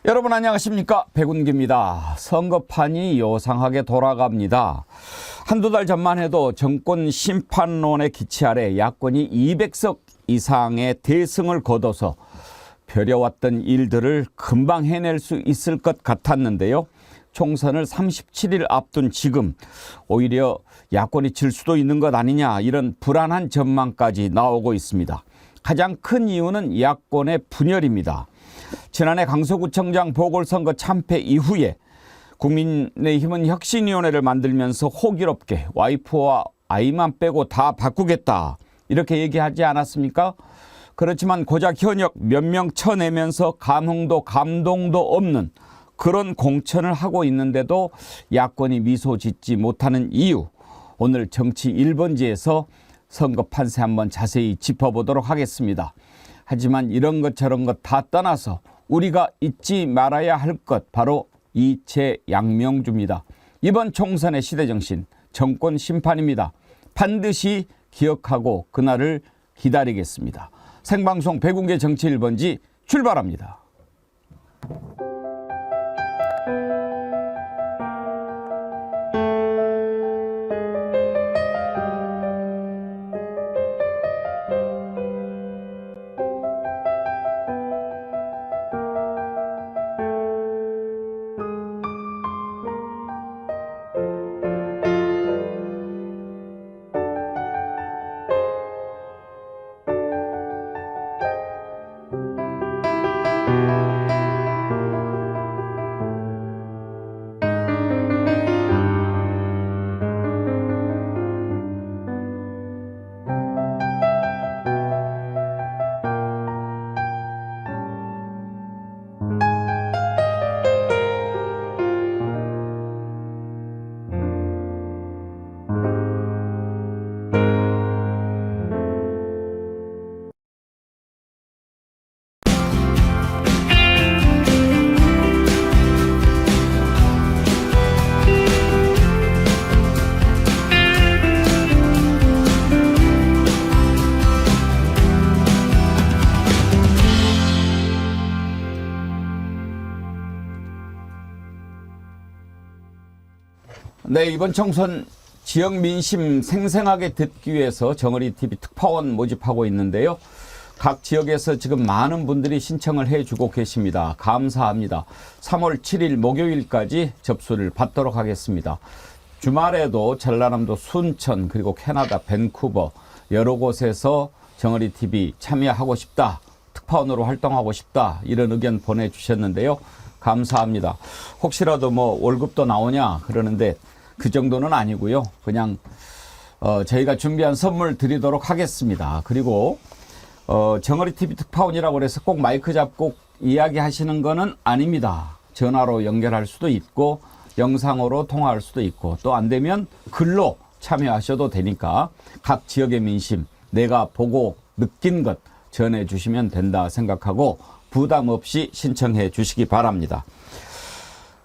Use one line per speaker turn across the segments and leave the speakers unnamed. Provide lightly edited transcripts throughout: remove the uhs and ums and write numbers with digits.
여러분 안녕하십니까, 백운기입니다. 선거판이 요상하게 돌아갑니다. 한두 달 전만 해도 정권 심판론의 기치 아래 야권이 200석 이상의 대승을 거둬서 벼려왔던 일들을 금방 해낼 수 있을 것 같았는데요. 총선을 37일 앞둔 지금 오히려 야권이 질 수도 있는 것 아니냐, 이런 불안한 전망까지 나오고 있습니다. 가장 큰 이유는 야권의 분열입니다. 지난해 강서구청장 보궐선거 참패 이후에 국민의힘은 혁신위원회를 만들면서 호기롭게 와이프와 아이만 빼고 다 바꾸겠다, 이렇게 얘기하지 않았습니까? 그렇지만 고작 현역 몇 명 쳐내면서 감흥도 감동도 없는 그런 공천을 하고 있는데도 야권이 미소 짓지 못하는 이유, 오늘 정치 1번지에서 선거 판세 한번 자세히 짚어보도록 하겠습니다. 하지만 이런 것 저런 것 다 떠나서 우리가 잊지 말아야 할 것, 바로 이채 양명주입니다. 이번 총선의 시대정신, 정권 심판입니다. 반드시 기억하고 그날을 기다리겠습니다. 생방송 백운계 정치 1번지 출발합니다. 네, 이번 총선 지역 민심 생생하게 듣기 위해서 정어리TV 특파원 모집하고 있는데요. 각 지역에서 지금 많은 분들이 신청을 해주고 계십니다. 감사합니다. 3월 7일 목요일까지 접수를 받도록 하겠습니다. 주말에도 전라남도 순천, 그리고 캐나다 밴쿠버 여러 곳에서 정어리TV 참여하고 싶다, 특파원으로 활동하고 싶다, 이런 의견 보내주셨는데요. 감사합니다. 혹시라도 뭐 월급도 나오냐 그러는데 그 정도는 아니고요. 그냥 저희가 준비한 선물 드리도록 하겠습니다. 그리고 정어리TV 특파원이라고 해서 꼭 마이크 잡고 이야기하시는 거는 아닙니다. 전화로 연결할 수도 있고 영상으로 통화할 수도 있고, 또 안 되면 글로 참여하셔도 되니까 각 지역의 민심, 내가 보고 느낀 것 전해주시면 된다 생각하고 부담 없이 신청해 주시기 바랍니다.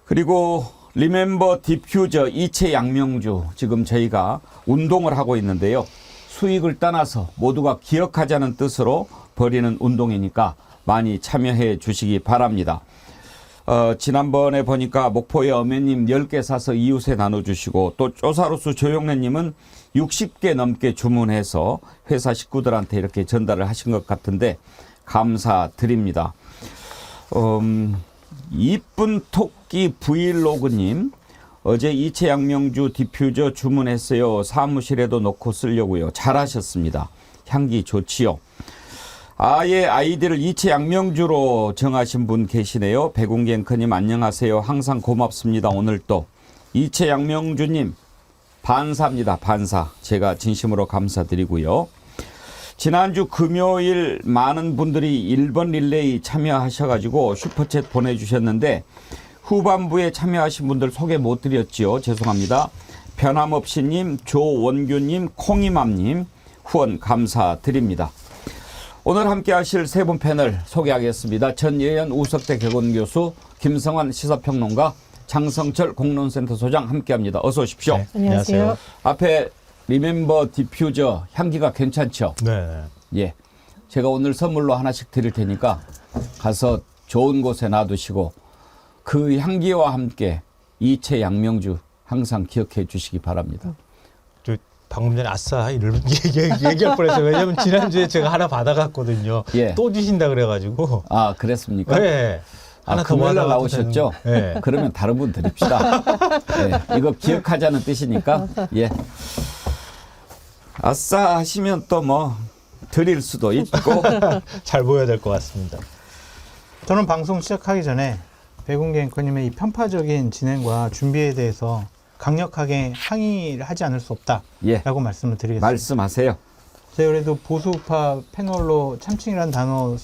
그리고 리멤버 디퓨저 이채 양명주, 지금 저희가 운동을 하고 있는데요. 수익을 떠나서 모두가 기억하자는 뜻으로 벌이는 운동이니까 많이 참여해 주시기 바랍니다. 지난번에 보니까 목포의 어머님 10개 사서 이웃에 나눠주시고, 또 쪼사로수 조용래님은 60개 넘게 주문해서 회사 식구들한테 이렇게 전달을 하신 것 같은데 감사드립니다. 이쁜 토끼 브이로그님, 어제 이채 양명주 디퓨저 주문했어요. 사무실에도 놓고 쓰려고요. 잘하셨습니다. 향기 좋지요. 아예 아이디를 이채 양명주로 정하신 분 계시네요. 백운기 앵커님 안녕하세요. 항상 고맙습니다. 오늘 또 이채 양명주님 반사입니다. 반사. 제가 진심으로 감사드리고요. 지난주 금요일 많은 분들이 1번 릴레이 참여하셔가지고 슈퍼챗 보내주셨는데 후반부에 참여하신 분들 소개 못 드렸지요. 죄송합니다. 변함없이님, 조원규님, 콩이맘님 후원 감사드립니다. 오늘 함께 하실 세 분 패널 소개하겠습니다. 전예현 우석대 개건교수, 김성환 시사평론가, 장성철 공론센터 소장 함께합니다. 어서 오십시오.
네, 안녕하세요.
앞에 리멤버 디퓨저 향기가 괜찮죠?
네.
예. 제가 오늘 선물로 하나씩 드릴 테니까 가서 좋은 곳에 놔두시고 그 향기와 함께 이채 양명주 항상 기억해 주시기 바랍니다.
저 방금 전에 아싸 이를 얘기할 뻔했어요. 왜냐면 지난주에 제가 하나 받아갔거든요.
예.
또 주신다 그래가지고.
아, 그랬습니까?
네. 하나 더
금요일 날
받아가도
나오셨죠?
네.
그러면 다른 분 드립시다. 예, 이거 기억하자는 뜻이니까. 예. 아싸 하시면 또 뭐 드릴 수도 있고.
잘 보여야 될 것 같습니다.
저는 방송 시작하기 전에 백운기 앵커님의 이 편파적인 진행과 준비에 대해서 강력하게 항의를 하지 않을 수 없다라고
예.
말씀을 드리겠습니다.
말씀하세요.
제가 그래도 보수우파 패널로 참칭이라는 단어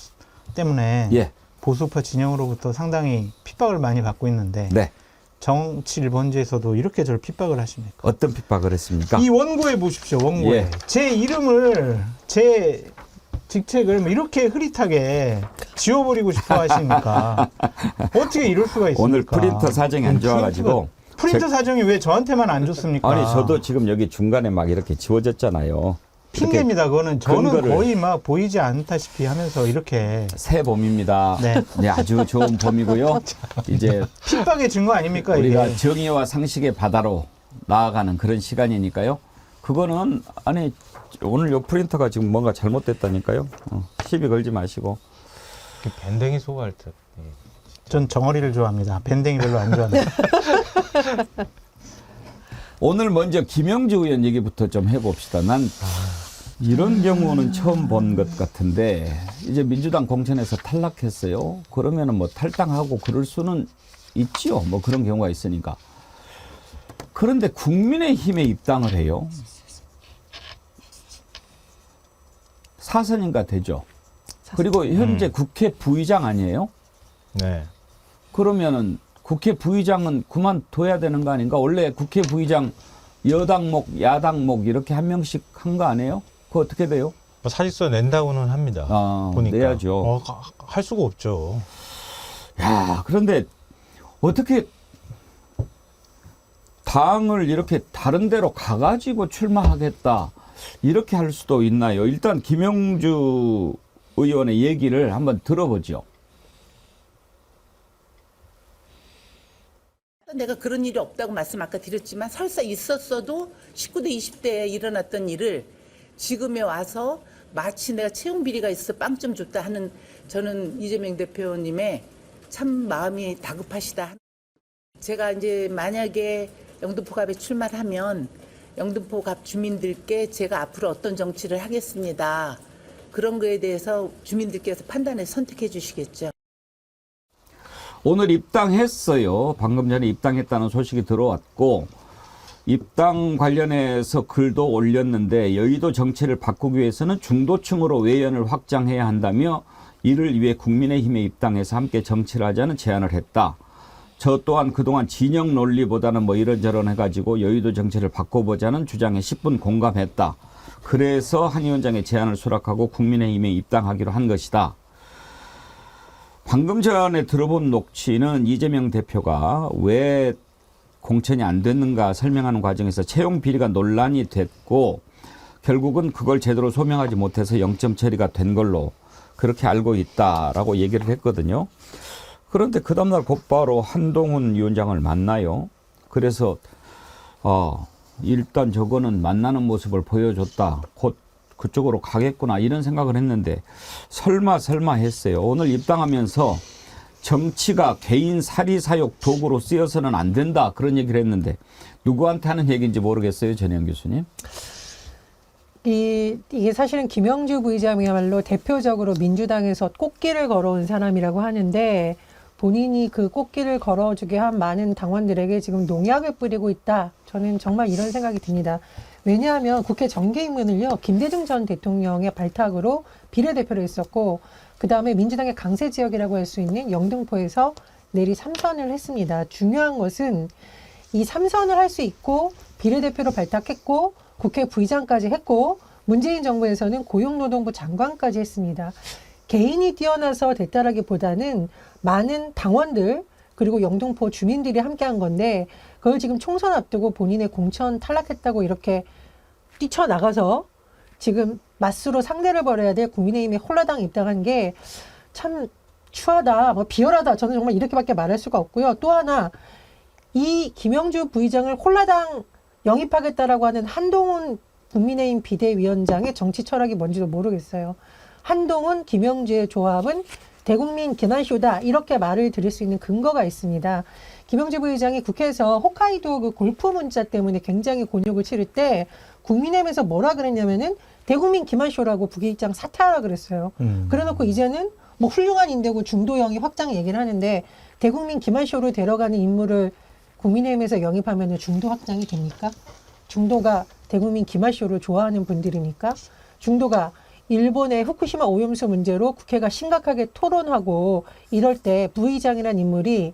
때문에
예.
보수우파 진영으로부터 상당히 핍박을 많이 받고 있는데
네.
정치 1번지에서도 이렇게 저를 핍박을 하십니까?
어떤 핍박을 했습니까?
이 원고에 보십시오. 원고에.
예.
제 이름을 제 직책을 뭐 이렇게 흐릿하게 지워버리고 싶어 하시니까 어떻게 이럴 수가 있습니까?
오늘 프린터 사정이 안 좋아가지고.
프린터 사정이 왜 저한테만 안 좋습니까?
아니, 저도 지금 여기 중간에 막 이렇게 지워졌잖아요.
핑계입니다. 그거는 저는
근거를-
거의 막 보이지 않다시피 하면서 이렇게
새 봄입니다.
네.
네, 아주 좋은 봄이고요. 이제
핍박의 증거 아닙니까
우리가
이게?
정의와 상식의 바다로 나아가는 그런 시간이니까요. 그거는 아니 오늘 요 프린터가 지금 뭔가 잘못됐다니까요. 시비 걸지 마시고.
밴댕이 소화할 때. 예.
전 정어리를 좋아합니다. 밴댕이 별로 안 좋아합니다.
오늘 먼저 김영주 의원 얘기부터 좀 해봅시다. 난 이런 경우는 처음 본 것 같은데 이제 민주당 공천에서 탈락했어요. 그러면은 뭐 탈당하고 그럴 수는 있지요. 뭐 그런 경우가 있으니까. 그런데 국민의힘에 입당을 해요. 사선인가 되죠. 그리고 현재 국회 부의장 아니에요?
네.
그러면은 국회 부의장은 그만둬야 되는 거 아닌가? 원래 국회 부의장 여당목, 야당목 이렇게 한 명씩 한 거 아니에요? 그거 어떻게 돼요?
뭐 사직서 낸다고는 합니다.
아,
보니까.
내야죠.
할 수가 없죠.
야, 그런데 어떻게 당을 이렇게 다른 데로 가가지고 출마하겠다 이렇게 할 수도 있나요? 일단 김영주 의원의 얘기를 한번 들어보죠.
내가 그런 일이 없다고 말씀 아까 드렸지만 설사 있었어도 19대 20대에 일어났던 일을 지금에 와서 마치 내가 채용 비리가 있어 빵 좀 줬다 하는 저는 이재명 대표님의 참 마음이 다급하시다. 제가 이제 만약에 영등포갑에 출마를 하면 영등포갑 주민들께 제가 앞으로 어떤 정치를 하겠습니다. 그런 거에 대해서 주민들께서 판단해서 선택해 주시겠죠.
오늘 입당했어요. 방금 전에 입당했다는 소식이 들어왔고 입당 관련해서 글도 올렸는데 여의도 정치를 바꾸기 위해서는 중도층으로 외연을 확장해야 한다며 이를 위해 국민의힘에 입당해서 함께 정치를 하자는 제안을 했다. 저 또한 그동안 진영 논리보다는 뭐 이런저런 해가지고 여의도 정치를 바꿔보자는 주장에 10분 공감했다. 그래서 한 위원장의 제안을 수락하고 국민의힘에 입당하기로 한 것이다. 방금 전에 들어본 녹취는 이재명 대표가 왜 공천이 안 됐는가 설명하는 과정에서 채용 비리가 논란이 됐고 결국은 그걸 제대로 소명하지 못해서 0점 처리가 된 걸로 그렇게 알고 있다라고 얘기를 했거든요. 그런데 그 다음날 곧바로 한동훈 위원장을 만나요. 그래서 일단 저거는 만나는 모습을 보여줬다. 곧 그쪽으로 가겠구나 이런 생각을 했는데 설마 했어요. 오늘 입당하면서 정치가 개인 사리사욕 도구로 쓰여서는 안 된다 그런 얘기를 했는데 누구한테 하는 얘기인지 모르겠어요. 전혜영 교수님.
이게 사실은 김영주 부의장이야말로 대표적으로 민주당에서 꽃길을 걸어온 사람이라고 하는데 본인이 그 꽃길을 걸어주게 한 많은 당원들에게 지금 농약을 뿌리고 있다. 저는 정말 이런 생각이 듭니다. 왜냐하면 국회 정계입문을요, 김대중 전 대통령의 발탁으로 비례대표로 했었고, 그 다음에 민주당의 강세 지역이라고 할 수 있는 영등포에서 내리 3선을 했습니다. 중요한 것은 이 3선을 할 수 있고, 비례대표로 발탁했고, 국회 부의장까지 했고, 문재인 정부에서는 고용노동부 장관까지 했습니다. 개인이 뛰어나서 됐다라기보다는 많은 당원들, 그리고 영등포 주민들이 함께한 건데 그걸 지금 총선 앞두고 본인의 공천 탈락했다고 이렇게 뛰쳐나가서 지금 맞수로 상대를 벌여야 될 국민의힘에 홀라당 입당한 게 참 추하다, 뭐 비열하다. 저는 정말 이렇게밖에 말할 수가 없고요. 또 하나 이 김영주 부의장을 홀라당 영입하겠다라고 하는 한동훈 국민의힘 비대위원장의 정치 철학이 뭔지도 모르겠어요. 한동훈, 김영주의 조합은 대국민 기난쇼다 이렇게 말을 드릴 수 있는 근거가 있습니다. 김영주 부의장이 국회에서 홋카이도 그 골프 문자 때문에 굉장히 곤욕을 치를 때 국민의힘에서 뭐라 그랬냐면은 대국민 기만쇼라고 부의장 사퇴하라 그랬어요. 그래놓고 이제는 뭐 훌륭한 인대고 중도 영입 확장 얘기를 하는데 대국민 기만쇼로 데려가는 인물을 국민의힘에서 영입하면 중도 확장이 됩니까? 중도가 대국민 기만쇼를 좋아하는 분들이니까 중도가 일본의 후쿠시마 오염수 문제로 국회가 심각하게 토론하고 이럴 때 부의장이라는 인물이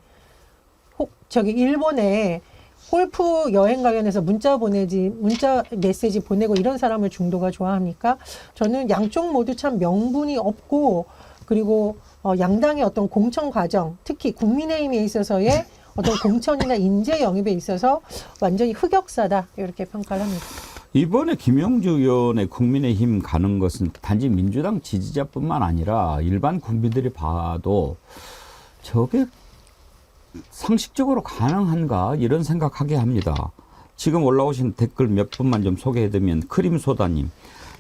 일본에 골프 여행 관련해서 문자 메시지 보내고 이런 사람을 중도가 좋아합니까? 저는 양쪽 모두 참 명분이 없고 그리고 양당의 어떤 공천 과정, 특히 국민의힘에 있어서의 어떤 공천이나 인재 영입에 있어서 완전히 흑역사다 이렇게 평가를 합니다.
이번에 김영주 의원의 국민의힘 가는 것은 단지 민주당 지지자뿐만 아니라 일반 국민들이 봐도 저게 상식적으로 가능한가 이런 생각하게 합니다. 지금 올라오신 댓글 몇 분만 좀 소개해드리면 크림소다님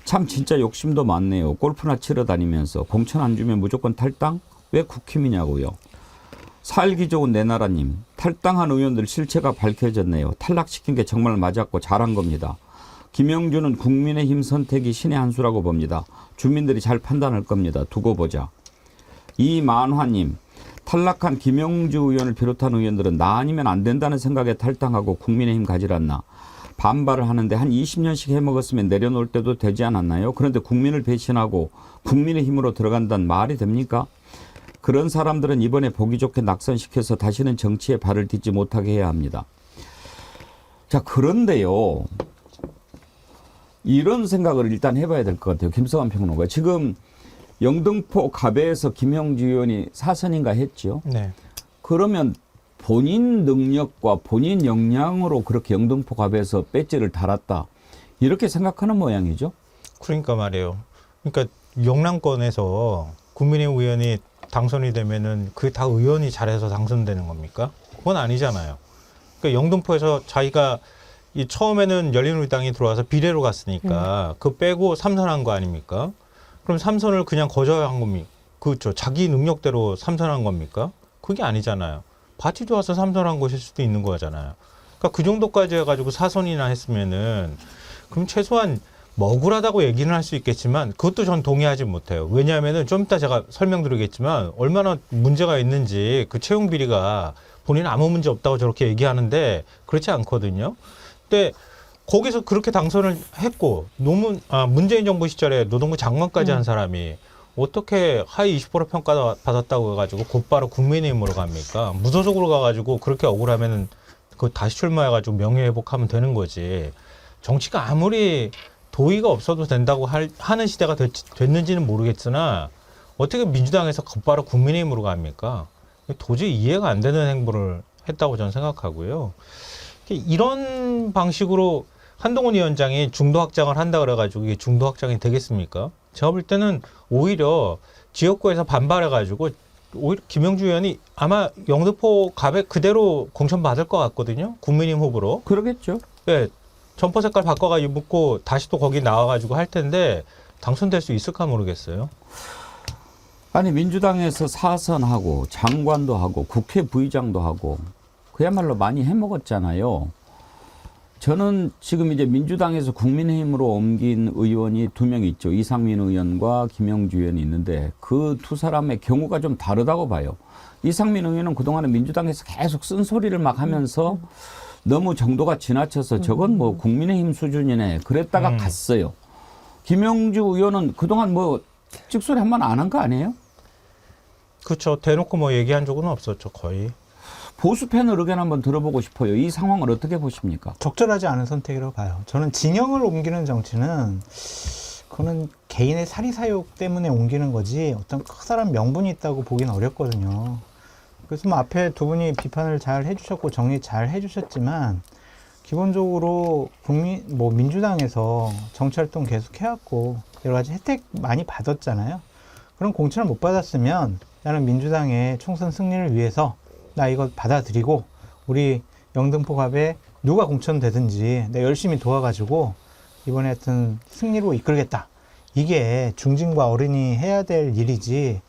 참 진짜 욕심도 많네요. 골프나 치러 다니면서 공천 안 주면 무조건 탈당? 왜 국힘이냐고요. 살기 좋은 내 나라님 탈당한 의원들 실체가 밝혀졌네요. 탈락시킨 게 정말 맞았고 잘한 겁니다. 김영주는 국민의힘 선택이 신의 한 수라고 봅니다. 주민들이 잘 판단할 겁니다. 두고 보자. 이만화님 탈락한 김영주 의원을 비롯한 의원들은 나 아니면 안 된다는 생각에 탈당하고 국민의힘 가지 않나. 반발을 하는데 한 20년씩 해먹었으면 내려놓을 때도 되지 않았나요? 그런데 국민을 배신하고 국민의힘으로 들어간다는 말이 됩니까? 그런 사람들은 이번에 보기 좋게 낙선시켜서 다시는 정치에 발을 딛지 못하게 해야 합니다. 자, 그런데요. 이런 생각을 일단 해봐야 될 것 같아요. 김성환 평론가. 지금 영등포 갑에서 김영주 의원이 사선인가 했죠.
네.
그러면 본인 능력과 본인 역량으로 그렇게 영등포 갑에서 배지를 달았다. 이렇게 생각하는 모양이죠.
그러니까 말이에요. 그러니까 영남권에서 국민의힘 의원이 당선이 되면은 그게 다 의원이 잘해서 당선되는 겁니까? 그건 아니잖아요. 그러니까 영등포에서 자기가 이 처음에는 열린우리당이 들어와서 비례로 갔으니까 그 빼고 삼선한 거 아닙니까? 그럼 삼선을 그냥 거절한 겁니까? 그렇죠. 자기 능력대로 삼선한 겁니까? 그게 아니잖아요. 밭이 좋아서 삼선한 것일 수도 있는 거잖아요. 그러니까 그 정도까지 해가지고 사선이나 했으면은 그럼 최소한 뭐 억울하다고 얘기는 할 수 있겠지만 그것도 전 동의하지 못해요. 왜냐하면은 좀 이따 제가 설명드리겠지만 얼마나 문제가 있는지 그 채용 비리가 본인은 아무 문제 없다고 저렇게 얘기하는데 그렇지 않거든요. 근데 거기서 그렇게 당선을 했고 문재인 정부 시절에 노동부 장관까지 한 사람이 어떻게 하위 20% 평가 받았다고 해가지고 곧바로 국민의힘으로 갑니까? 무소속으로 가가지고 그렇게 억울하면은 그 다시 출마해가지고 명예회복하면 되는 거지. 정치가 아무리 도의가 없어도 된다고 하는 시대가 됐는지는 모르겠으나 어떻게 민주당에서 곧바로 국민의힘으로 갑니까? 도저히 이해가 안 되는 행보를 했다고 저는 생각하고요. 이런 방식으로 한동훈 위원장이 중도 확장을 한다 그래가지고 이게 중도 확장이 되겠습니까? 제가 볼 때는 오히려 지역구에서 반발해가지고 오히려 김영주 의원이 아마 영등포 갑에 그대로 공천 받을 것 같거든요. 국민의힘 후보로.
그러겠죠.
네, 점퍼 색깔 바꿔가지고 묻고 다시 또 거기 나와가지고 할 텐데 당선될 수 있을까 모르겠어요.
아니 민주당에서 사선하고 장관도 하고 국회 부의장도 하고 그야말로 많이 해먹었잖아요. 저는 지금 이제 민주당에서 국민의힘으로 옮긴 의원이 2명 있죠. 이상민 의원과 김영주 의원이 있는데 그 두 사람의 경우가 좀 다르다고 봐요. 이상민 의원은 그동안에 민주당에서 계속 쓴소리를 막 하면서 너무 정도가 지나쳐서 저건 뭐 국민의힘 수준이네 그랬다가 갔어요. 김영주 의원은 그동안 뭐 찍소리 한 번 안 한 거 아니에요?
그렇죠. 대놓고 뭐 얘기한 적은 없었죠. 거의.
보수팬의 의견 한번 들어보고 싶어요. 이 상황을 어떻게 보십니까?
적절하지 않은 선택이라고 봐요. 저는 진영을 옮기는 정치는 그거는 개인의 사리사욕 때문에 옮기는 거지 어떤 커다란 명분이 있다고 보기는 어렵거든요. 그래서 뭐 앞에 두 분이 비판을 잘 해주셨고 정리 잘 해주셨지만 기본적으로 민주당에서 정치활동 계속 해왔고 여러 가지 혜택 많이 받았잖아요. 그런 공천을 못 받았으면 나는 민주당의 총선 승리를 위해서 나 이거 받아들이고 우리 영등포갑에 누가 공천되든지 내가 열심히 도와가지고 이번에 하여튼 승리로 이끌겠다. 이게 중진과 어른이 해야 될 일이지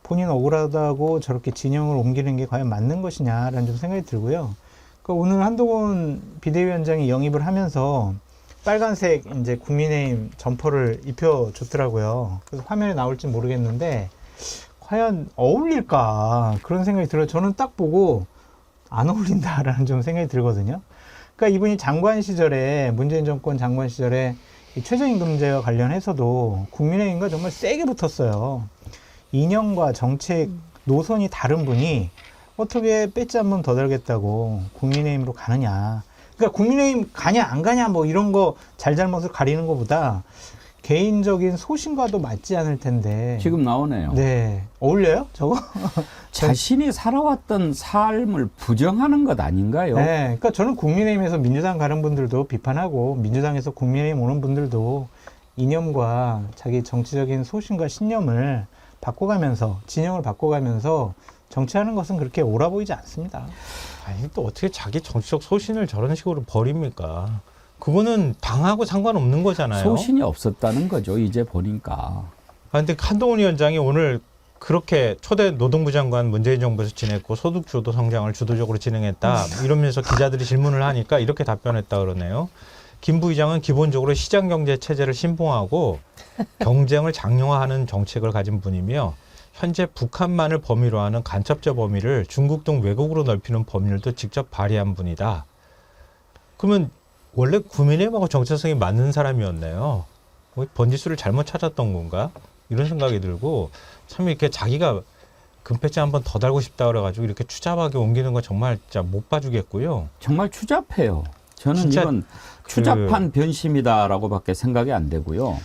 본인 억울하다고 저렇게 진영을 옮기는 게 과연 맞는 것이냐라는 좀 생각이 들고요. 그러니까 오늘 한동훈 비대위원장이 영입을 하면서 빨간색 이제 국민의힘 점퍼를 입혀줬더라고요. 그래서 화면에 나올지 모르겠는데 과연 어울릴까 그런 생각이 들어요. 저는 딱 보고 안 어울린다라는 좀 생각이 들거든요. 그러니까 이분이 장관 시절에 문재인 정권 장관 시절에 이 최저임금제와 관련해서도 국민의힘과 정말 세게 붙었어요. 이념과 정책 노선이 다른 분이 어떻게 배지 한 번 더 달겠다고 국민의힘으로 가느냐. 그러니까 국민의힘 가냐 안 가냐 뭐 이런 거 잘잘못을 가리는 것보다 개인적인 소신과도 맞지 않을 텐데.
지금 나오네요.
네. 어울려요? 저거?
자신이 살아왔던 삶을 부정하는 것 아닌가요?
네. 그러니까 저는 국민의힘에서 민주당 가는 분들도 비판하고 민주당에서 국민의힘 오는 분들도 이념과 자기 정치적인 소신과 신념을 바꿔가면서 진영을 바꿔가면서 정치하는 것은 그렇게 옳아 보이지 않습니다.
아니 또 어떻게 자기 정치적 소신을 저런 식으로 버립니까? 그거는 당하고 상관없는 거잖아요.
소신이 없었다는 거죠. 이제 보니까.
근데 한동훈 위원장이 오늘 그렇게 초대 노동부 장관 문재인 정부에서 지냈고 소득 주도 성장을 주도적으로 진행했다 이러면서 기자들이 질문을 하니까 이렇게 답변했다 그러네요. 김 부의장은 기본적으로 시장 경제 체제를 신봉하고 경쟁을 장려하는 정책을 가진 분이며 현재 북한만을 범위로 하는 간첩적 범위를 중국 등 외국으로 넓히는 법률도 직접 발의한 분이다. 그러면 원래 국민의힘하고 정체성이 맞는 사람이었네요. 번지수를 잘못 찾았던 건가? 이런 생각이 들고 참 이렇게 자기가 금패치 한 번 더 달고 싶다 그래가지고 이렇게 추잡하게 옮기는 거 정말 진짜 못 봐주겠고요.
정말 추잡해요. 저는
진짜
이건 추잡한 변심이다라고밖에 생각이 안 되고요.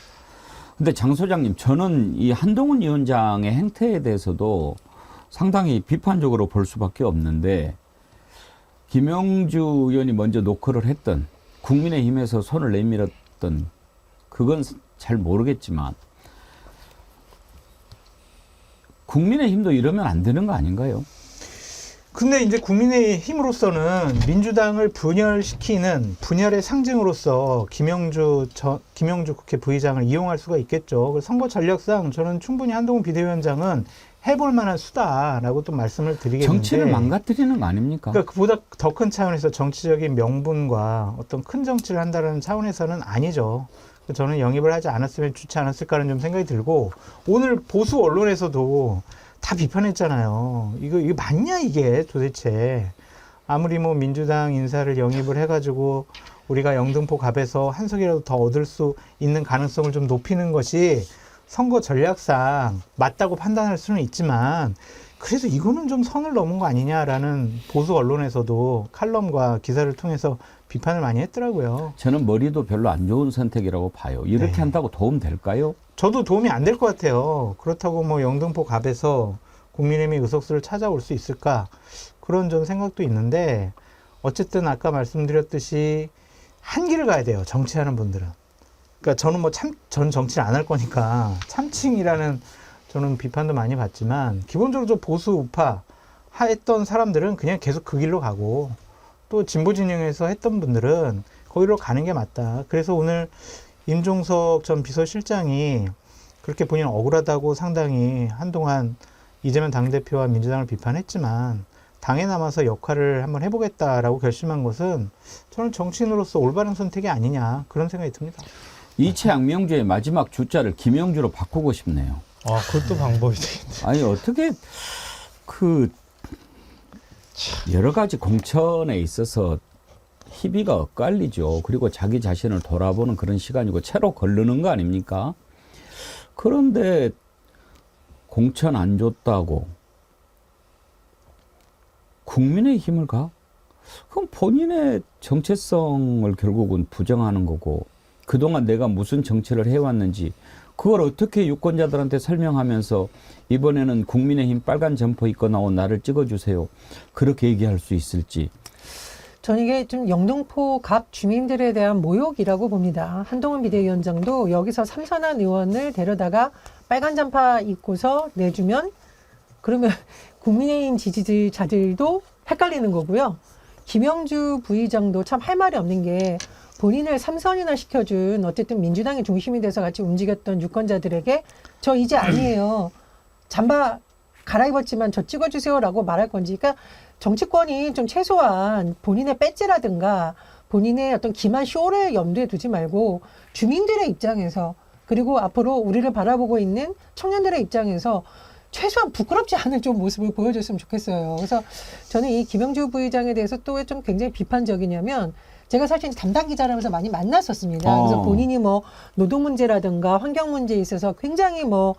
근데 장 소장님, 저는 이 한동훈 위원장의 행태에 대해서도 상당히 비판적으로 볼 수밖에 없는데 김영주 의원이 먼저 노크를 했던 국민의힘에서 손을 내밀었던 그건 잘 모르겠지만 국민의힘도 이러면 안 되는 거 아닌가요?
근데 이제 국민의힘으로서는 민주당을 분열시키는 분열의 상징으로서 김영주 국회 부의장을 이용할 수가 있겠죠. 선거 전략상 저는 충분히 한동훈 비대위원장은 해볼 만한 수다라고 또 말씀을 드리겠는데
정치를 망가뜨리는 거 아닙니까?
그러니까 그보다 더 큰 차원에서 정치적인 명분과 어떤 큰 정치를 한다는 차원에서는 아니죠. 저는 영입을 하지 않았으면 좋지 않았을까라는 좀 생각이 들고 오늘 보수 언론에서도 다 비판했잖아요. 이거 맞냐 이게 도대체. 아무리 뭐 민주당 인사를 영입을 해가지고 우리가 영등포 갑에서 한 석이라도 더 얻을 수 있는 가능성을 좀 높이는 것이 선거 전략상 맞다고 판단할 수는 있지만 그래도 이거는 좀 선을 넘은 거 아니냐라는 보수 언론에서도 칼럼과 기사를 통해서 비판을 많이 했더라고요.
저는 머리도 별로 안 좋은 선택이라고 봐요. 이렇게
네.
한다고 도움 될까요?
저도 도움이 안 될 것 같아요. 그렇다고 뭐 영등포 갑에서 국민의힘의 의석수를 찾아올 수 있을까? 그런 좀 생각도 있는데 어쨌든 아까 말씀드렸듯이 한 길을 가야 돼요. 정치하는 분들은. 그러니까 저는 뭐 전 정치를 안 할 거니까 참칭이라는 저는 비판도 많이 받지만 기본적으로 좀 보수 우파 했던 사람들은 그냥 계속 그 길로 가고 또 진보 진영에서 했던 분들은 거기로 가는 게 맞다. 그래서 오늘 임종석 전 비서실장이 그렇게 본인 억울하다고 상당히 한동안 이재명 당대표와 민주당을 비판했지만 당에 남아서 역할을 한번 해보겠다라고 결심한 것은 저는 정치인으로서 올바른 선택이 아니냐 그런 생각이 듭니다.
이채양명주의 마지막 주자를 김영주로 바꾸고 싶네요.
아, 그것도 방법이 되겠네.
아니 어떻게 여러 가지 공천에 있어서 희비가 엇갈리죠. 그리고 자기 자신을 돌아보는 그런 시간이고 채로 거르는 거 아닙니까? 그런데 공천 안 줬다고 국민의힘을 가? 그럼 본인의 정체성을 결국은 부정하는 거고 그동안 내가 무슨 정치를 해왔는지 그걸 어떻게 유권자들한테 설명하면서 이번에는 국민의힘 빨간 점퍼 입고 나온 나를 찍어주세요. 그렇게 얘기할 수 있을지.
저는 이게 좀 영등포 갑 주민들에 대한 모욕이라고 봅니다. 한동훈 비대위원장도 여기서 삼선한 의원을 데려다가 빨간 잠바 입고서 내주면 그러면 국민의힘 지지자들도 헷갈리는 거고요. 김영주 부의장도 참 할 말이 없는 게 본인을 3선이나 시켜준 어쨌든 민주당의 중심이 돼서 같이 움직였던 유권자들에게 저 이제 아니에요. 잠바 갈아입었지만 저 찍어주세요라고 말할 건지. 그러니까 정치권이 좀 최소한 본인의 배지라든가 본인의 어떤 기만 쇼를 염두에 두지 말고 주민들의 입장에서 그리고 앞으로 우리를 바라보고 있는 청년들의 입장에서 최소한 부끄럽지 않은 좀 모습을 보여줬으면 좋겠어요. 그래서 저는 이 김영주 부의장에 대해서 또 왜 좀 굉장히 비판적이냐면 제가 사실 담당 기자라면서 많이 만났었습니다. 그래서 본인이 뭐 노동 문제라든가 환경 문제에 있어서 굉장히 뭐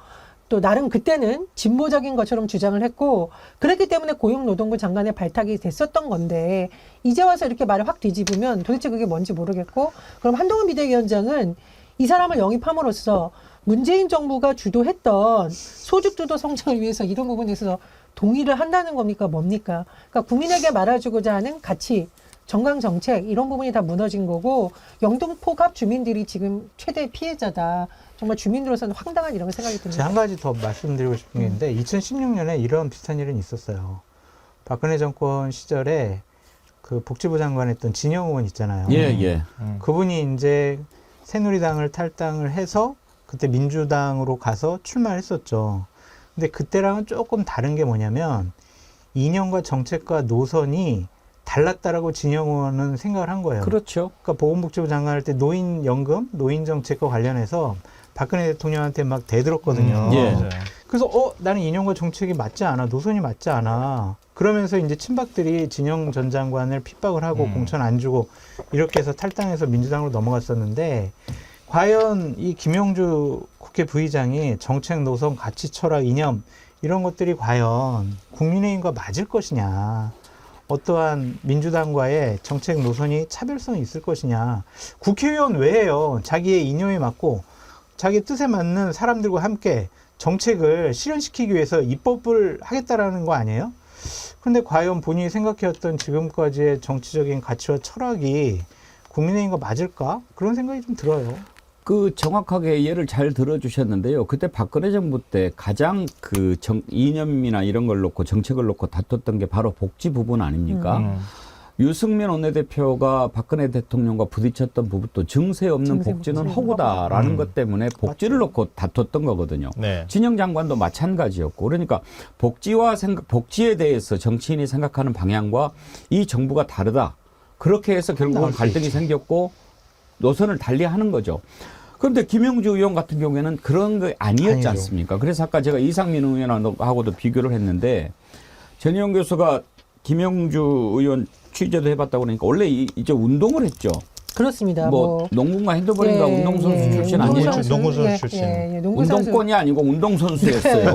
또 나름 그때는 진보적인 것처럼 주장을 했고 그랬기 때문에 고용노동부 장관의 발탁이 됐었던 건데 이제 와서 이렇게 말을 확 뒤집으면 도대체 그게 뭔지 모르겠고 그럼 한동훈 비대위원장은 이 사람을 영입함으로써 문재인 정부가 주도했던 소득주도 성장을 위해서 이런 부분에 있어서 동의를 한다는 겁니까? 뭡니까? 그러니까 국민에게 말아주고자 하는 가치, 정강 정책 이런 부분이 다 무너진 거고 영등포갑 주민들이 지금 최대 피해자다. 정말 주민들로서는 황당한 이런 생각이 듭니다.
제가 한 가지 더 말씀드리고 싶은 게 있는데 2016년에 이런 비슷한 일은 있었어요. 박근혜 정권 시절에 그 복지부 장관 했던 진영 의원 있잖아요.
예.
그분이 이제 새누리당을 탈당을 해서 그때 민주당으로 가서 출마를 했었죠. 근데 그때랑은 조금 다른 게 뭐냐면 이념과 정책과 노선이 달랐다라고 진영 의원은 생각을 한 거예요.
그렇죠.
그러니까 보건복지부 장관 할 때 노인연금, 노인정책과 관련해서 박근혜 대통령한테 막 대들었거든요.
예.
그래서 나는 이념과 정책이 맞지 않아, 노선이 맞지 않아. 그러면서 이제 친박들이 진영 전 장관을 핍박을 하고 공천 안 주고 이렇게 해서 탈당해서 민주당으로 넘어갔었는데 과연 이 김영주 국회 부의장이 정책, 노선, 가치, 철학, 이념 이런 것들이 과연 국민의힘과 맞을 것이냐. 어떠한 민주당과의 정책 노선이 차별성이 있을 것이냐. 국회의원 외에요. 자기의 이념에 맞고 자기 뜻에 맞는 사람들과 함께 정책을 실현시키기 위해서 입법을 하겠다라는 거 아니에요? 그런데 과연 본인이 생각해왔던 지금까지의 정치적인 가치와 철학이 국민의힘과 맞을까? 그런 생각이 좀 들어요.
그 정확하게 예를 잘 들어주셨는데요. 그때 박근혜 정부 때 가장 그 이념이나 이런 걸 놓고 정책을 놓고 다퉜던 게 바로 복지 부분 아닙니까? 유승민 원내대표가 박근혜 대통령과 부딪혔던 부분도 증세 없는 복지는 허구다라는 것 때문에 복지를 놓고 다퉜던 거거든요.
네.
진영 장관도 마찬가지였고 그러니까 복지에 대해서 정치인이 생각하는 방향과 이 정부가 다르다. 그렇게 해서 결국은 갈등이 생겼고 노선을 달리하는 거죠. 그런데 김영주 의원 같은 경우에는 그런 게 아니었지
아니죠.
않습니까? 그래서 아까 제가 이상민 의원하고도 비교를 했는데 전희영 교수가 김영주 의원 취재도 해봤다고 그러니까 원래 이제 운동을 했죠.
그렇습니다.
뭐 농구인가 핸드볼인가 운동선수 출신 아니에요?
농구선수 출신.
운동권이 아니고 운동선수였어요.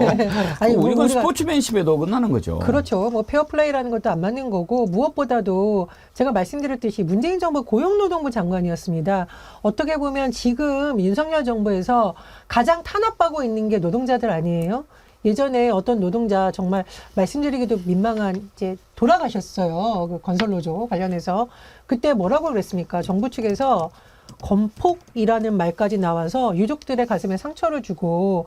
아니, 뭐
이건
우리가
스포츠맨십에도 끝나는 거죠.
그렇죠. 뭐 페어플레이라는 것도 안 맞는 거고 무엇보다도 제가 말씀드렸듯이 문재인 정부 고용노동부 장관이었습니다. 어떻게 보면 지금 윤석열 정부에서 가장 탄압받고 있는 게 노동자들 아니에요? 예전에 어떤 노동자 정말 말씀드리기도 민망한 이제 돌아가셨어요. 그 건설노조 관련해서. 그때 뭐라고 그랬습니까? 정부 측에서 건폭이라는 말까지 나와서 유족들의 가슴에 상처를 주고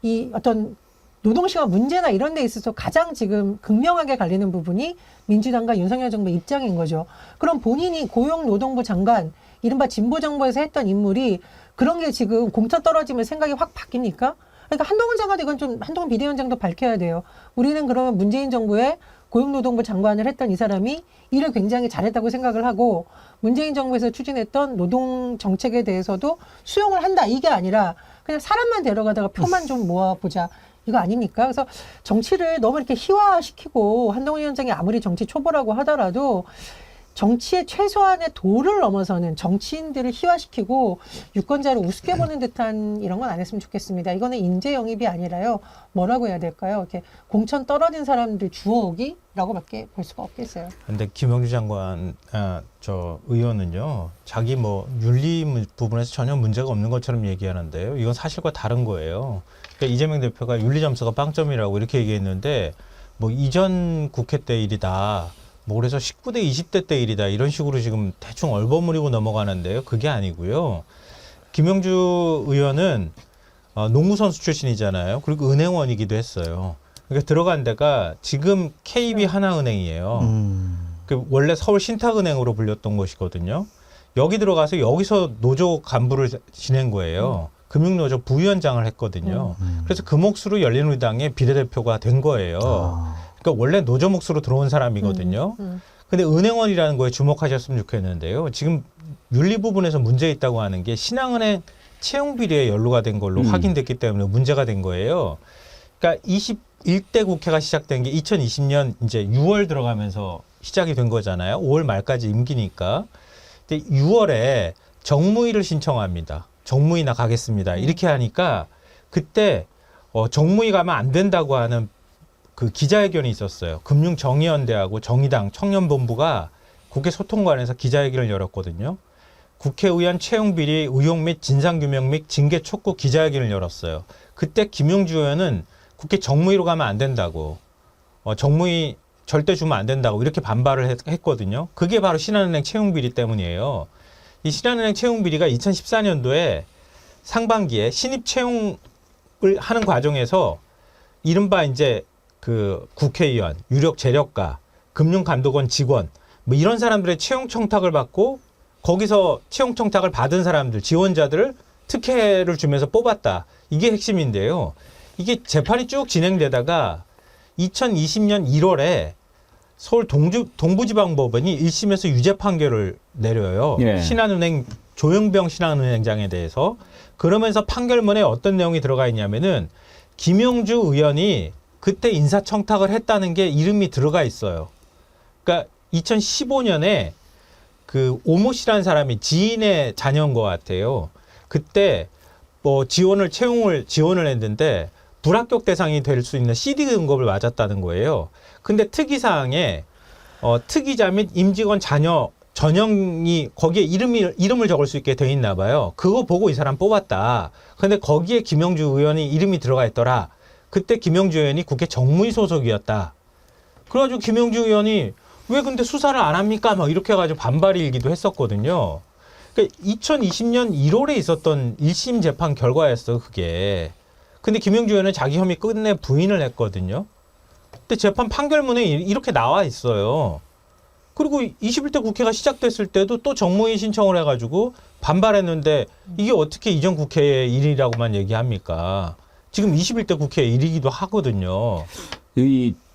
이 어떤 노동시간 문제나 이런 데 있어서 가장 지금 극명하게 갈리는 부분이 민주당과 윤석열 정부의 입장인 거죠. 그럼 본인이 고용노동부 장관, 이른바 진보정부에서 했던 인물이 그런 게 지금 공천 떨어지면 생각이 확 바뀝니까? 그러니까 한동훈 장관도 이건 좀 한동훈 비대위원장도 밝혀야 돼요. 우리는 그러면 문재인 정부의 고용노동부 장관을 했던 이 사람이 일을 굉장히 잘했다고 생각을 하고 문재인 정부에서 추진했던 노동 정책에 대해서도 수용을 한다. 이게 아니라 그냥 사람만 데려가다가 표만 좀 모아보자. 이거 아닙니까? 그래서 정치를 너무 이렇게 희화시키고 한동훈 위원장이 아무리 정치 초보라고 하더라도 정치의 최소한의 도를 넘어서는 정치인들을 희화시키고 유권자를 우습게 보는 듯한 이런 건 안 했으면 좋겠습니다. 이거는 인재 영입이 아니라요. 뭐라고 해야 될까요? 이렇게 공천 떨어진 사람들 주워오기라고밖에 볼 수가 없겠어요.
근데 김영주 장관 저 의원은요. 자기 뭐 윤리 부분에서 전혀 문제가 없는 것처럼 얘기하는데요. 이건 사실과 다른 거예요. 그러니까 이재명 대표가 윤리 점수가 빵점이라고 이렇게 얘기했는데 뭐 이전 국회 때 일이다. 뭐 그래서 19대 20대 때 일이다 이런 식으로 지금 대충 얼버무리고 넘어가는데요. 그게 아니고요. 김영주 의원은 농구 선수 출신이잖아요. 그리고 은행원이기도 했어요. 그러니까 들어간 데가 지금 KB 하나은행이에요. 그 원래 서울 신탁은행으로 불렸던 곳이거든요. 여기 들어가서 여기서 노조 간부를 지낸 거예요. 금융노조 부위원장을 했거든요. 그래서 그 몫으로 열린우리당의 비례대표가 된 거예요. 그러니까 원래 노조 몫으로 들어온 사람이거든요. 근데 은행원이라는 거에 주목하셨으면 좋겠는데요. 지금 윤리 부분에서 문제 있다고 하는 게 신한은행 채용 비리에 연루가 된 걸로 확인됐기 때문에 문제가 된 거예요. 그러니까 21대 국회가 시작된 게 2020년 이제 6월 들어가면서 시작이 된 거잖아요. 5월 말까지 임기니까. 근데 6월에 정무위를 신청합니다. 정무위나 가겠습니다. 이렇게 하니까 그때 정무위 가면 안 된다고 하는 그 기자회견이 있었어요. 금융정의연대하고 정의당 청년본부가 국회 소통관에서 기자회견을 열었거든요. 국회의원 채용비리 의혹 및 진상규명 및 징계 촉구 기자회견을 열었어요. 그때 김용주 의원은 국회 정무위로 가면 안 된다고, 정무위 절대 주면 안 된다고 이렇게 반발을 했거든요. 그게 바로 신한은행 채용비리 때문이에요. 이 신한은행 채용비리가 2014년도에 상반기에 신입 채용을 하는 과정에서 이른바 이제 그 국회의원, 유력 재력가, 금융감독원 직원 뭐 이런 사람들의 채용 청탁을 받고 거기서 채용 청탁을 받은 사람들, 지원자들을 특혜를 주면서 뽑았다. 이게 핵심인데요. 이게 재판이 쭉 진행되다가 2020년 1월에 서울 동부지방법원이 1심에서 유죄 판결을 내려요.
예.
신한은행 조영병 신한은행장에 대해서. 그러면서 판결문에 어떤 내용이 들어가 있냐면은 김용주 의원이 그때 인사청탁을 했다는 게 이름이 들어가 있어요. 그러니까 2015년에 그 오모 씨라는 사람이 지인의 자녀인 것 같아요. 그때 뭐 채용을 지원을 했는데 불합격 대상이 될 수 있는 CD 등급을 맞았다는 거예요. 근데 특이사항에 특이자 및 임직원 자녀 전형이 거기에 이름을 적을 수 있게 돼 있나 봐요. 그거 보고 이 사람 뽑았다. 근데 거기에 김영주 의원이 이름이 들어가 있더라. 그때 김영주 의원이 국회 정무위 소속이었다. 그래가지고 김영주 의원이 왜 근데 수사를 안 합니까? 막 이렇게 해가지고 반발이 일기도 했었거든요. 그러니까 2020년 1월에 있었던 1심 재판 결과였어, 그게. 근데 김영주 의원은 자기 혐의 끝내 부인을 했거든요. 근데 재판 판결문에 이렇게 나와 있어요. 그리고 21대 국회가 시작됐을 때도 또 정무위 신청을 해가지고 반발했는데 이게 어떻게 이전 국회의 일이라고만 얘기합니까? 지금 21대 국회의 일이기도 하거든요.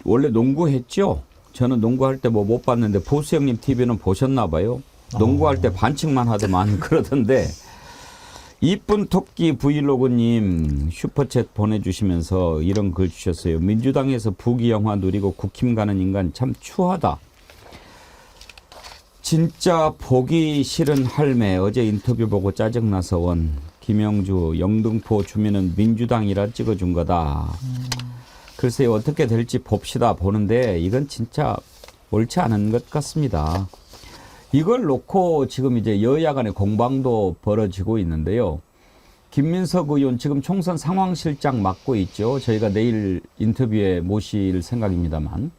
원래 농구했죠? 저는 농구할 때 뭐 못 봤는데 보수 형님 TV는 보셨나 봐요. 농구할 때 반칙만 하더만 그러던데. 이쁜 토끼 브이로그님 슈퍼챗 보내주시면서 이런 글 주셨어요. 민주당에서 부귀영화 누리고 국힘 가는 인간 참 추하다. 진짜 보기 싫은 할매. 어제 인터뷰 보고 짜증나서 원. 김영주 영등포 주민은 민주당이라 찍어준 거다. 글쎄요, 어떻게 될지 봅시다 보는데 이건 진짜 옳지 않은 것 같습니다. 이걸 놓고 지금 이제 여야 간의 공방도 벌어지고 있는데요. 김민석 의원 지금 총선 상황실장 맡고 있죠. 저희가 내일 인터뷰에 모실 생각입니다만.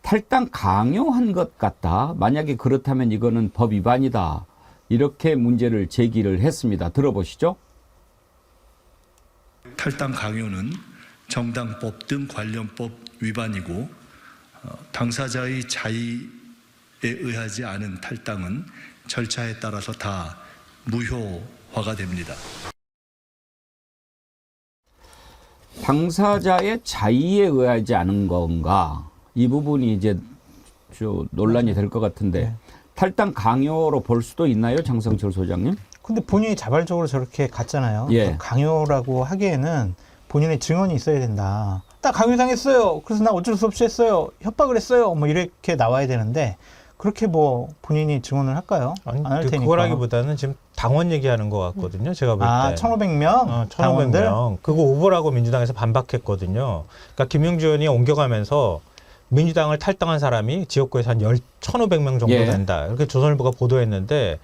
탈당 강요한 것 같다. 만약에 그렇다면 이거는 법 위반이다. 이렇게 문제를 제기를 했습니다. 들어보시죠.
탈당 강요는 정당법 등 관련법 위반이고 당사자의 자의에 의하지 않은 탈당은 절차에 따라서 다 무효화가 됩니다.
당사자의 자의에 의하지 않은 건가? 이 부분이 이제 논란이 될 것 같은데
네.
탈당 강요로 볼 수도 있나요, 장성철 소장님?
근데 본인이 자발적으로 저렇게 갔잖아요.
예.
강요라고 하기에는 본인의 증언이 있어야 된다. 나 강요당했어요. 그래서 나 어쩔 수 없이 했어요. 협박을 했어요. 뭐 이렇게 나와야 되는데 그렇게 뭐 본인이 증언을 할까요?
아니,
안 할 테니까.
그거라기보다는 지금 당원 얘기하는 것 같거든요. 제가 볼 때.
1,500명?
1,500명. 그거 오보라고 민주당에서 반박했거든요. 그러니까 김영주 의원이 옮겨가면서 민주당을 탈당한 사람이 지역구에서 한 1,500명 정도
예.
된다. 이렇게 조선일보가 보도했는데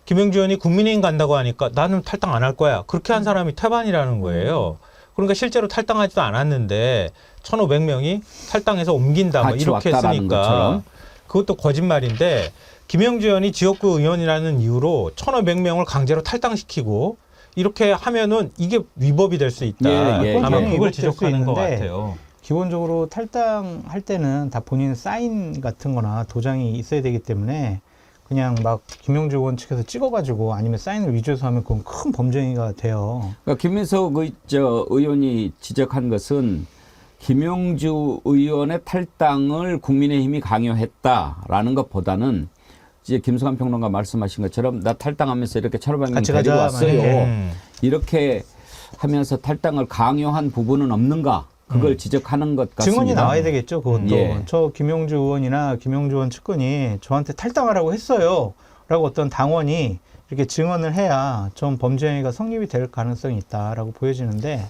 김영주 의원이 국민의힘 간다고 하니까 나는 탈당 안 할 거야. 그렇게 한 사람이 태반이라는 거예요. 그러니까 실제로 탈당하지도 않았는데 1,500명이 탈당해서 옮긴다. 뭐 이렇게 했으니까
것처럼.
그것도 거짓말인데 김영주 의원이 지역구 의원이라는 이유로 1,500명을 강제로 탈당시키고 이렇게 하면은 이게 위법이 될 수 있다.
예, 예,
아마
예.
그걸 지적하는 것 같아요.
기본적으로 탈당할 때는 다 본인 사인 같은 거나 도장이 있어야 되기 때문에 그냥 막 김용주 의원 측에서 찍어가지고 아니면 사인을 위조해서 하면 그건 큰 범죄 행위가 돼요.
그러니까 김민석 의원이 지적한 것은 김용주 의원의 탈당을 국민의힘이 강요했다라는 것보다는 이제 김성환 평론가 말씀하신 것처럼 나 탈당하면서 이렇게 철방님
같이
데리고
가자,
왔어요.
만약에.
이렇게 하면서 탈당을 강요한 부분은 없는가? 그걸 지적하는 것 같습니다.
증언이 나와야 되겠죠, 그것도.
예.
저 김용주 의원이나 김용주 의원 측근이 저한테 탈당하라고 했어요. 라고 어떤 당원이 이렇게 증언을 해야 좀 범죄 행위가 성립이 될 가능성이 있다라고 보여지는데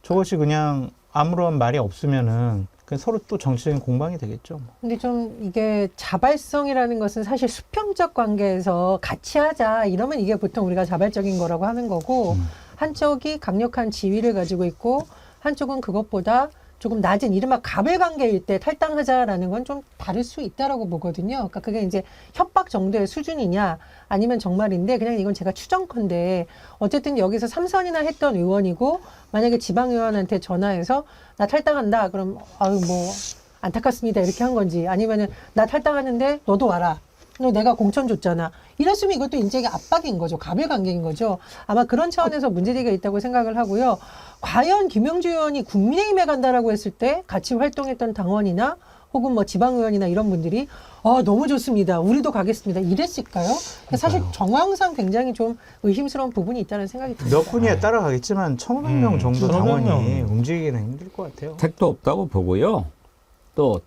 저것이 그냥 아무런 말이 없으면은 그냥 서로 또 정치적인 공방이 되겠죠.
근데 좀 이게 자발성이라는 것은 사실 수평적 관계에서 같이 하자 이러면 이게 보통 우리가 자발적인 거라고 하는 거고 한쪽이 강력한 지위를 가지고 있고 한쪽은 그것보다 조금 낮은 이른바 갑을 관계일 때 탈당하자라는 건 좀 다를 수 있다라고 보거든요. 그러니까 그게 이제 협박 정도의 수준이냐 아니면 정말인데 그냥 이건 제가 추정컨대 어쨌든 여기서 3선이나 했던 의원이고 만약에 지방의원한테 전화해서 나 탈당한다 그럼 아유 뭐 안타깝습니다 이렇게 한 건지 아니면은 나 탈당하는데 너도 와라. 너 내가 공천 줬잖아. 이랬으면 이것도 인적인 압박인 거죠. 갑의 관계인 거죠. 아마 그런 차원에서 문제제기가 있다고 생각을 하고요. 과연 김용주 의원이 국민의힘에 간다라고 했을 때 같이 활동했던 당원이나 혹은 뭐 지방의원이나 이런 분들이 너무 좋습니다. 우리도 가겠습니다. 이랬을까요? 사실 정황상 굉장히 좀 의심스러운 부분이 있다는 생각이 듭니다.
몇 분이야 따라가겠지만 1,500명 정도
1,500
당원이
명.
움직이기는 힘들 것 같아요.
택도 없다고 보고요. 또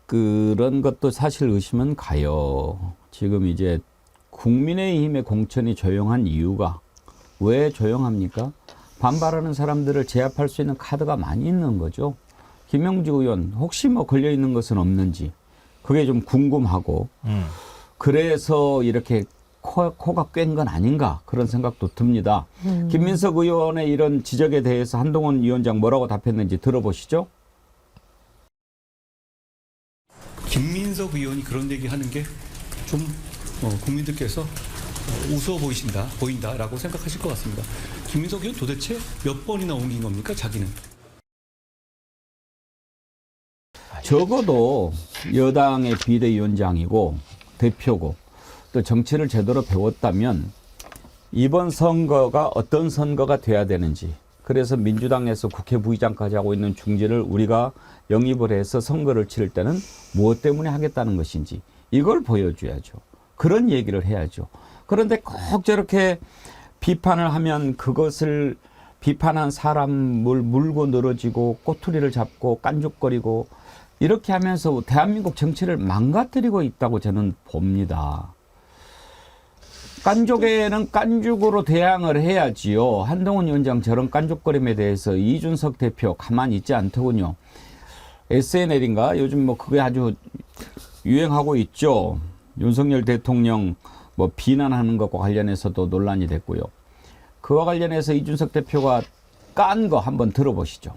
그런 것도 사실 의심은 가요. 지금 이제 국민의힘의 공천이 조용한 이유가 왜 조용합니까? 반발하는 사람들을 제압할 수 있는 카드가 많이 있는 거죠. 김용주 의원 혹시 뭐 걸려 있는 것은 없는지 그게 좀 궁금하고 그래서 이렇게 코가 꽹 건 아닌가 그런 생각도 듭니다. 김민석 의원의 이런 지적에 대해서 한동훈 위원장 뭐라고 답했는지 들어보시죠.
김민석 의원이 그런 얘기 하는 게 좀 국민들께서 우스워 보인다라고 생각하실 것 같습니다. 김민석 의원 도대체 몇 번이나 옮긴 겁니까, 자기는?
적어도 여당의 비대위원장이고 대표고 또 정치를 제대로 배웠다면 이번 선거가 어떤 선거가 돼야 되는지 그래서 민주당에서 국회 부의장까지 하고 있는 중지를 우리가 영입을 해서 선거를 치를 때는 무엇 때문에 하겠다는 것인지 이걸 보여줘야죠. 그런 얘기를 해야죠. 그런데 꼭 저렇게 비판을 하면 그것을 비판한 사람을 물고 늘어지고 꼬투리를 잡고 깐죽거리고 이렇게 하면서 대한민국 정치를 망가뜨리고 있다고 저는 봅니다. 깐족에는 깐죽으로 대항을 해야지요. 한동훈 위원장 저런 깐죽거림에 대해서 이준석 대표 가만히 있지 않더군요. SNL인가? 요즘 뭐 그게 아주 유행하고 있죠. 윤석열 대통령 뭐 비난하는 것과 관련해서도 논란이 됐고요. 그와 관련해서 이준석 대표가 깐 거 한번 들어보시죠.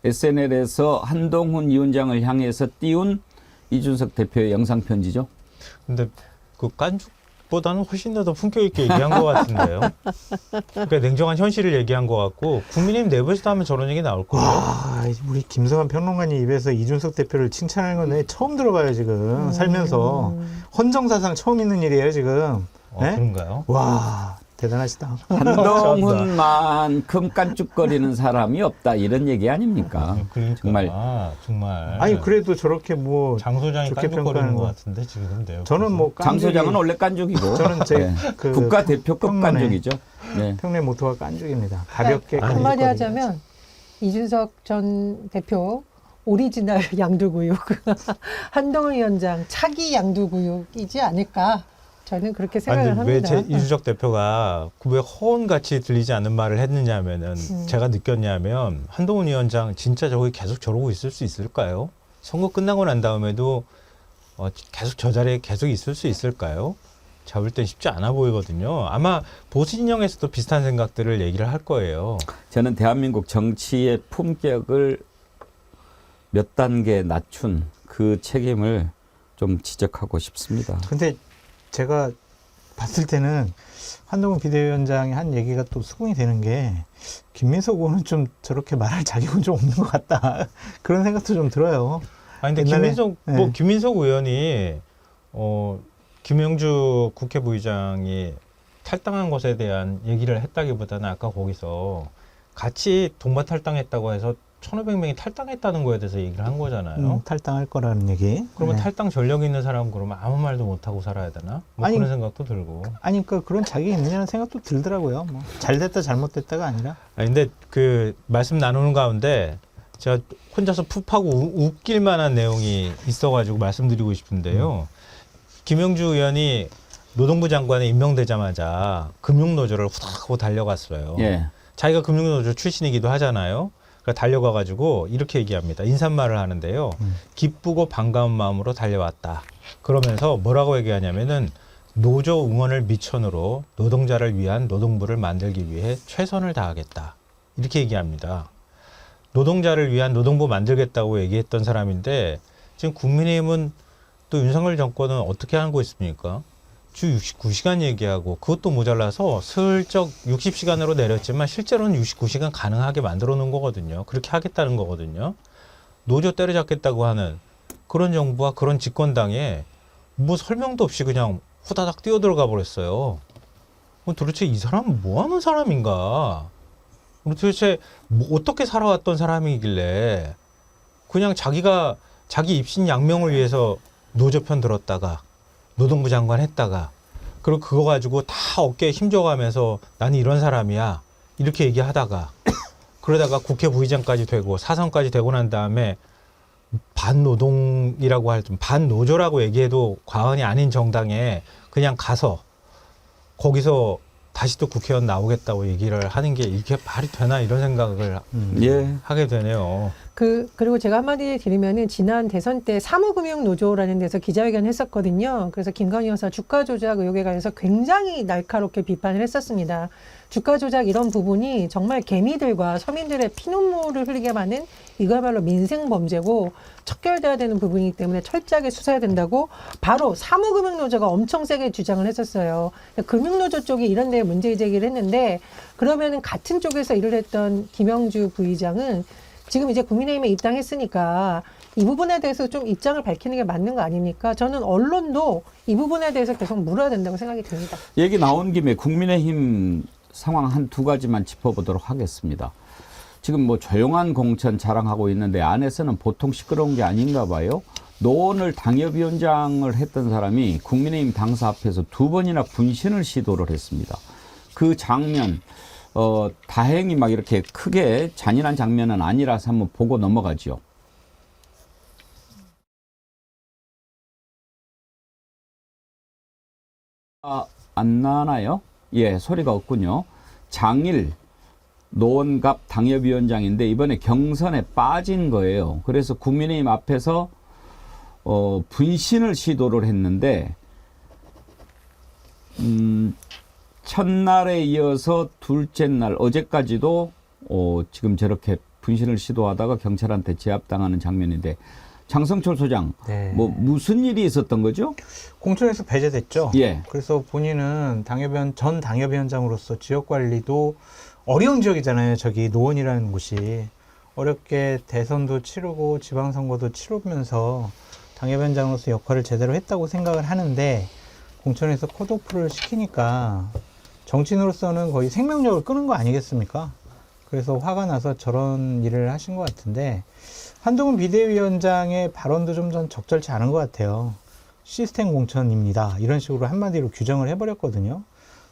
SNL에서 한동훈 위원장을 향해서 띄운 이준석 대표의 영상 편지죠.
근데 그 깐죽보다는 훨씬 더 품격 있게 얘기한 것 같은데요. 그러니까 냉정한 현실을 얘기한 것 같고 국민의힘 내부에서도 하면 저런 얘기 나올 거예요.
우리 김성환 평론가님 입에서 이준석 대표를 칭찬하는 건 내 처음 들어봐요 지금 살면서 헌정사상 처음 있는 일이에요 지금. 네?
그런가요?
와 대단하시다.
한동훈만큼 깐죽거리는 사람이 없다 이런 얘기 아닙니까?
그러니까 정말.
아니 그래도 저렇게 뭐
장 소장이
좋게
깐죽거리는
평가하는
것
거.
같은데 지금 내요.
저는 뭐
장
깐죽이-
소장은 원래 깐죽이고
저는 제 그
국가 대표급
평론에
깐죽이죠. 네.
평내 모토가 깐죽입니다. 가볍게
한마디
깐죽거리는
하자면 이준석 전 대표 오리지널 양두구육 한동훈 위원장 차기 양두구육이지 않을까 저는 그렇게 생각을
아니, 왜
합니다.
이준석 대표가 왜 허언같이 들리지 않는 말을 했느냐면은 제가 느꼈냐면 한동훈 위원장 진짜 저기 계속 저러고 있을 수 있을까요? 선거 끝나고 난 다음에도 계속 저 자리에 계속 있을 수 있을까요? 잡을 땐 쉽지 않아 보이거든요. 아마 보수 진영에서도 비슷한 생각들을 얘기를 할 거예요.
저는 대한민국 정치의 품격을 몇 단계 낮춘 그 책임을 좀 지적하고 싶습니다.
근데 제가 봤을 때는 한동훈 비대위원장이 한 얘기가 또 수긍이 되는 게 김민석 의원은 좀 저렇게 말할 자격은 좀 없는 것 같다. 그런 생각도 좀 들어요.
아니 근데
옛날에,
뭐 김민석 의원이 김영주 국회 부의장이 탈당한 것에 대한 얘기를 했다기보다는 아까 거기서 같이 동반 탈당했다고 해서 1,500명이 탈당했다는 거에 대해서 얘기를 한 거잖아요.
탈당할 거라는 얘기.
그러면
네.
탈당 전력이 있는 사람은 그러면 아무 말도 못하고 살아야 되나? 뭐
아니,
그런 생각도 들고.
아니 그러니까 그런 자격이 있느냐는 생각도 들더라고요. 뭐 잘됐다 잘못됐다가 아니라.
아니, 근데 그 말씀 나누는 가운데 제가 혼자서 푹하고 웃길 만한 내용이 있어가지고 말씀드리고 싶은데요. 김영주 의원이 노동부 장관에 임명되자마자 금융노조를 후닥하고 달려갔어요.
예.
자기가 금융노조 출신이기도 하잖아요. 그러니까 달려가가지고 이렇게 얘기합니다. 인사말을 하는데요. 기쁘고 반가운 마음으로 달려왔다. 그러면서 뭐라고 얘기하냐면은 노조 응원을 미천으로 노동자를 위한 노동부를 만들기 위해 최선을 다하겠다. 이렇게 얘기합니다. 노동자를 위한 노동부 만들겠다고 얘기했던 사람인데 지금 국민의힘은 또 윤석열 정권은 어떻게 하고 있습니까? 주 69시간 얘기하고 그것도 모자라서 슬쩍 60시간으로 내렸지만 실제로는 69시간 가능하게 만들어 놓은 거거든요. 그렇게 하겠다는 거거든요. 노조 때려잡겠다고 하는 그런 정부와 그런 집권당에 뭐 설명도 없이 그냥 후다닥 뛰어들어가 버렸어요. 도대체 이 사람은 뭐 하는 사람인가? 도대체 뭐 어떻게 살아왔던 사람이길래 그냥 자기가 자기 입신 양명을 위해서 노조 편 들었다가 노동부 장관 했다가 그리고 그거 가지고 다 어깨에 힘줘가면서 나는 이런 사람이야 이렇게 얘기하다가 그러다가 국회 부의장까지 되고 사선까지 되고 난 다음에 반노동이라고 할 반노조라고 얘기해도 과언이 아닌 정당에 그냥 가서 거기서 다시 또 국회의원 나오겠다고 얘기를 하는 게 이게 말이 되나 이런 생각을
예.
하게 되네요.
그리고 제가 한마디 드리면은 지난 대선 때 사무금융노조라는 데서 기자회견 했었거든요. 그래서 김건희 여사 주가 조작 의혹에 관해서 굉장히 날카롭게 비판을 했었습니다. 주가 조작 이런 부분이 정말 개미들과 서민들의 피눈물을 흘리게 하는 이거야말로 민생 범죄고 척결돼야 되는 부분이기 때문에 철저하게 수사해야 된다고 바로 사무금융노조가 엄청 세게 주장을 했었어요. 금융노조 쪽이 이런 데에 문제 제기를 했는데 그러면은 같은 쪽에서 일을 했던 김영주 부의장은 지금 이제 국민의힘에 입당했으니까 이 부분에 대해서 좀 입장을 밝히는 게 맞는 거 아닙니까? 저는 언론도 이 부분에 대해서 계속 물어야 된다고 생각이 듭니다.
얘기 나온 김에 국민의힘 상황 한 두 가지만 짚어보도록 하겠습니다. 지금 뭐 조용한 공천 자랑하고 있는데 안에서는 보통 시끄러운 게 아닌가 봐요. 노원을 당협위원장을 했던 사람이 국민의힘 당사 앞에서 2번이나 분신을 시도를 했습니다. 그 장면 다행히 막 이렇게 크게 잔인한 장면은 아니라서 한번 보고 넘어가죠. 안 나나요? 예, 소리가 없군요. 장일 노원갑 당협위원장인데 이번에 경선에 빠진 거예요. 그래서 국민의힘 앞에서 분신을 시도를 했는데 첫날에 이어서 둘째 날 어제까지도 지금 저렇게 분신을 시도하다가 경찰한테 제압당하는 장면인데 장성철 소장,
네.
뭐 무슨 일이 있었던 거죠?
공천에서 배제됐죠.
예.
그래서 본인은 전 당협위원장으로서 지역 관리도 어려운 지역이잖아요. 저기 노원이라는 곳이 어렵게 대선도 치르고 지방선거도 치르면서 당협위원장으로서 역할을 제대로 했다고 생각을 하는데 공천에서 컷오프를 시키니까 정치인으로서는 거의 생명력을 끊은 거 아니겠습니까? 그래서 화가 나서 저런 일을 하신 것 같은데 한동훈 비대위원장의 발언도 좀 전 적절치 않은 것 같아요. 시스템 공천입니다. 이런 식으로 한마디로 규정을 해버렸거든요.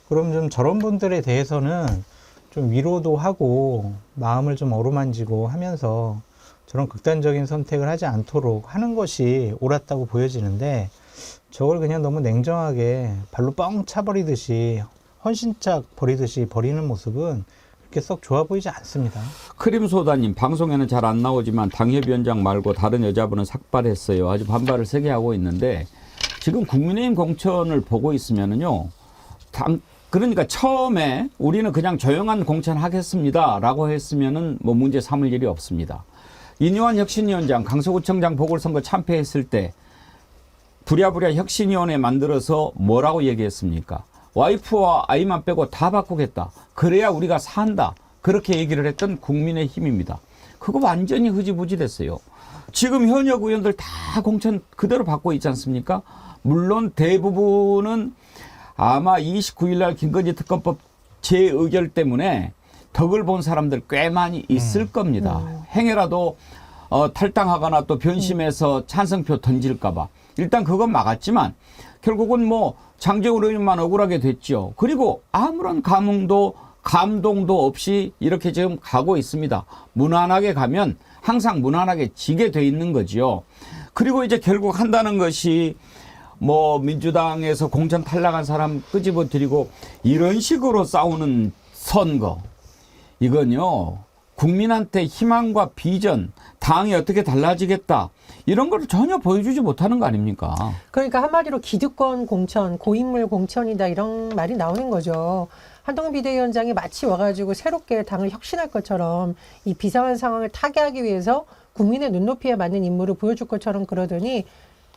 그럼 좀 저런 분들에 대해서는 좀 위로도 하고 마음을 좀 어루만지고 하면서 저런 극단적인 선택을 하지 않도록 하는 것이 옳았다고 보여지는데 저걸 그냥 너무 냉정하게 발로 뻥 차버리듯이 헌신짝 버리듯이 버리는 모습은 그렇게 썩 좋아 보이지 않습니다.
크림소다님, 방송에는 잘 안 나오지만 당협위원장 말고 다른 여자분은 삭발했어요. 아주 반발을 세게 하고 있는데 지금 국민의힘 공천을 보고 있으면은요. 그러니까 처음에 우리는 그냥 조용한 공천 하겠습니다 라고 했으면은 뭐 문제 삼을 일이 없습니다. 이뇨한 혁신위원장 강서구청장 보궐선거 참패했을 때 부랴부랴 혁신위원회 만들어서 뭐라고 얘기했습니까? 와이프와 아이만 빼고 다 바꾸겠다. 그래야 우리가 산다. 그렇게 얘기를 했던 국민의힘입니다. 그거 완전히 흐지부지 됐어요. 지금 현역 의원들 다 공천 그대로 받고 있지 않습니까? 물론 대부분은 아마 29일 날 김건희 특검법 재의결 때문에 덕을 본 사람들 꽤 많이 있을 겁니다. 행여라도 탈당하거나 또 변심해서 찬성표 던질까 봐. 일단 그건 막았지만 결국은 뭐 장재훈 의원만 억울하게 됐죠. 그리고 아무런 감동도 없이 이렇게 지금 가고 있습니다. 무난하게 가면 항상 무난하게 지게 돼 있는 거지요. 그리고 이제 결국 한다는 것이 뭐 민주당에서 공천 탈락한 사람 끄집어 들이고 이런 식으로 싸우는 선거. 이건요, 국민한테 희망과 비전, 당이 어떻게 달라지겠다. 이런 걸 전혀 보여주지 못하는 거 아닙니까?
그러니까 한마디로 기득권 공천, 고인물 공천이다 이런 말이 나오는 거죠. 한동훈 비대위원장이 마치 와가지고 새롭게 당을 혁신할 것처럼 이 비상한 상황을 타개하기 위해서 국민의 눈높이에 맞는 인물을 보여줄 것처럼 그러더니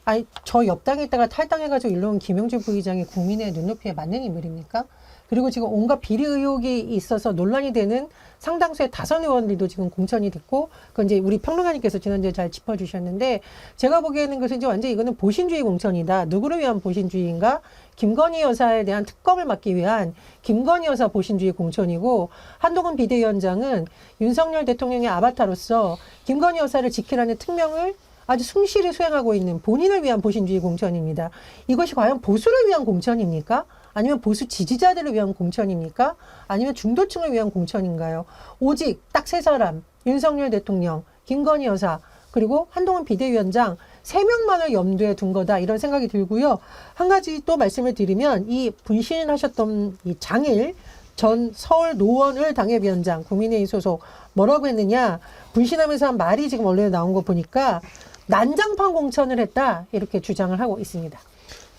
아니 저 옆당에 있다가 탈당해가지고 일로 온 김영주 부의장이 국민의 눈높이에 맞는 인물입니까? 그리고 지금 온갖 비리 의혹이 있어서 논란이 되는 상당수의 다선 의원들도 지금 공천이 됐고, 그건 이제 우리 평론가님께서 지난주에 잘 짚어주셨는데, 제가 보기에는 그것은 이제 완전 이거는 보신주의 공천이다. 누구를 위한 보신주의인가? 김건희 여사에 대한 특검을 막기 위한 김건희 여사 보신주의 공천이고, 한동훈 비대위원장은 윤석열 대통령의 아바타로서 김건희 여사를 지키라는 특명을 아주 충실히 수행하고 있는 본인을 위한 보신주의 공천입니다. 이것이 과연 보수를 위한 공천입니까? 아니면 보수 지지자들을 위한 공천입니까? 아니면 중도층을 위한 공천인가요? 오직 딱 세 사람, 윤석열 대통령, 김건희 여사, 그리고 한동훈 비대위원장 3명만을 염두에 둔 거다 이런 생각이 들고요. 한 가지 또 말씀을 드리면 이 분신하셨던 이 장일 전 서울 노원을 당협위원장 국민의힘 소속 뭐라고 했느냐, 분신하면서 한 말이 지금 언론에 나온 거 보니까 난장판 공천을 했다 이렇게 주장을 하고 있습니다.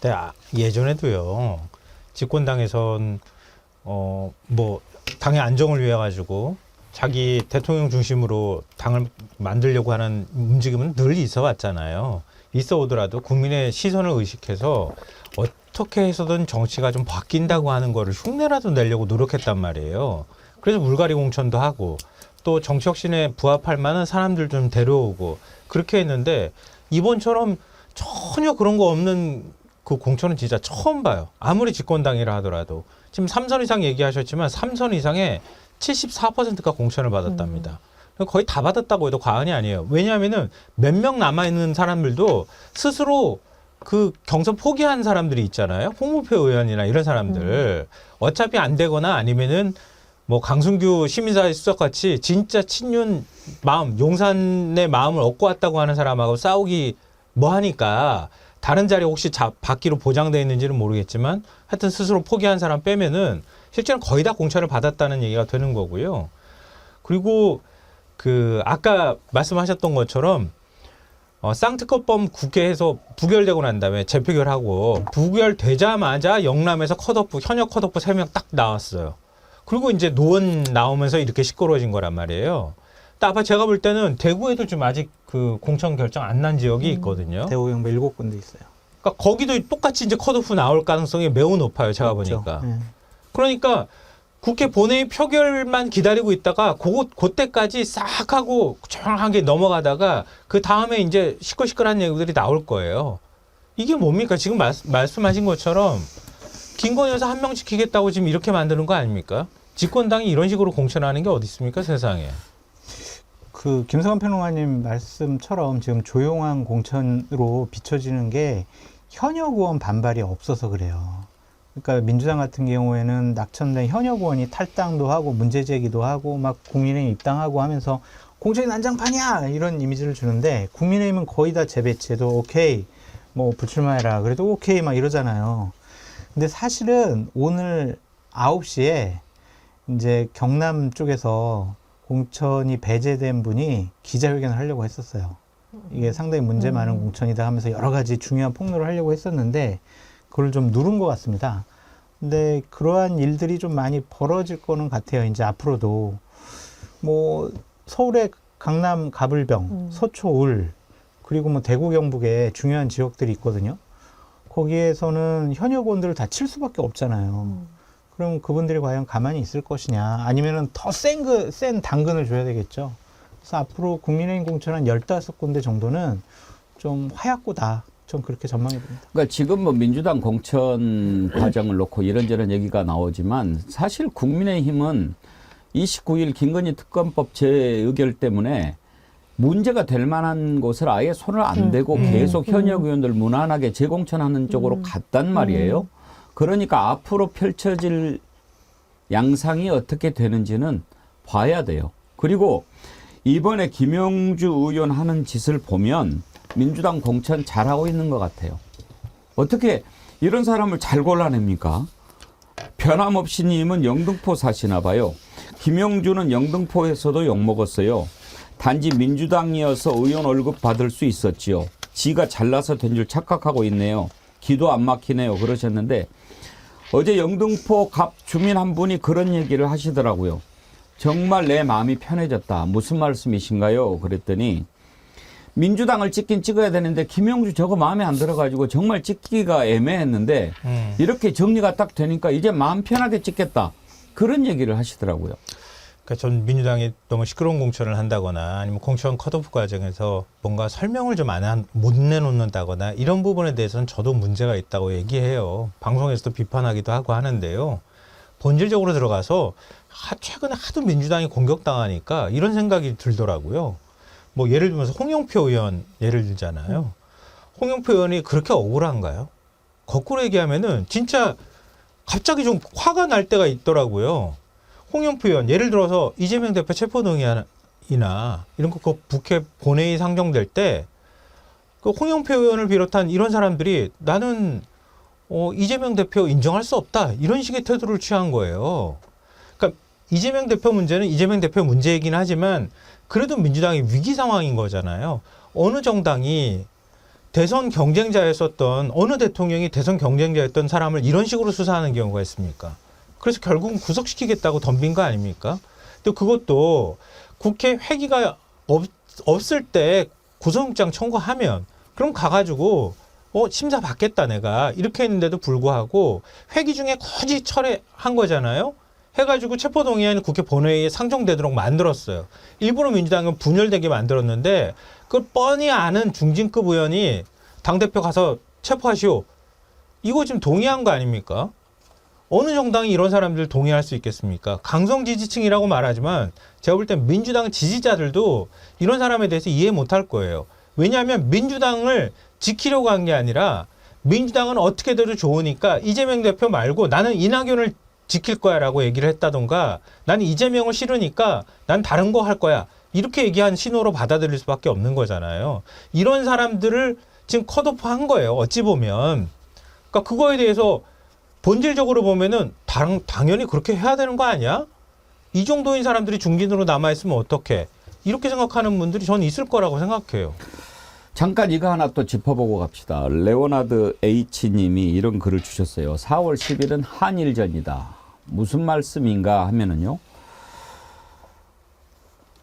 네, 예전에도요. 집권당에선 뭐 당의 안정을 위해 가지고 자기 대통령 중심으로 당을 만들려고 하는 움직임은 늘 있어 왔잖아요. 있어 오더라도 국민의 시선을 의식해서 어떻게 해서든 정치가 좀 바뀐다고 하는 거를 흉내라도 내려고 노력했단 말이에요. 그래서 물갈이 공천도 하고 또 정치 혁신에 부합할 만한 사람들 좀 데려오고 그렇게 했는데 이번처럼 전혀 그런 거 없는 그 공천은 진짜 처음 봐요. 아무리 집권당이라 하더라도. 지금 3선 이상 얘기하셨지만 3선 이상의 74%가 공천을 받았답니다. 거의 다 받았다고 해도 과언이 아니에요. 왜냐하면은 몇 명 남아있는 사람들도 스스로 그 경선 포기한 사람들이 있잖아요. 홍문표 의원이나 이런 사람들. 어차피 안 되거나 아니면은 뭐 강순규 시민사회 수석 같이 진짜 친윤 마음, 용산의 마음을 얻고 왔다고 하는 사람하고 싸우기 뭐 하니까 다른 자리 혹시 받기로 보장되어 있는지는 모르겠지만 하여튼 스스로 포기한 사람 빼면은 실제로 거의 다 공천을 받았다는 얘기가 되는 거고요. 그리고 그 아까 말씀하셨던 것처럼 쌍특검법 국회에서 부결되고 난 다음에 재표결하고 부결되자마자 영남에서 현역 컷오프 3명 딱 나왔어요. 그리고 이제 노원 나오면서 이렇게 시끄러워진 거란 말이에요. 아마 제가 볼 때는 대구에도 좀 아직 그 공천 결정 안 난 지역이 있거든요.
대구 경북 7군데 있어요.
그러니까 거기도 똑같이 이제 컷오프 나올 가능성이 매우 높아요. 제가
그렇죠.
보니까.
네.
그러니까 국회 본회의 표결만 기다리고 있다가 그때까지 싹 하고 조용하게 넘어가다가 그 다음에 이제 시끌시끌한 얘기들이 나올 거예요. 이게 뭡니까? 지금 말씀하신 것처럼 김건희 여사 한 명 지키겠다고 지금 이렇게 만드는 거 아닙니까? 집권당이 이런 식으로 공천하는 게 어디 있습니까? 세상에.
그 김성환 평론가님 말씀처럼 지금 조용한 공천으로 비춰지는 게 현역 의원 반발이 없어서 그래요. 그러니까 민주당 같은 경우에는 낙천된 현역 의원이 탈당도 하고 문제 제기도 하고 막 국민의힘 입당하고 하면서 공천이 난장판이야 이런 이미지를 주는데 국민의힘은 거의 다 재배치해도 오케이 뭐 불출마해라 그래도 오케이 막 이러잖아요. 근데 사실은 오늘 9시에 이제 경남 쪽에서 공천이 배제된 분이 기자회견을 하려고 했었어요. 이게 상당히 문제 많은 공천이다 하면서 여러 가지 중요한 폭로를 하려고 했었는데 그걸 좀 누른 것 같습니다. 근데 그러한 일들이 좀 많이 벌어질 거는 같아요. 이제 앞으로도 뭐 서울의 강남 가불병, 서초 울 그리고 뭐 대구 경북에 중요한 지역들이 있거든요. 거기에서는 현역 의원들을 다 칠 수밖에 없잖아요. 그럼 그분들이 과연 가만히 있을 것이냐, 아니면은 더 센 당근을 줘야 되겠죠. 그래서 앞으로 국민의힘 공천 한 15군데 정도는 좀 하얗고다. 전 그렇게 전망해 봅니다.
그러니까 지금 뭐 민주당 공천 과정을 놓고 이런저런 얘기가 나오지만 사실 국민의힘은 29일 김건희 특검법 재의결 때문에 문제가 될 만한 곳을 아예 손을 안 대고 계속 현역 의원들 무난하게 재공천하는 쪽으로 갔단 말이에요. 그러니까 앞으로 펼쳐질 양상이 어떻게 되는지는 봐야 돼요. 그리고 이번에 김영주 의원 하는 짓을 보면 민주당 공천 잘하고 있는 것 같아요. 어떻게 이런 사람을 잘 골라냅니까? 변함없이 님은 영등포 사시나 봐요. 김영주는 영등포에서도 욕먹었어요. 단지 민주당이어서 의원 월급 받을 수 있었지요. 지가 잘나서 된 줄 착각하고 있네요. 기도 안 막히네요. 그러셨는데 어제 영등포 갑 주민 한 분이 그런 얘기를 하시더라고요. 정말 내 마음이 편해졌다. 무슨 말씀이신가요? 그랬더니 민주당을 찍긴 찍어야 되는데 김영주 저거 마음에 안 들어가지고 정말 찍기가 애매했는데 이렇게 정리가 딱 되니까 이제 마음 편하게 찍겠다. 그런 얘기를 하시더라고요.
그러니까 전 민주당이 너무 시끄러운 공천을 한다거나 아니면 공천 컷오프 과정에서 뭔가 설명을 좀 못 내놓는다거나 이런 부분에 대해서는 저도 문제가 있다고 얘기해요. 방송에서도 비판하기도 하고 하는데요. 본질적으로 들어가서 최근에 하도 민주당이 공격당하니까 이런 생각이 들더라고요. 뭐 예를 들면서 홍영표 의원 예를 들잖아요. 홍영표 의원이 그렇게 억울한가요? 거꾸로 얘기하면은 진짜 갑자기 좀 화가 날 때가 있더라고요. 홍영표 의원 예를 들어서 이재명 대표 체포동의안이나 이런 거 그 국회 본회의 상정될 때 그 홍영표 의원을 비롯한 이런 사람들이 나는 이재명 대표 인정할 수 없다 이런 식의 태도를 취한 거예요. 그러니까 이재명 대표 문제는 이재명 대표 문제이긴 하지만 그래도 민주당이 위기 상황인 거잖아요. 어느 정당이 대선 경쟁자였었던 어느 대통령이 대선 경쟁자였던 사람을 이런 식으로 수사하는 경우가 있습니까? 그래서 결국은 구속시키겠다고 덤빈 거 아닙니까? 또 그것도 국회 회기가 없을 때 구속영장 청구하면 그럼 가가지고 심사 받겠다 내가 이렇게 했는데도 불구하고 회기 중에 거짓 철회한 거잖아요. 해가지고 체포동의안이 국회 본회의에 상정되도록 만들었어요. 일부러 민주당은 분열되게 만들었는데 그걸 뻔히 아는 중진급 의원이 당대표 가서 체포하시오. 이거 지금 동의한 거 아닙니까? 어느 정당이 이런 사람들 동의할 수 있겠습니까? 강성 지지층이라고 말하지만 제가 볼 땐 민주당 지지자들도 이런 사람에 대해서 이해 못할 거예요. 왜냐하면 민주당을 지키려고 한 게 아니라 민주당은 어떻게 돼도 좋으니까 이재명 대표 말고 나는 이낙연을 지킬 거야 라고 얘기를 했다던가 나는 이재명을 싫으니까 난 다른 거 할 거야 이렇게 얘기한 신호로 받아들일 수밖에 없는 거잖아요. 이런 사람들을 지금 컷오프 한 거예요. 어찌 보면. 그러니까 그거에 대해서 본질적으로 보면은 당연히 그렇게 해야 되는 거 아니야? 이 정도인 사람들이 중진으로 남아있으면 어떡해? 이렇게 생각하는 분들이 저는 있을 거라고 생각해요.
잠깐 이거 하나 또 짚어보고 갑시다. 레오나드 H님이 이런 글을 주셨어요. 4월 10일은 한일전이다. 무슨 말씀인가 하면은요.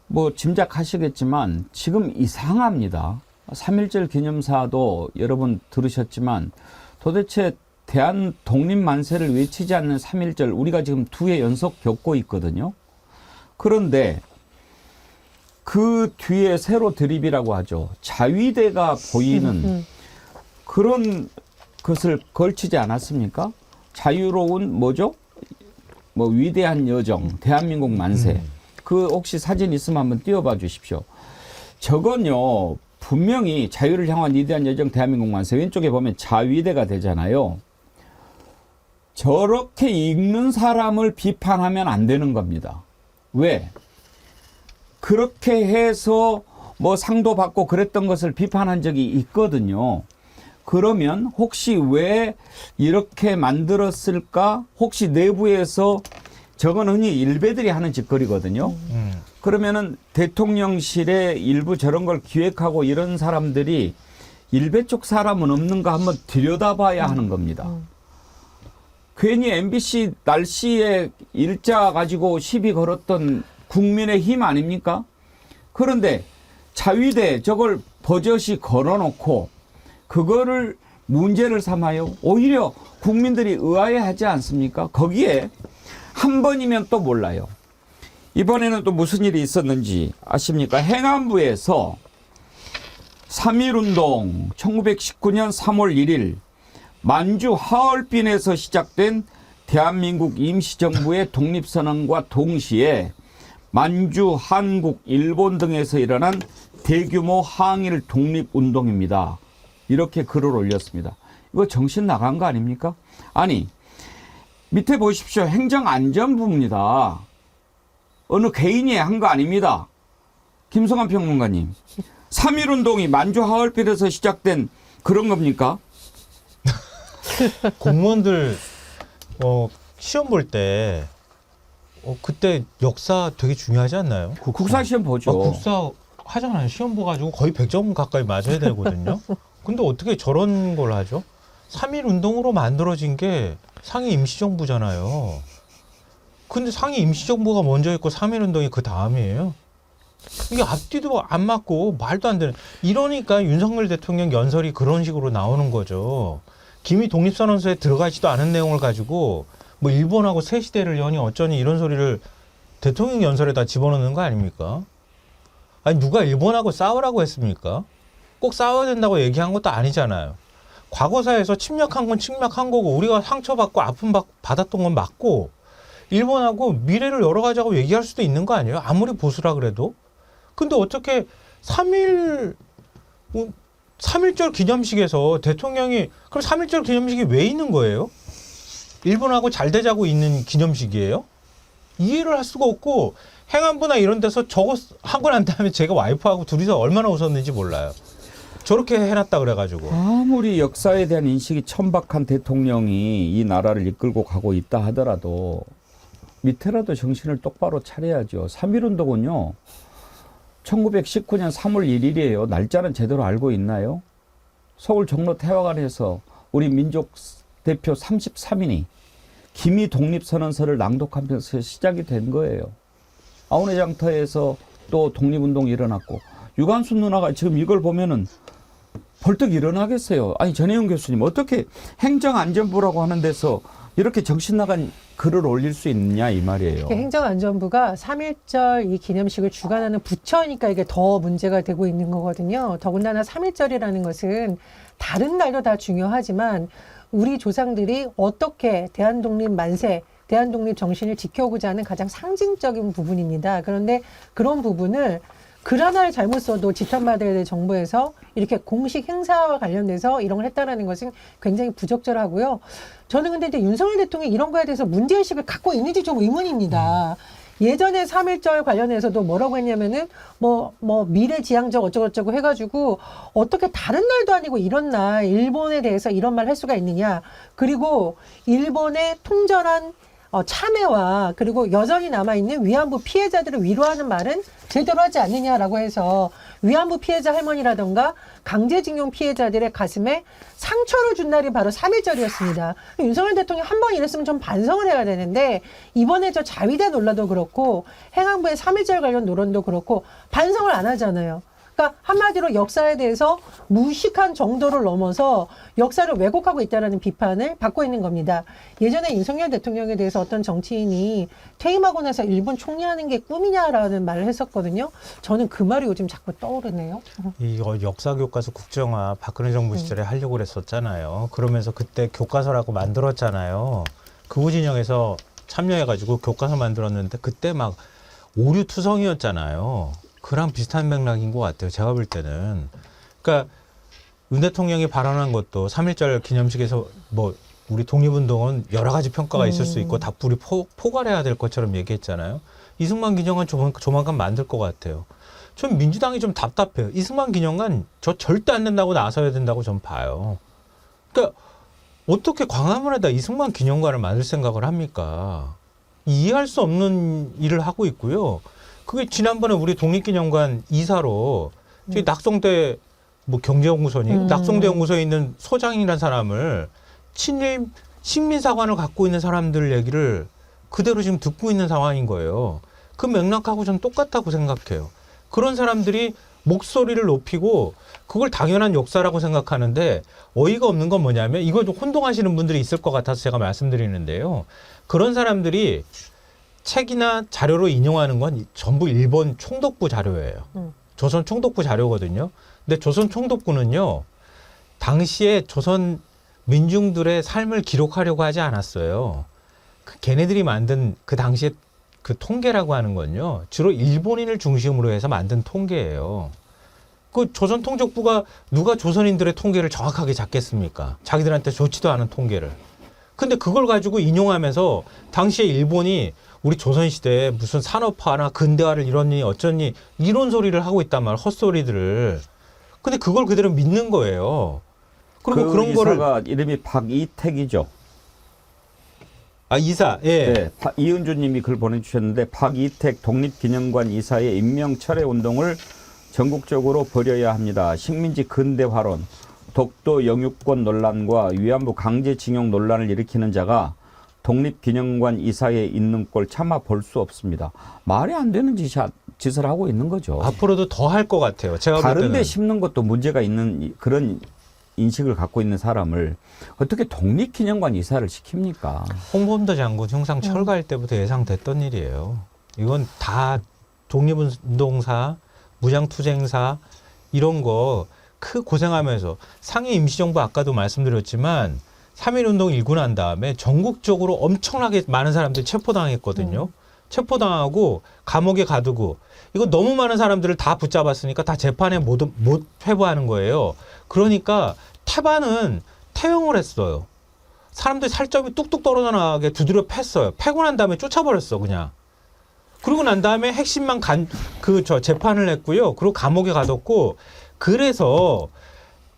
뭐 짐작하시겠지만 지금 이상합니다. 3.1절 기념사도 여러분 들으셨지만 도대체 대한 독립 만세를 외치지 않는 3.1절 우리가 지금 2회 연속 겪고 있거든요. 그런데 그 뒤에 새로 드립이라고 하죠. 자위대가 보이는 그런 것을 걸치지 않았습니까? 자유로운 뭐죠? 뭐 위대한 여정, 대한민국 만세. 그 혹시 사진 있으면 한번 띄워봐 주십시오. 저건요. 분명히 자유를 향한 위대한 여정, 대한민국 만세. 왼쪽에 보면 자위대가 되잖아요. 저렇게 읽는 사람을 비판하면 안 되는 겁니다. 왜? 그렇게 해서 뭐 상도 받고 그랬던 것을 비판한 적이 있거든요. 그러면 혹시 왜 이렇게 만들었을까? 혹시 내부에서 저건 흔히 일베들이 하는 짓거리거든요. 그러면은 대통령실에 일부 저런 걸 기획하고 이런 사람들이 일베 쪽 사람은 없는가 한번 들여다봐야 하는 겁니다. 괜히 MBC 날씨에 일자 가지고 시비 걸었던 국민의힘 아닙니까? 그런데 자위대 저걸 버젓이 걸어놓고 그거를 문제를 삼아요. 오히려 국민들이 의아해하지 않습니까? 거기에 한 번이면 또 몰라요. 이번에는 또 무슨 일이 있었는지 아십니까? 행안부에서 3.1운동 1919년 3월 1일 만주 하얼빈에서 시작된 대한민국 임시정부의 독립선언과 동시에 만주, 한국, 일본 등에서 일어난 대규모 항일 독립운동입니다. 이렇게 글을 올렸습니다. 이거 정신 나간 거 아닙니까? 아니, 밑에 보십시오. 행정안전부입니다. 어느 개인이 한 거 아닙니다. 김성환 평론가님. 3.1운동이 만주 하얼빈에서 시작된 그런 겁니까?
공무원들 시험 볼 때 그때 역사 되게 중요하지 않나요?
국사시험 보죠.
국사 하잖아요. 시험 봐가지고 거의 100점 가까이 맞아야 되거든요. 근데 어떻게 저런 걸 하죠? 3.1 운동으로 만들어진 게 상해 임시정부잖아요. 근데 상해 임시정부가 먼저 있고 3.1 운동이 그 다음이에요. 이게 앞뒤도 안 맞고 말도 안 되는. 이러니까 윤석열 대통령 연설이 그런 식으로 나오는 거죠. 기미 독립선언서에 들어가지도 않은 내용을 가지고 뭐 일본하고 새 시대를 여니 어쩌니 이런 소리를 대통령 연설에다 집어넣는 거 아닙니까? 아니 누가 일본하고 싸우라고 했습니까? 꼭 싸워야 된다고 얘기한 것도 아니잖아요. 과거사에서 침략한 건 침략한 거고 우리가 상처받고 아픔 받았던 건 맞고 일본하고 미래를 열어가자고 얘기할 수도 있는 거 아니에요? 아무리 보수라 그래도. 근데 어떻게 3.1절 기념식에서 대통령이 그럼 3.1절 기념식이 왜 있는 거예요? 일본하고 잘 되자고 있는 기념식이에요? 이해를 할 수가 없고 행안부나 이런 데서 저거 하고 난 다음에 제가 와이프하고 둘이서 얼마나 웃었는지 몰라요. 저렇게 해놨다 그래가지고.
아무리 역사에 대한 인식이 천박한 대통령이 이 나라를 이끌고 가고 있다 하더라도 밑에라도 정신을 똑바로 차려야죠. 3.1운동은요. 1919년 3월 1일이에요. 날짜는 제대로 알고 있나요? 서울 종로 태화관에서 우리 민족 대표 33인이 기미 독립선언서를 낭독하면서 시작이 된 거예요. 아우네 장터에서 또 독립운동이 일어났고 유관순 누나가 지금 이걸 보면은 벌떡 일어나겠어요. 아니 전혜영 교수님 어떻게 행정안전부라고 하는 데서 이렇게 정신 나간 글을 올릴 수 있느냐 이 말이에요.
행정안전부가 3.1절 이 기념식을 주관하는 부처니까 이게 더 문제가 되고 있는 거거든요. 더군다나 3.1절이라는 것은 다른 날도 다 중요하지만 우리 조상들이 어떻게 대한독립 만세, 대한독립 정신을 지켜오고자 하는 가장 상징적인 부분입니다. 그런데 그런 부분을 글 하나를 잘못 써도 지탄받아야 될 정부에서 이렇게 공식 행사와 관련돼서 이런 걸 했다라는 것은 굉장히 부적절하고요. 저는 근데 이제 윤석열 대통령이 이런 거에 대해서 문제의식을 갖고 있는지 좀 의문입니다. 예전에 3.1절 관련해서도 뭐라고 했냐면은 미래지향적 어쩌고저쩌고 해가지고 어떻게 다른 날도 아니고 이런 날 일본에 대해서 이런 말 할 수가 있느냐. 그리고 일본의 통절한 참회와 그리고 여전히 남아있는 위안부 피해자들을 위로하는 말은 제대로 하지 않느냐라고 해서 위안부 피해자 할머니라던가 강제징용 피해자들의 가슴에 상처를 준 날이 바로 3.1절이었습니다. 윤석열 대통령이 한 번 이랬으면 좀 반성을 해야 되는데 이번에 저 자위대 논란도 그렇고 행안부의 3.1절 관련 노론도 그렇고 반성을 안 하잖아요. 그러니까 한마디로 역사에 대해서 무식한 정도를 넘어서 역사를 왜곡하고 있다는 비판을 받고 있는 겁니다. 예전에 윤석열 대통령에 대해서 어떤 정치인이 퇴임하고 나서 일본 총리하는 게 꿈이냐라는 말을 했었거든요. 저는 그 말이 요즘 자꾸 떠오르네요.
이거 역사 교과서 국정화 박근혜 정부 시절에 하려고 그랬었잖아요. 그러면서 그때 교과서라고 만들었잖아요. 극우 진영에서 참여해가지고 교과서 만들었는데 그때 막 오류투성이었잖아요. 그랑 비슷한 맥락인 것 같아요. 제가 볼 때는. 그러니까 윤 대통령이 발언한 것도 3.1절 기념식에서 우리 독립운동은 여러 가지 평가가 있을 수 있고 답불이 포괄해야 될 것처럼 얘기했잖아요. 이승만 기념관 조만간 만들 것 같아요. 전 민주당이 좀 답답해요. 이승만 기념관 저 절대 안 된다고 나서야 된다고 전 봐요. 그러니까 어떻게 광화문에다 이승만 기념관을 만들 생각을 합니까? 이해할 수 없는 일을 하고 있고요. 그게 지난번에 우리 독립기념관 이사로 저희 낙성대 경제연구소니 낙성대 연구소에 있는 소장이라는 사람을 친일 식민사관을 갖고 있는 사람들 얘기를 그대로 지금 듣고 있는 상황인 거예요. 그 맥락하고 좀 똑같다고 생각해요. 그런 사람들이 목소리를 높이고 그걸 당연한 역사라고 생각하는데 어이가 없는 건 뭐냐면 이거 좀 혼동하시는 분들이 있을 것 같아서 제가 말씀드리는데요. 그런 사람들이 책이나 자료로 인용하는 건 전부 일본 총독부 자료예요. 조선 총독부 자료거든요. 근데 조선 총독부는요. 당시에 조선 민중들의 삶을 기록하려고 하지 않았어요. 걔네들이 만든 그 당시에 그 통계라고 하는 건요. 주로 일본인을 중심으로 해서 만든 통계예요. 그 조선 통적부가 누가 조선인들의 통계를 정확하게 잡겠습니까? 자기들한테 좋지도 않은 통계를. 근데 그걸 가지고 인용하면서 당시에 일본이 우리 조선시대에 무슨 산업화나 근대화를 이러니 어쩌니 이런 소리를 하고 있단 말이에요. 헛소리들을. 근데 그걸 그대로 믿는 거예요. 그리고
그
그런 거를.
이사가 이름이 박이택이죠.
아, 이사, 예.
네, 이은주님이 글 보내주셨는데 박이택 독립기념관 이사의 임명 철회 운동을 전국적으로 벌여야 합니다. 식민지 근대화론, 독도 영유권 논란과 위안부 강제징용 논란을 일으키는 자가 독립기념관 이사에 있는 꼴 차마 볼 수 없습니다. 말이 안 되는 짓을 하고 있는 거죠.
앞으로도 더 할 것 같아요. 제가 볼
다른
때는.
데 심는 것도 문제가 있는 그런 인식을 갖고 있는 사람을 어떻게 독립기념관 이사를 시킵니까?
홍범도 장군 흉상 철거할 때부터 예상됐던 일이에요. 이건 다 독립운동사, 무장투쟁사 이런 거 크 고생하면서 상해 임시정부 아까도 말씀드렸지만 3.1운동 일고 난 다음에 전국적으로 엄청나게 많은 사람들이 체포당했거든요. 체포당하고 감옥에 가두고 이거 너무 많은 사람들을 다 붙잡았으니까 다 재판에 못 회부하는 거예요. 그러니까 태반은 퇴영을 했어요. 사람들이 살점이 뚝뚝 떨어져 나가게 두드려 팼어요. 패고 난 다음에 쫓아버렸어 그냥. 그러고 난 다음에 핵심만 재판을 했고요. 그리고 감옥에 가뒀고 그래서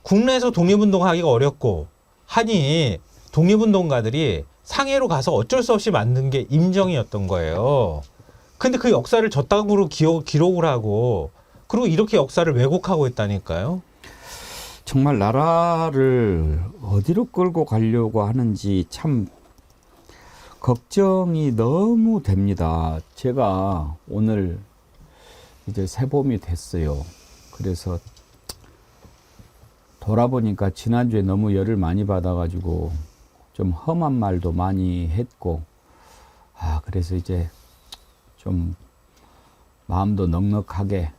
국내에서 독립운동하기가 어렵고 하니 독립운동가들이 상해로 가서 어쩔 수 없이 만든 게 임정이었던 거예요. 근데 그 역사를 저땅으로 기록을 하고 그리고 이렇게 역사를 왜곡하고 있다니까요.
정말 나라를 어디로 끌고 가려고 하는지 참 걱정이 너무 됩니다. 제가 오늘 이제 새봄이 됐어요. 그래서 돌아보니까 지난주에 너무 열을 많이 받아가지고 좀 험한 말도 많이 했고, 그래서 이제 좀 마음도 넉넉하게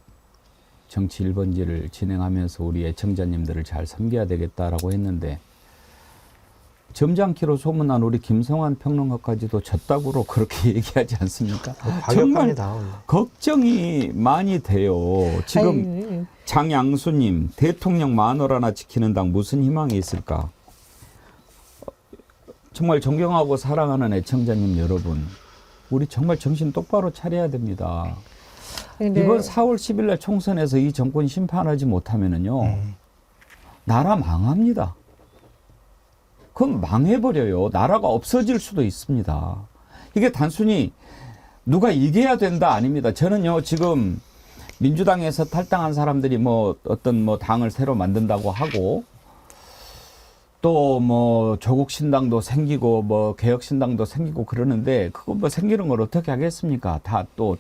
정치 1번지를 진행하면서 우리 애청자님들을 잘 섬겨야 되겠다라고 했는데, 점잖기로 소문난 우리 김성환 평론가까지도 졌다구로 그렇게 얘기하지 않습니까? 정말 걱정이 많이 돼요. 지금 장양수님, 대통령 만월하나 지키는 당 무슨 희망이 있을까? 정말 존경하고 사랑하는 애청자님 여러분, 우리 정말 정신 똑바로 차려야 됩니다. 이번 4월 10일 날 총선에서 이 정권 심판하지 못하면은요, 나라 망합니다. 그럼 망해버려요. 나라가 없어질 수도 있습니다. 이게 단순히 누가 이겨야 된다 아닙니다. 저는요, 지금 민주당에서 탈당한 사람들이 어떤 당을 새로 만든다고 하고, 또 조국신당도 생기고 개혁신당도 생기고 그러는데, 그거 생기는 걸 어떻게 하겠습니까? 다 또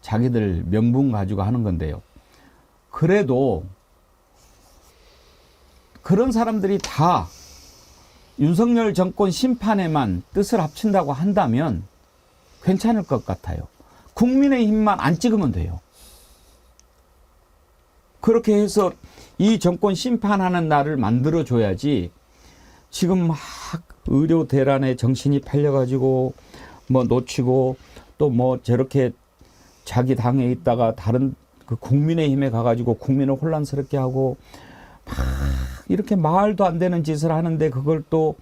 자기들 명분 가지고 하는 건데요. 그래도 그런 사람들이 다 윤석열 정권 심판에만 뜻을 합친다고 한다면 괜찮을 것 같아요. 국민의힘만 안 찍으면 돼요. 그렇게 해서 이 정권 심판하는 날을 만들어줘야지, 지금 막 의료 대란에 정신이 팔려가지고 놓치고 또 저렇게 자기 당에 있다가 다른 그 국민의힘에 가가지고 국민을 혼란스럽게 하고 막 이렇게 말도 안 되는 짓을 하는데, 그걸 또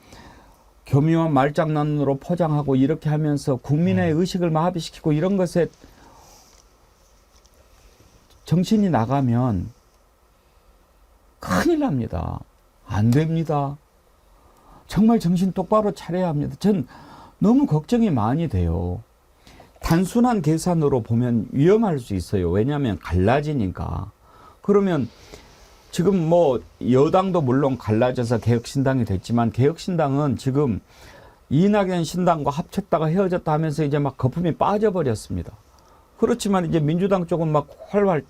교묘한 말장난으로 포장하고 이렇게 하면서 국민의 의식을 마비시키고 이런 것에 정신이 나가면 큰일 납니다. 안 됩니다. 정말 정신 똑바로 차려야 합니다. 전 너무 걱정이 많이 돼요. 단순한 계산으로 보면 위험할 수 있어요. 왜냐하면 갈라지니까. 그러면 지금 여당도 물론 갈라져서 개혁신당이 됐지만, 개혁신당은 지금 이낙연 신당과 합쳤다가 헤어졌다 하면서 이제 막 거품이 빠져버렸습니다. 그렇지만 이제 민주당 쪽은 막 활활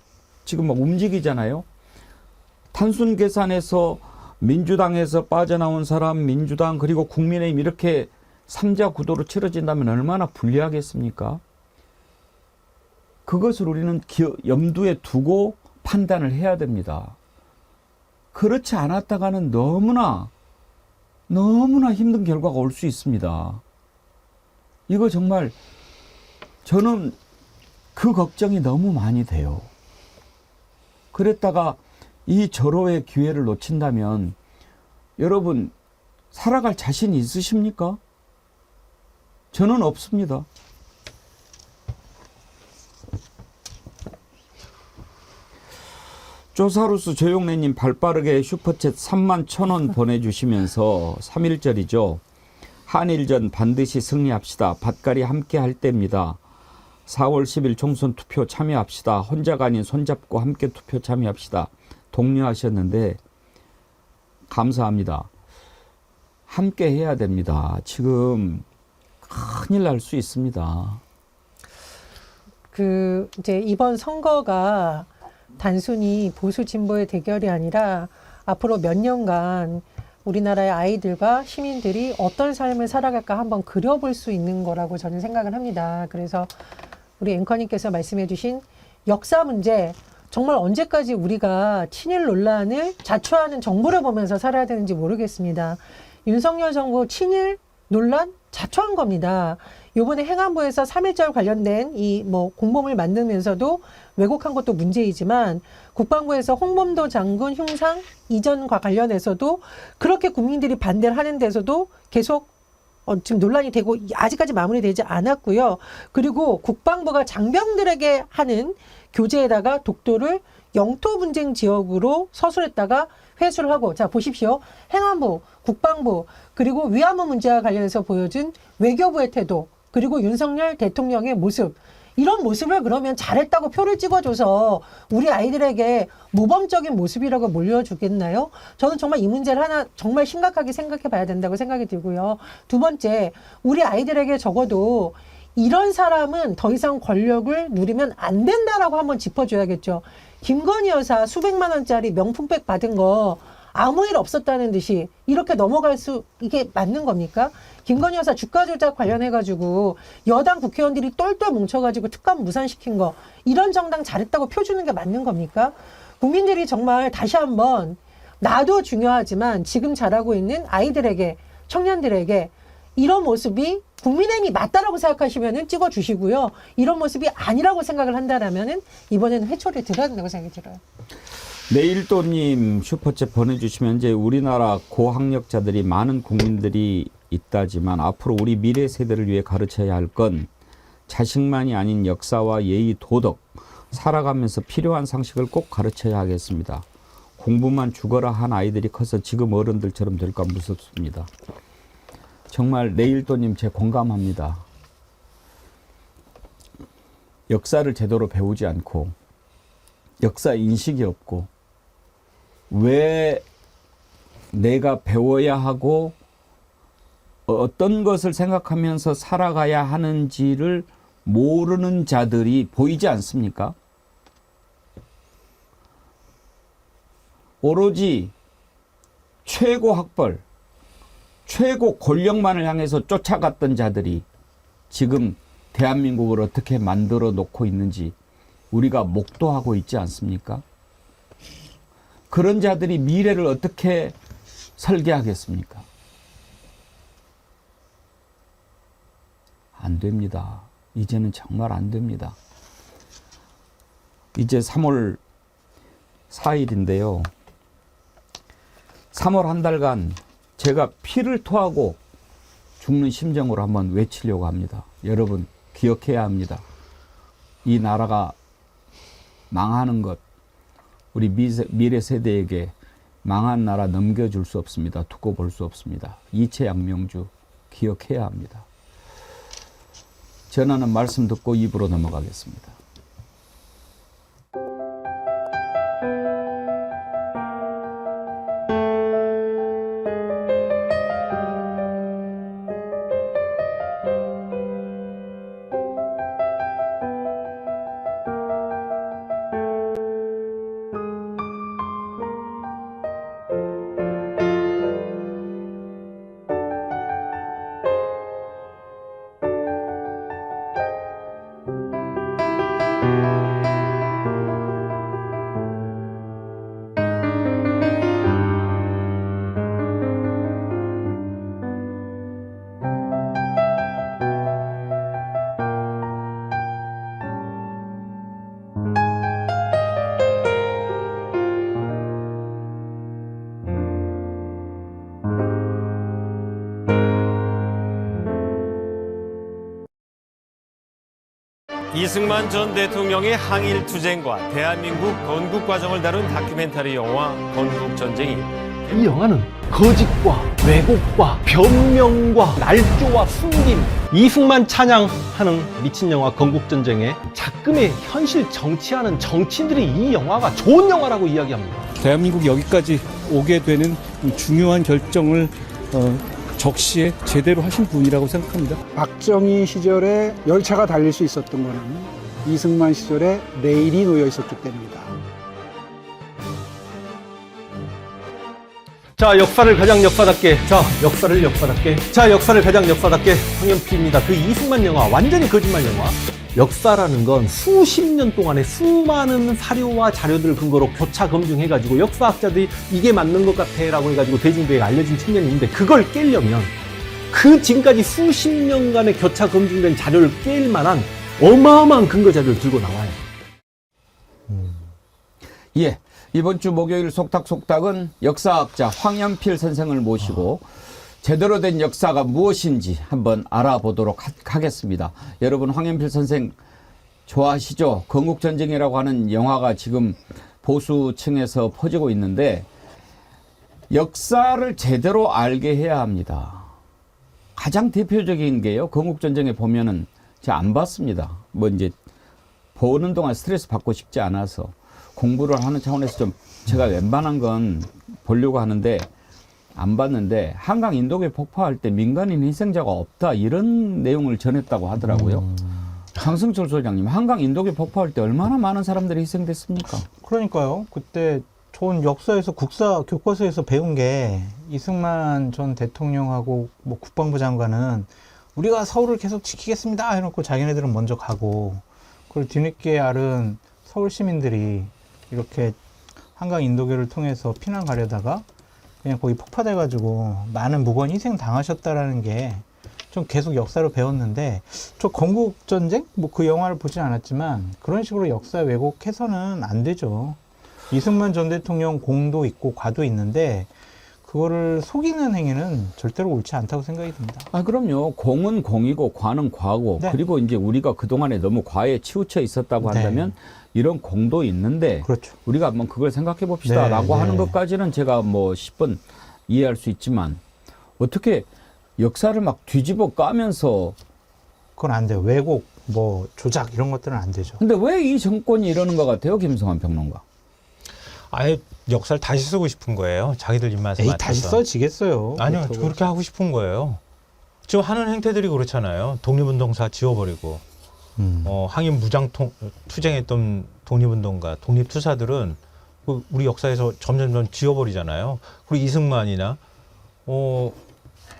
지금 막 움직이잖아요. 단순 계산해서 민주당에서 빠져나온 사람, 민주당 그리고 국민의힘 이렇게 3자 구도로 치러진다면 얼마나 불리하겠습니까? 그것을 우리는 염두에 두고 판단을 해야 됩니다. 그렇지 않았다가는 너무나 힘든 결과가 올 수 있습니다. 이거 정말 저는 그 걱정이 너무 많이 돼요. 그랬다가 이 절호의 기회를 놓친다면 여러분 살아갈 자신이 있으십니까? 저는 없습니다. 조사루스 조용래님 발빠르게 슈퍼챗 31,000원 보내주시면서 3.1절이죠. 한일전 반드시 승리합시다. 밭갈이 함께 할 때입니다. 4월 10일 총선 투표 참여합시다. 혼자가 아닌 손잡고 함께 투표 참여합시다. 독려하셨는데 감사합니다. 함께 해야 됩니다. 지금 큰일 날 수 있습니다.
이제 이번 선거가 단순히 보수 진보의 대결이 아니라 앞으로 몇 년간 우리나라의 아이들과 시민들이 어떤 삶을 살아갈까 한번 그려볼 수 있는 거라고 저는 생각을 합니다. 그래서 우리 앵커님께서 말씀해 주신 역사 문제, 정말 언제까지 우리가 친일 논란을 자초하는 정부를 보면서 살아야 되는지 모르겠습니다. 윤석열 정부 친일 논란 자초한 겁니다. 요번에 행안부에서 3.1절 관련된 공범을 만들면서도 왜곡한 것도 문제이지만 국방부에서 홍범도 장군 흉상 이전과 관련해서도 그렇게 국민들이 반대를 하는 데서도 계속 지금 논란이 되고 아직까지 마무리되지 않았고요. 그리고 국방부가 장병들에게 하는 교재에다가 독도를 영토 분쟁 지역으로 서술했다가 회수를 하고, 자 보십시오. 행안부, 국방부, 그리고 위안부 문제와 관련해서 보여준 외교부의 태도, 그리고 윤석열 대통령의 모습, 이런 모습을 그러면 잘했다고 표를 찍어줘서 우리 아이들에게 모범적인 모습이라고 몰려주겠나요? 저는 정말 이 문제를 하나 정말 심각하게 생각해 봐야 된다고 생각이 들고요. 두 번째, 우리 아이들에게 적어도 이런 사람은 더 이상 권력을 누리면 안 된다라고 한번 짚어줘야겠죠. 김건희 여사 수백만 원짜리 명품백 받은 거 아무 일 없었다는 듯이 이렇게 넘어갈 이게 맞는 겁니까? 김건희 여사 주가 조작 관련해가지고 여당 국회의원들이 똘똘 뭉쳐가지고 특감 무산시킨 거, 이런 정당 잘했다고 표 주는 게 맞는 겁니까? 국민들이 정말 다시 한번 나도 중요하지만 지금 자라고 있는 아이들에게, 청년들에게 이런 모습이 국민의힘이 맞다라고 생각하시면은 찍어주시고요. 이런 모습이 아니라고 생각을 한다라면은 이번에는 회초리 들어야 된다고 생각이 들어요.
내일도님 슈퍼챗 보내주시면 이제 우리나라 고학력자들이 많은 국민들이 있다지만 앞으로 우리 미래 세대를 위해 가르쳐야 할 건 자식만이 아닌 역사와 예의, 도덕, 살아가면서 필요한 상식을 꼭 가르쳐야 하겠습니다. 공부만 죽어라 한 아이들이 커서 지금 어른들처럼 될까 무섭습니다. 정말 내일도님 제 공감합니다. 역사를 제대로 배우지 않고 역사 인식이 없고 왜 내가 배워야 하고 어떤 것을 생각하면서 살아가야 하는지를 모르는 자들이 보이지 않습니까? 오로지 최고 학벌, 최고 권력만을 향해서 쫓아갔던 자들이 지금 대한민국을 어떻게 만들어 놓고 있는지 우리가 목도하고 있지 않습니까? 그런 자들이 미래를 어떻게 설계하겠습니까? 안 됩니다. 이제는 정말 안 됩니다. 이제 3월 4일인데요. 3월 한 달간 제가 피를 토하고 죽는 심정으로 한번 외치려고 합니다. 여러분 기억해야 합니다. 이 나라가 망하는 것, 우리 미래 세대에게 망한 나라 넘겨줄 수 없습니다. 두고 볼 수 없습니다. 이채양명주 기억해야 합니다. 전하는 말씀 듣고 입으로 넘어가겠습니다.
이승만 전 대통령의 항일 투쟁과 대한민국 건국 과정을 다룬 다큐멘터리 영화 건국전쟁이
이 영화는 거짓과 왜곡과 변명과 날조와 숨김, 이승만 찬양하는 미친 영화 건국전쟁에 작금의 현실 정치하는 정치인들이 이 영화가 좋은 영화라고 이야기합니다.
대한민국이 여기까지 오게 되는 이 중요한 결정을 적시에 제대로 하신 분이라고 생각합니다.
박정희 시절에 열차가 달릴 수 있었던 거는 이승만 시절에 레일이 놓여 있었기 때문이다.
자, 역사를 가장 역사답게, 역사를 가장 역사답게, 황현필입니다. 그 이승만 영화, 완전히 거짓말 영화. 역사라는 건 수십 년 동안의 수많은 사료와 자료들을 근거로 교차 검증해가지고 역사학자들이 이게 맞는 것 같아 라고 해가지고 대중들에게 알려진 측면이 있는데, 그걸 깨려면 그 지금까지 수십 년간의 교차 검증된 자료를 깰 만한 어마어마한 근거 자료를 들고 나와요.
예. 이번 주 목요일 속닥속닥은 역사학자 황현필 선생을 모시고 제대로 된 역사가 무엇인지 한번 알아보도록 하겠습니다. 여러분, 황현필 선생 좋아하시죠? 건국전쟁이라고 하는 영화가 지금 보수층에서 퍼지고 있는데, 역사를 제대로 알게 해야 합니다. 가장 대표적인 게요, 건국전쟁에 보면은 제가 안 봤습니다. 뭐 이제 보는 동안 스트레스 받고 싶지 않아서 공부를 하는 차원에서 좀 제가 웬만한 건 보려고 하는데 안 봤는데, 한강 인도교 폭파할 때 민간인 희생자가 없다 이런 내용을 전했다고 하더라고요. 장승철 소장님, 한강 인도교 폭파할 때 얼마나 많은 사람들이 희생됐습니까?
그러니까요. 그때 좋은 역사에서 국사 교과서에서 배운 게, 이승만 전 대통령하고 뭐 국방부 장관은 우리가 서울을 계속 지키겠습니다 해놓고 자기네들은 먼저 가고, 그걸 뒤늦게 알은 서울 시민들이 이렇게 한강 인도교를 통해서 피난 가려다가 그냥 거기 폭파돼가지고 많은 무고한 희생 당하셨다라는 게 좀 계속 역사로 배웠는데, 저 건국전쟁? 뭐 그 영화를 보진 않았지만 그런 식으로 역사 왜곡해서는 안 되죠. 이승만 전 대통령 공도 있고 과도 있는데 그거를 속이는 행위는 절대로 옳지 않다고 생각이 듭니다.
아, 그럼요. 공은 공이고 과는 과고,
네.
그리고 이제 우리가 그동안에 너무 과에 치우쳐 있었다고 한다면 이런 공도 있는데,
그렇죠.
우리가 한번 그걸 생각해 봅시다
네,
라고
네.
하는 것까지는 제가 뭐 10번 이해할 수 있지만, 어떻게 역사를 막 뒤집어 까면서,
그건 안 돼요. 왜곡, 뭐 조작 이런 것들은 안 되죠.
근데 왜 이 정권이 이러는 것 같아요, 김성환 평론가?
아예 역사를 다시 쓰고 싶은 거예요. 자기들 입맛에
에이,
맞춰서.
다시 써지겠어요.
아니요,
그렇다고.
그렇게 하고 싶은 거예요. 지금 하는 행태들이 그렇잖아요. 독립운동사 지워버리고, 항일 무장 투쟁했던 독립운동가, 독립투사들은 우리 역사에서 점점 지워버리잖아요. 그리고 이승만이나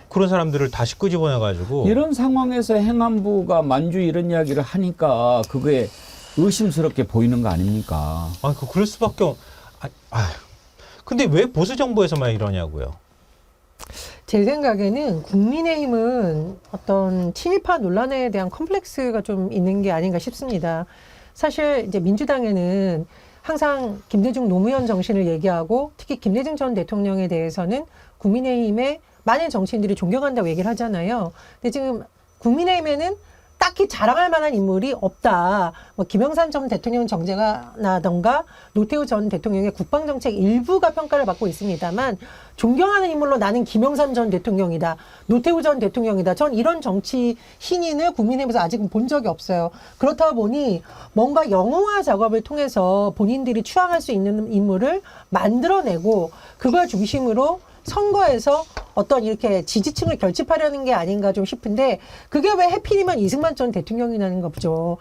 그런 사람들을 다시 끄집어내가지고.
이런 상황에서 행안부가 만주 이런 이야기를 하니까 그게 의심스럽게 보이는 거 아닙니까?
그럴 수밖에 근데 왜 보수 정부에서만 이러냐고요.
제 생각에는 국민의힘은 어떤 친일파 논란에 대한 컴플렉스가 좀 있는 게 아닌가 싶습니다. 사실 이제 민주당에는 항상 김대중 노무현 정신을 얘기하고, 특히 김대중 전 대통령에 대해서는 국민의힘의 많은 정치인들이 존경한다고 얘기를 하잖아요. 근데 지금 국민의힘에는 딱히 자랑할 만한 인물이 없다. 뭐 김영삼 전 대통령 정쟁이라던가 노태우 전 대통령의 국방정책 일부가 평가를 받고 있습니다만, 존경하는 인물로 나는 김영삼 전 대통령이다, 노태우 전 대통령이다, 전 이런 정치 신인을 국민의힘에서 아직은 본 적이 없어요. 그렇다 보니 뭔가 영웅화 작업을 통해서 본인들이 추앙할 수 있는 인물을 만들어내고, 그걸 중심으로 선거에서 어떤 이렇게 지지층을 결집하려는 게 아닌가 좀 싶은데, 그게 왜 해필이면 이승만 전 대통령이라는 거죠.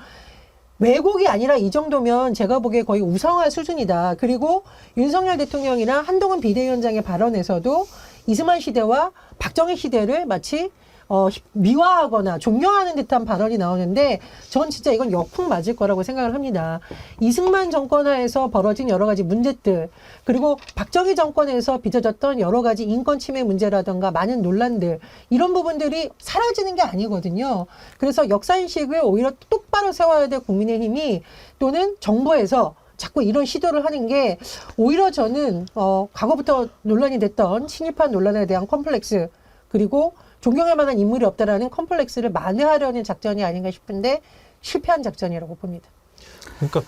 왜곡이 아니라 이 정도면 제가 보기에 거의 우상화 수준이다. 그리고 윤석열 대통령이나 한동훈 비대위원장의 발언에서도 이승만 시대와 박정희 시대를 마치 미화하거나 존경하는 듯한 발언이 나오는데, 전 진짜 이건 역풍 맞을 거라고 생각을 합니다. 이승만 정권 하에서 벌어진 여러 가지 문제들, 그리고 박정희 정권에서 빚어졌던 여러 가지 인권 침해 문제라든가 많은 논란들, 이런 부분들이 사라지는 게 아니거든요. 그래서 역사인식을 오히려 똑바로 세워야 될 국민의힘이, 또는 정부에서 자꾸 이런 시도를 하는 게 오히려 저는 과거부터 논란이 됐던 친일파 논란에 대한 컴플렉스, 그리고 존경할 만한 인물이 없다라는 컴플렉스를 만회하려는 작전이 아닌가 싶은데, 실패한 작전이라고 봅니다.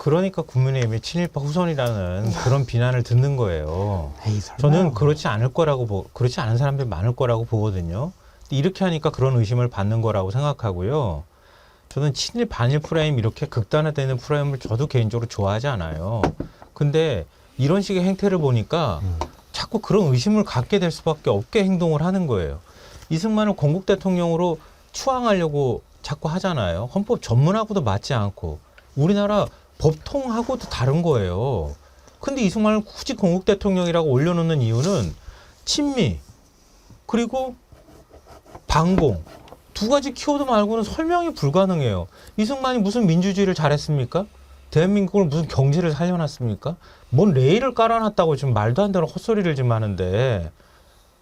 그러니까 국민의힘이 친일파 후손이라는 그런 비난을 듣는 거예요.
에이, 설마.
저는 그렇지 않은 사람들이 많을 거라고 보거든요. 이렇게 하니까 그런 의심을 받는 거라고 생각하고요. 저는 친일 반일 프레임 이렇게 극단화되는 프레임을 저도 개인적으로 좋아하지 않아요. 근데 이런 식의 행태를 보니까 자꾸 그런 의심을 갖게 될 수밖에 없게 행동을 하는 거예요. 이승만을 건국 대통령으로 추앙하려고 자꾸 하잖아요. 헌법 전문하고도 맞지 않고 우리나라 법통하고도 다른 거예요. 근데 이승만을 굳이 건국 대통령이라고 올려놓는 이유는 친미 그리고 반공 두 가지 키워드 말고는 설명이 불가능해요. 이승만이 무슨 민주주의를 잘했습니까? 대한민국을 무슨 경제를 살려놨습니까? 뭔 레일을 깔아놨다고 지금 말도 안 되는 헛소리를 지금 하는데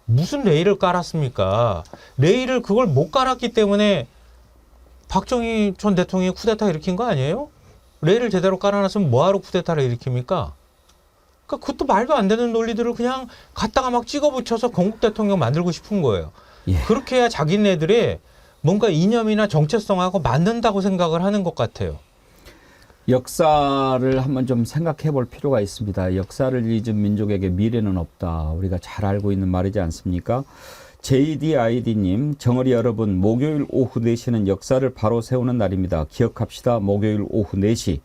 무슨 레일을 깔았습니까? 레일을 그걸 못 깔았기 때문에 박정희 전 대통령이 쿠데타 일으킨 거 아니에요? 레일을 제대로 깔아놨으면 뭐하러 쿠데타를 일으킵니까? 그러니까 그것도 말도 안 되는 논리들을 그냥 갖다가 막 찍어붙여서 건국 대통령 만들고 싶은 거예요.
예.
그렇게 해야 자기네들이 뭔가 이념이나 정체성하고 맞는다고 생각을 하는 것 같아요.
역사를 한번 좀 생각해 볼 필요가 있습니다. 역사를 잊은 민족에게 미래는 없다. 우리가 잘 알고 있는 말이지 않습니까? JDID님, 정어리 여러분, 목요일 오후 4시는 역사를 바로 세우는 날입니다. 기억합시다. 목요일 오후 4시.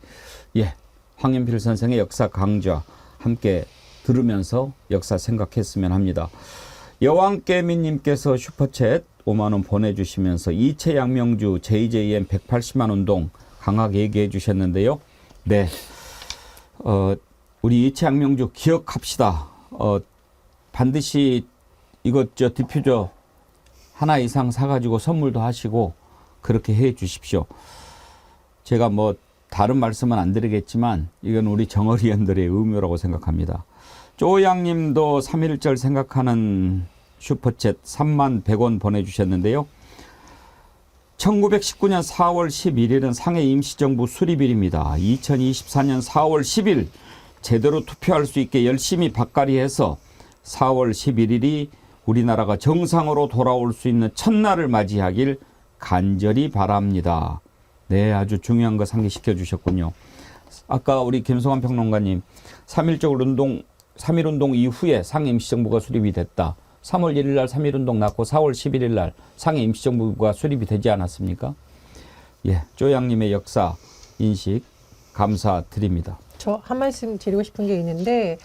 예, 황연필 선생의 역사 강좌 함께 들으면서 역사 생각했으면 합니다. 여왕깨미님께서 슈퍼챗 5만원 보내주시면서 이채 양명주 JJM 180만 운동 강하게 얘기해 주셨는데요. 네, 우리 이채 양명주 기억합시다. 반드시 이것 디퓨저 하나 이상 사가지고 선물도 하시고 그렇게 해 주십시오. 제가 뭐 다른 말씀은 안 드리겠지만 이건 우리 정어리원들의 의무라고 생각합니다. 쪼양님도 3.1절 생각하는 슈퍼챗 3만 100원 보내주셨는데요. 1919년 4월 11일은 상해 임시정부 수립일입니다. 2024년 4월 10일 제대로 투표할 수 있게 열심히 박가리해서 4월 11일이 우리나라가 정상으로 돌아올 수 있는 첫날을 맞이하길 간절히 바랍니다. 네, 아주 중요한 거 상기시켜 주셨군요. 아까 우리 김성환 평론가님 3.1운동 이후에 상해 임시정부가 수립이 됐다. 3월 1일 날 3.1운동 났고 4월 11일 날 상해 임시정부가 수립이 되지 않았습니까? 예, 쪼양님의 역사 인식 감사드립니다.
저 한 말씀 드리고 싶은 게 있는데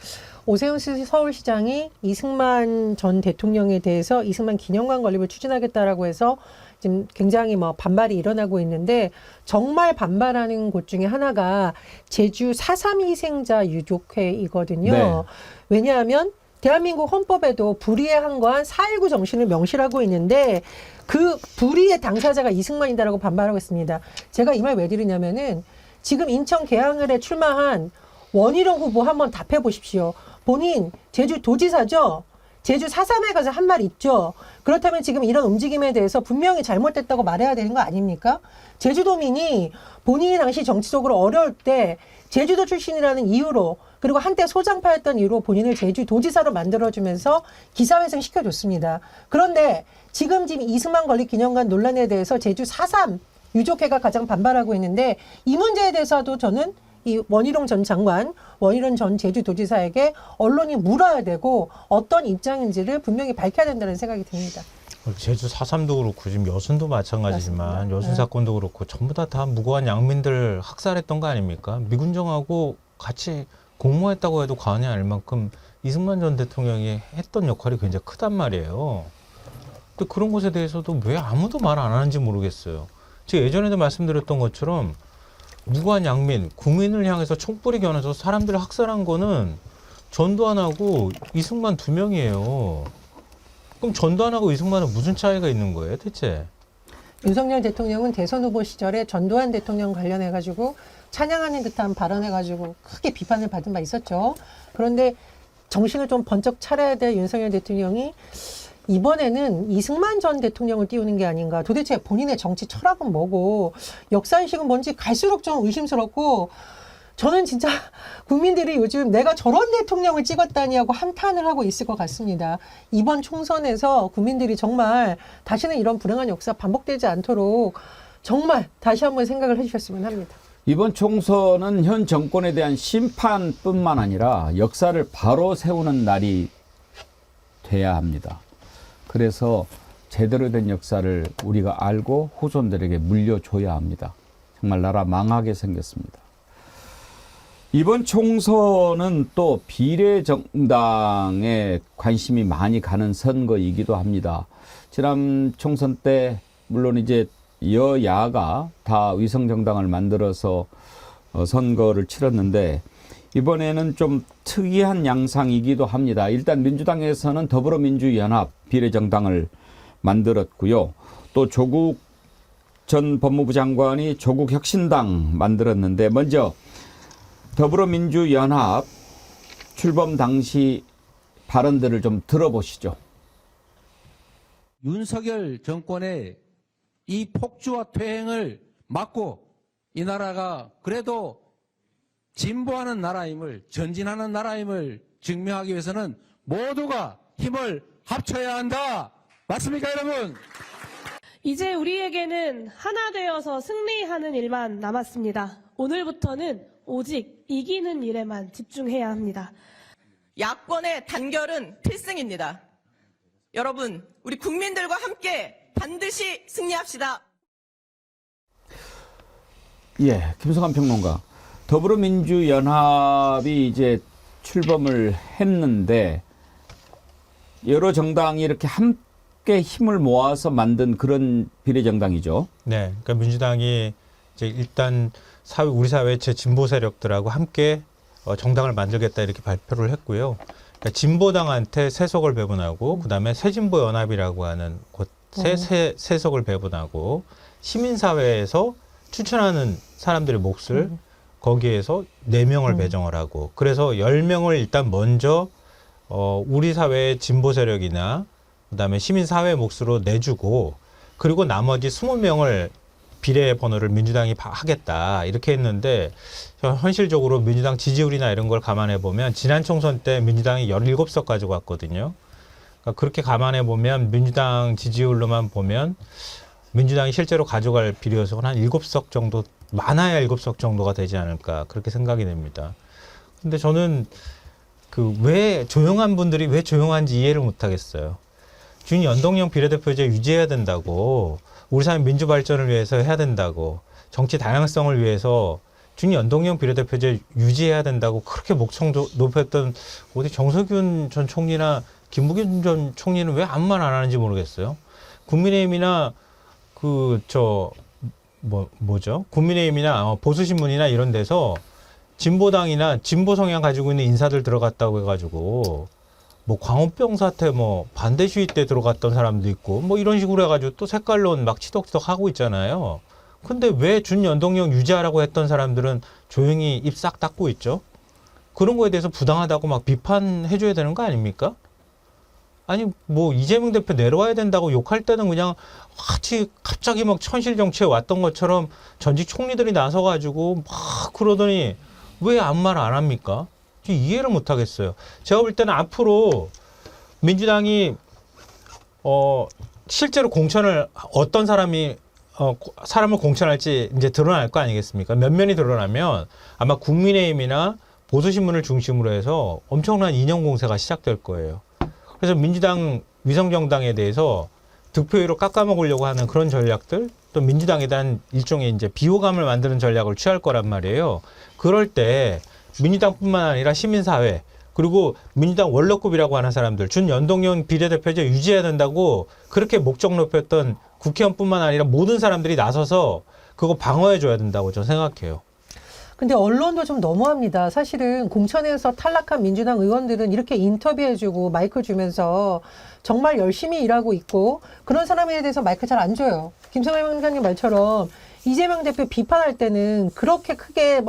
오세훈 서울시장이 이승만 전 대통령에 대해서 이승만 기념관 건립을 추진하겠다라고 해서 지금 굉장히 반발이 일어나고 있는데 정말 반발하는 곳 중에 하나가 제주 4.3 희생자 유족회이거든요.
네.
왜냐하면 대한민국 헌법에도 불의에 항거한 4.19 정신을 명시하고 있는데 그 불의의 당사자가 이승만이다라고 반발하고 있습니다. 제가 이 말 왜 드리냐면은 지금 인천 계양을에 출마한 원희룡 후보 한번 답해 보십시오. 본인 제주도지사죠. 제주 4.3에 가서 한 말 있죠. 그렇다면 지금 이런 움직임에 대해서 분명히 잘못됐다고 말해야 되는 거 아닙니까? 제주도민이 본인이 당시 정치적으로 어려울 때 제주도 출신이라는 이유로 그리고 한때 소장파였던 이유로 본인을 제주도지사로 만들어주면서 기사회생 시켜줬습니다. 그런데 지금 이승만 건립 기념관 논란에 대해서 제주 4.3 유족회가 가장 반발하고 있는데 이 문제에 대해서도 저는 이 원희룡 전 장관, 원희룡 전 제주도지사에게 언론이 물어야 되고 어떤 입장인지를 분명히 밝혀야 된다는 생각이 듭니다.
제주 4.3도 그렇고 지금 여순도 마찬가지지만
맞습니다.
여순 사건도 그렇고 전부 다 무고한 양민들 학살했던 거 아닙니까? 미군정하고 같이 공모했다고 해도 과언이 아닐 만큼 이승만 전 대통령이 했던 역할이 굉장히 크단 말이에요. 근데 그런 것에 대해서도 왜 아무도 말 안 하는지 모르겠어요. 제가 예전에도 말씀드렸던 것처럼 무고한 양민, 국민을 향해서 총불이 겨눠서 사람들을 학살한 거는 전두환하고 이승만 2명이에요. 그럼 전두환하고 이승만은 무슨 차이가 있는 거예요, 대체?
윤석열 대통령은 대선 후보 시절에 전두환 대통령 관련해가지고 찬양하는 듯한 발언해가지고 크게 비판을 받은 바 있었죠. 그런데 정신을 좀 번쩍 차려야 될 윤석열 대통령이 이번에는 이승만 전 대통령을 띄우는 게 아닌가. 도대체 본인의 정치 철학은 뭐고 역사인식은 뭔지 갈수록 좀 의심스럽고 저는 진짜 국민들이 요즘 내가 저런 대통령을 찍었다니 하고 한탄을 하고 있을 것 같습니다. 이번 총선에서 국민들이 정말 다시는 이런 불행한 역사 반복되지 않도록 정말 다시 한번 생각을 해주셨으면 합니다.
이번 총선은 현 정권에 대한 심판뿐만 아니라 역사를 바로 세우는 날이 돼야 합니다. 그래서 제대로 된 역사를 우리가 알고 후손들에게 물려줘야 합니다. 정말 나라 망하게 생겼습니다. 이번 총선은 또 비례정당에 관심이 많이 가는 선거이기도 합니다. 지난 총선 때 물론 이제 여야가 다 위성정당을 만들어서 선거를 치렀는데 이번에는 좀 특이한 양상이기도 합니다. 일단 민주당에서는 더불어민주연합 비례정당을 만들었고요. 또 조국 전 법무부 장관이 조국혁신당 만들었는데 먼저 더불어민주연합 출범 당시 발언들을 좀 들어보시죠.
윤석열 정권의 이 폭주와 퇴행을 막고 이 나라가 그래도 진보하는 나라임을, 전진하는 나라임을 증명하기 위해서는 모두가 힘을 합쳐야 한다. 맞습니까, 여러분?
이제 우리에게는 하나 되어서 승리하는 일만 남았습니다. 오늘부터는 오직 이기는 일에만 집중해야 합니다.
야권의 단결은 필승입니다. 여러분, 우리 국민들과 함께 반드시 승리합시다.
예, 김성환 평론가. 더불어민주연합이 이제 출범을 했는데 여러 정당이 이렇게 함께 힘을 모아서 만든 그런 비례정당이죠.
네, 그러니까 민주당이 이제 일단 우리 사회 진보 세력들하고 함께 정당을 만들겠다 이렇게 발표를 했고요. 그러니까 진보당한테 세석을 배분하고 그다음에 새진보연합이라고 하는 세석을 배분하고 시민사회에서 추천하는 사람들의 몫을 거기에서 4명을 배정을 하고 그래서 10명을 일단 먼저 우리 사회의 진보 세력이나 그다음에 시민사회 몫으로 내주고 그리고 나머지 20명을 비례 번호를 민주당이 하겠다 이렇게 했는데 현실적으로 민주당 지지율이나 이런 걸 감안해 보면 지난 총선 때 민주당이 17석 가지고 왔거든요. 그러니까 그렇게 감안해 보면 민주당 지지율로만 보면 민주당이 실제로 가져갈 비례수는 한 7석 정도, 많아야 7석 정도가 되지 않을까 그렇게 생각이 됩니다. 근데 저는 왜 조용한 분들이 왜 조용한지 이해를 못 하겠어요. 준연동형 비례대표제 유지해야 된다고, 우리 사회 민주 발전을 위해서 해야 된다고, 정치 다양성을 위해서 준연동형 비례대표제 유지해야 된다고 그렇게 목청 높였던 어디 정석윤 전 총리나 김부겸 전 총리는 왜 아무 말 안 하는지 모르겠어요. 국민의힘이나 국민의힘이나 보수신문이나 이런 데서 진보당이나 진보 성향 가지고 있는 인사들 들어갔다고 해가지고 뭐 광우병 사태 반대 시위 때 들어갔던 사람도 있고 이런 식으로 해가지고 또 색깔론 막 치덕치덕 하고 있잖아요. 근데 왜 준연동형 유지하라고 했던 사람들은 조용히 입 싹 닫고 있죠? 그런 거에 대해서 부당하다고 막 비판해줘야 되는 거 아닙니까? 아니 이재명 대표 내려와야 된다고 욕할 때는 그냥 갑자기 막 천실 정치에 왔던 것처럼 전직 총리들이 나서가지고 막 그러더니 왜 아무 말 안 합니까? 이해를 못 하겠어요. 제가 볼 때는 앞으로 민주당이 실제로 공천을 어떤 사람을 공천할지 이제 드러날 거 아니겠습니까? 면면이 드러나면 아마 국민의힘이나 보수신문을 중심으로 해서 엄청난 이념 공세가 시작될 거예요. 그래서 민주당 위성정당에 대해서 득표율을 깎아먹으려고 하는 그런 전략들, 또 민주당에 대한 일종의 이제 비호감을 만드는 전략을 취할 거란 말이에요. 그럴 때 민주당뿐만 아니라 시민사회, 그리고 민주당 원로급이라고 하는 사람들, 준연동형 비례대표제 유지해야 된다고 그렇게 목적 높였던 국회의원뿐만 아니라 모든 사람들이 나서서 그거 방어해줘야 된다고 저는 생각해요.
근데 언론도 좀 너무합니다. 사실은 공천에서 탈락한 민주당 의원들은 이렇게 인터뷰해주고 마이크 주면서 정말 열심히 일하고 있고 그런 사람에 대해서 마이크 잘 안 줘요. 김성환 원장님 말처럼 이재명 대표 비판할 때는 그렇게 크게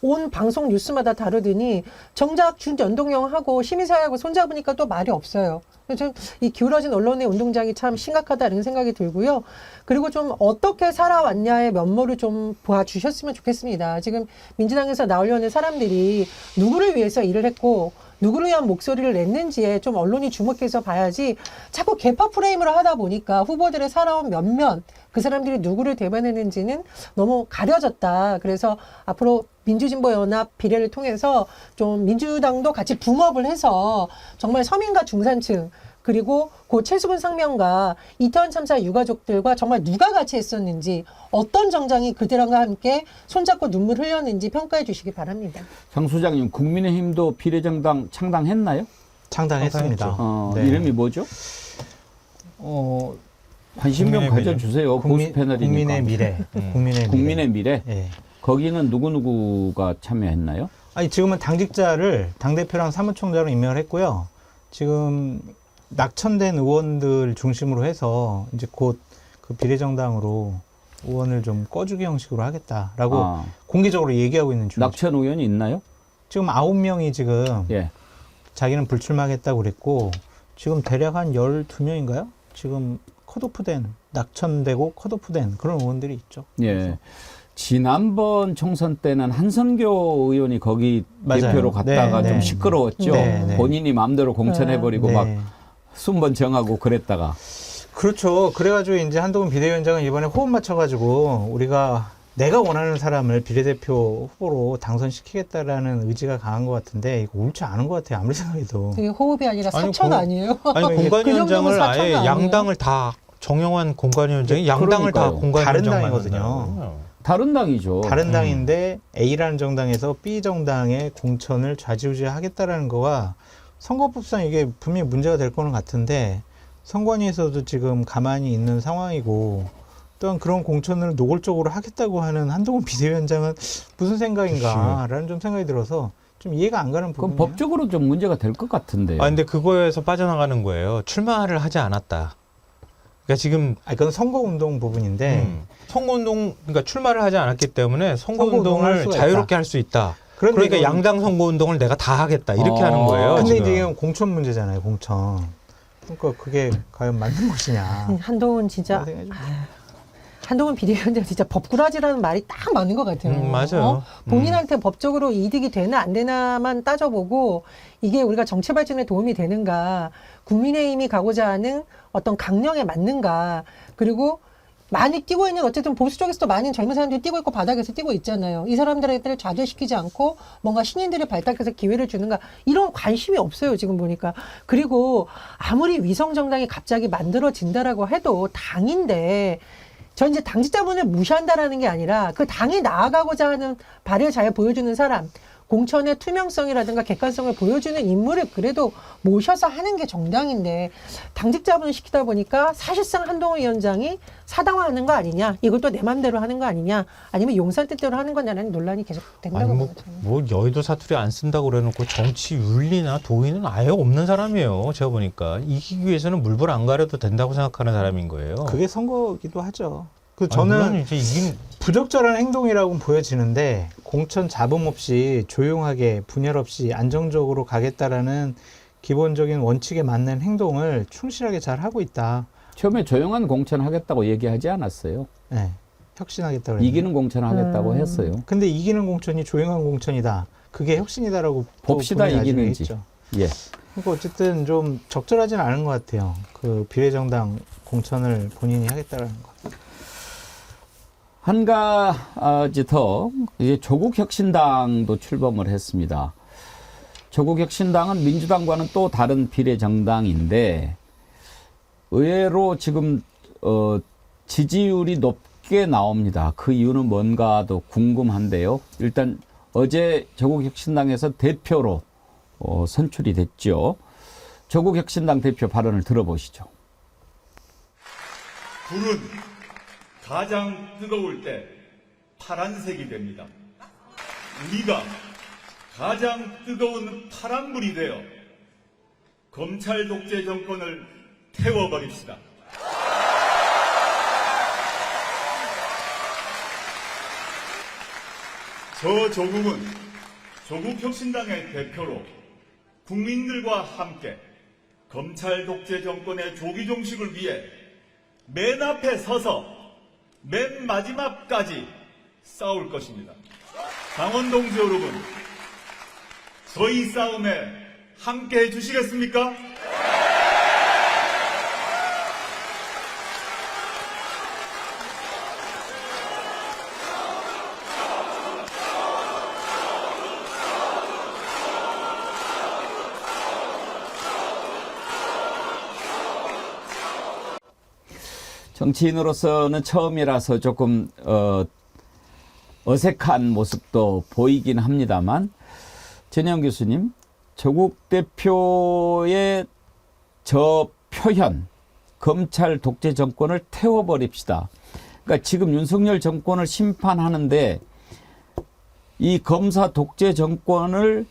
온 방송 뉴스마다 다루더니 정작 준연동형하고 시민사회하고 손잡으니까 또 말이 없어요. 좀 이 기울어진 언론의 운동장이 참 심각하다는 생각이 들고요. 그리고 좀 어떻게 살아왔냐의 면모를 좀 보아주셨으면 좋겠습니다. 지금 민주당에서 나오려는 사람들이 누구를 위해서 일을 했고 누구를 위한 목소리를 냈는지에 좀 언론이 주목해서 봐야지 자꾸 개파 프레임을 하다 보니까 후보들의 살아온 면면 그 사람들이 누구를 대변했는지는 너무 가려졌다. 그래서 앞으로 민주진보연합 비례를 통해서 좀 민주당도 같이 붕업을 해서 정말 서민과 중산층 그리고 고 최수근 상명과 이태원 참사 유가족들과 정말 누가 같이 했었는지 어떤 정당이 그들과 함께 손잡고 눈물 흘렸는지 평가해 주시기 바랍니다.
장 소장님, 국민의힘도 비례정당 창당했나요?
창당했습니다. 네.
이름이 뭐죠? 관심 좀 가져주세요. 보수 패널이니까.
국민의 미래.
국민의 미래.
예.
거기는 누구누구가 참여했나요?
아니 지금은 당직자를 당대표랑 사무총장으로 임명을 했고요. 지금 낙천된 의원들 중심으로 해서 이제 곧 그 비례정당으로 의원을 좀 꺼주기 형식으로 하겠다라고 공개적으로 얘기하고 있는 중이죠.
낙천 의원이 있나요?
지금 9명이 지금
예.
자기는 불출마하겠다고 그랬고 지금 대략 한 12명인가요? 지금 컷오프된 낙천되고 컷오프된 그런 의원들이 있죠.
예.
그래서.
지난번 총선 때는 한선교 의원이 거기
맞아요.
대표로 갔다가
네,
좀
네.
시끄러웠죠.
네.
본인이 마음대로 공천해버리고
네.
막 순번 정하고 그랬다가.
그렇죠. 그래가지고 이제 한동훈 비대위원장은 이번에 호흡 맞춰가지고 내가 원하는 사람을 비례대표 후보로 당선시키겠다라는 의지가 강한 것 같은데 이거 옳지 않은 것 같아요. 아무리 생각해도.
되게 호흡이 아니라 사천 아니에요?
아니 공관위원장을
그
아예
사천
양당을 다 정영환 공관위원장이 양당을 다
그러니까요.
공관위원장
다른 당이거든요.
다른 당이죠.
다른 당인데 A라는 정당에서 B 정당의 공천을 좌지우지하겠다라는 거가 선거법상 이게 분명히 문제가 될 거는 같은데 선관위에서도 지금 가만히 있는 상황이고 또한 그런 공천을 노골적으로 하겠다고 하는 한동훈 비대위원장은 무슨 생각인가라는 좀 생각이 들어서 좀 이해가 안 가는
그럼
부분이에요.
법적으로 좀 문제가 될 것 같은데요.
근데 그거에서 빠져나가는 거예요. 출마를 하지 않았다. 그러니까 지금
그건 선거운동 부분인데
선거운동 그러니까 출마를 하지 않았기 때문에
선거운동을 할
선거운동을
수가
자유롭게
있다.
할 수 있다.
그런데
그러니까
이건-
양당 선거운동을 내가 다 하겠다 이렇게 하는 거예요.
근데
지금.
이제 이건 공천 문제잖아요. 공천. 그러니까 그게 과연 맞는 것이냐.
한동훈 진짜 한동훈 비대위원장 진짜 법꾸라지라는 말이 딱 맞는 것 같아요.
맞아요.
본인한테 법적으로 이득이 되나 안 되나만 따져보고 이게 우리가 정치 발전에 도움이 되는가, 국민의힘이 가고자 하는 어떤 강령에 맞는가, 그리고 많이 뛰고 있는 어쨌든 보수 쪽에서도 많은 젊은 사람들이 뛰고 있고 바닥에서 뛰고 있잖아요. 이 사람들을 좌절시키지 않고 뭔가 신인들을 발탁해서 기회를 주는가 이런 관심이 없어요 지금 보니까. 그리고 아무리 위성 정당이 갑자기 만들어진다라고 해도 당인데 전 이제 당직자분을 무시한다라는 게 아니라 그 당이 나아가고자 하는 발을 잘 보여주는 사람, 공천의 투명성이라든가 객관성을 보여주는 인물을 그래도 모셔서 하는 게 정당인데 당직자분을 시키다 보니까 사실상 한동훈 위원장이 사당화하는 거 아니냐, 이것도 내 맘대로 하는 거 아니냐, 아니면 용산 뜻대로 하는 거냐라는 논란이 계속 된다고
아니
뭐
보거든요.
뭐 여의도 사투리 안 쓴다고 그래놓고 정치 윤리나 도의는 아예 없는 사람이에요. 제가 보니까 이기기 위해서는 물불 안 가려도 된다고 생각하는 사람인 거예요.
그게 선거기도 하죠.
물론
저는
이제 이긴
부적절한 행동이라고 보여지는데 공천 잡음 없이 조용하게 분열 없이 안정적으로 가겠다라는 기본적인 원칙에 맞는 행동을 충실하게 잘 하고 있다.
처음에 조용한 공천 하겠다고 얘기하지 않았어요.
네, 혁신하겠다고.
이기는 공천 하겠다고 했어요.
근데 이기는 공천이 조용한 공천이다. 그게 혁신이다라고 또
봅시다,
본인이 나중에
이기는지.
했죠.
예.
그러니까 어쨌든 좀 적절하진 않은 것 같아요. 그 비례정당 공천을 본인이 하겠다라는 거.
한 가지 더, 이제 조국혁신당도 출범을 했습니다. 조국혁신당은 민주당과는 또 다른 비례정당인데, 의외로 지금, 지지율이 높게 나옵니다. 그 이유는 뭔가도 궁금한데요. 일단, 어제 조국혁신당에서 대표로 선출이 됐죠. 조국혁신당 대표 발언을 들어보시죠.
불은 가장 뜨거울 때 파란색이 됩니다. 우리가 가장 뜨거운 파란불이 되어 검찰 독재 정권을 태워버립시다. 저 조국은 조국혁신당의 대표로 국민들과 함께 검찰 독재 정권의 조기 종식을 위해 맨 앞에 서서 맨 마지막까지 싸울 것입니다. 강원동지 여러분, 저희 싸움에 함께 해주시겠습니까?
정치인으로서는 처음이라서 조금 어색한 모습도 보이긴 합니다만, 전혜영 교수님, 조국 대표의 저 표현, 검찰 독재 정권을 태워버립시다. 그러니까 지금 윤석열 정권을 심판하는데 이 검사 독재 정권을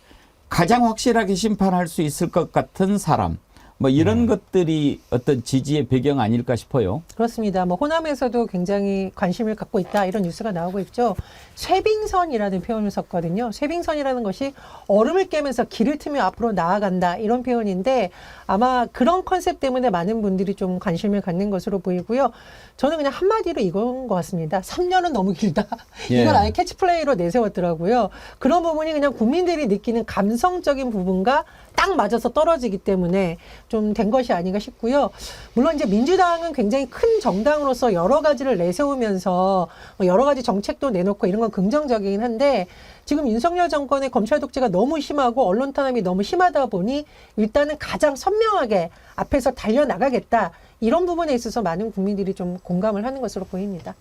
가장 확실하게 심판할 수 있을 것 같은 사람, 뭐 이런 것들이 어떤 지지의 배경 아닐까 싶어요.
그렇습니다. 뭐 호남에서도 굉장히 관심을 갖고 있다 이런 뉴스가 나오고 있죠. 쇠빙선이라는 표현을 썼거든요. 쇠빙선이라는 것이 얼음을 깨면서 길을 트며 앞으로 나아간다 이런 표현인데 아마 그런 컨셉 때문에 많은 분들이 좀 관심을 갖는 것으로 보이고요. 저는 그냥 한마디로 이건 것 같습니다. 3년은 너무 길다.
예.
이걸 아예 캐치플레이로 내세웠더라고요. 그런 부분이 그냥 국민들이 느끼는 감성적인 부분과 딱 맞아서 떨어지기 때문에 좀 된 것이 아닌가 싶고요. 물론 이제 민주당은 굉장히 큰 정당으로서 여러 가지를 내세우면서 여러 가지 정책도 내놓고 이런 건 긍정적이긴 한데 지금 윤석열 정권의 검찰 독재가 너무 심하고 언론 탄압이 너무 심하다 보니 일단은 가장 선명하게 앞에서 달려나가겠다. 이런 부분에 있어서 많은 국민들이 좀 공감을 하는 것으로 보입니다.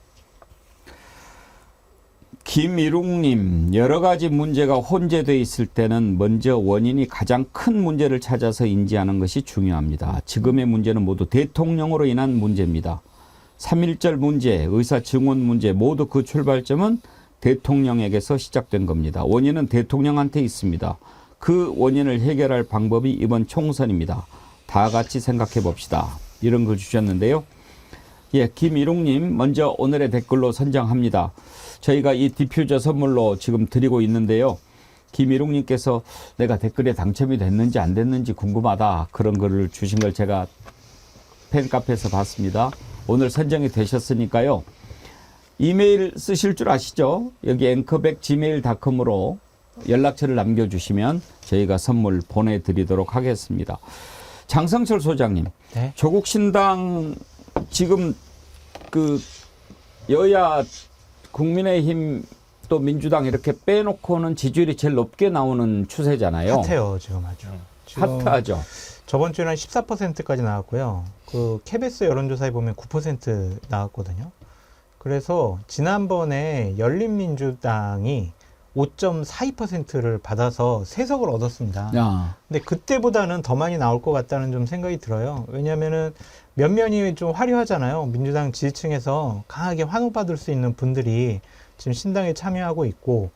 김일웅님, 여러 가지 문제가 혼재되어 있을 때는 먼저 원인이 가장 큰 문제를 찾아서 인지하는 것이 중요합니다. 지금의 문제는 모두 대통령으로 인한 문제입니다. 3.1절 문제, 의사 증언 문제 모두 그 출발점은 대통령에게서 시작된 겁니다. 원인은 대통령한테 있습니다. 그 원인을 해결할 방법이 이번 총선입니다. 다 같이 생각해 봅시다. 이런 걸 주셨는데요. 예, 김일웅님 먼저 오늘의 댓글로 선정합니다. 저희가 이 디퓨저 선물로 지금 드리고 있는데요. 김일웅님께서 내가 댓글에 당첨이 됐는지 안 됐는지 궁금하다. 그런 글을 주신 걸 제가 팬카페에서 봤습니다. 오늘 선정이 되셨으니까요. 이메일 쓰실 줄 아시죠? 여기 앵커백 gmail.com으로 연락처를 남겨주시면 저희가 선물 보내드리도록 하겠습니다. 장성철 소장님,
네.
조국 신당 지금 그 여야 국민의힘 또 민주당 이렇게 빼놓고는 지지율이 제일 높게 나오는 추세잖아요.
핫해요, 지금 아주. 지금
핫하죠.
저번 주에는 14%까지 나왔고요. 그 KBS 여론조사에 보면 9% 나왔거든요. 그래서 지난번에 열린민주당이 5.42%를 받아서 3석을 얻었습니다.
야.
근데 그때보다는 더 많이 나올 것 같다는 좀 생각이 들어요. 왜냐면은 면면이 좀 화려하잖아요. 민주당 지지층에서 강하게 환호받을 수 있는 분들이 지금 신당에 참여하고 있고,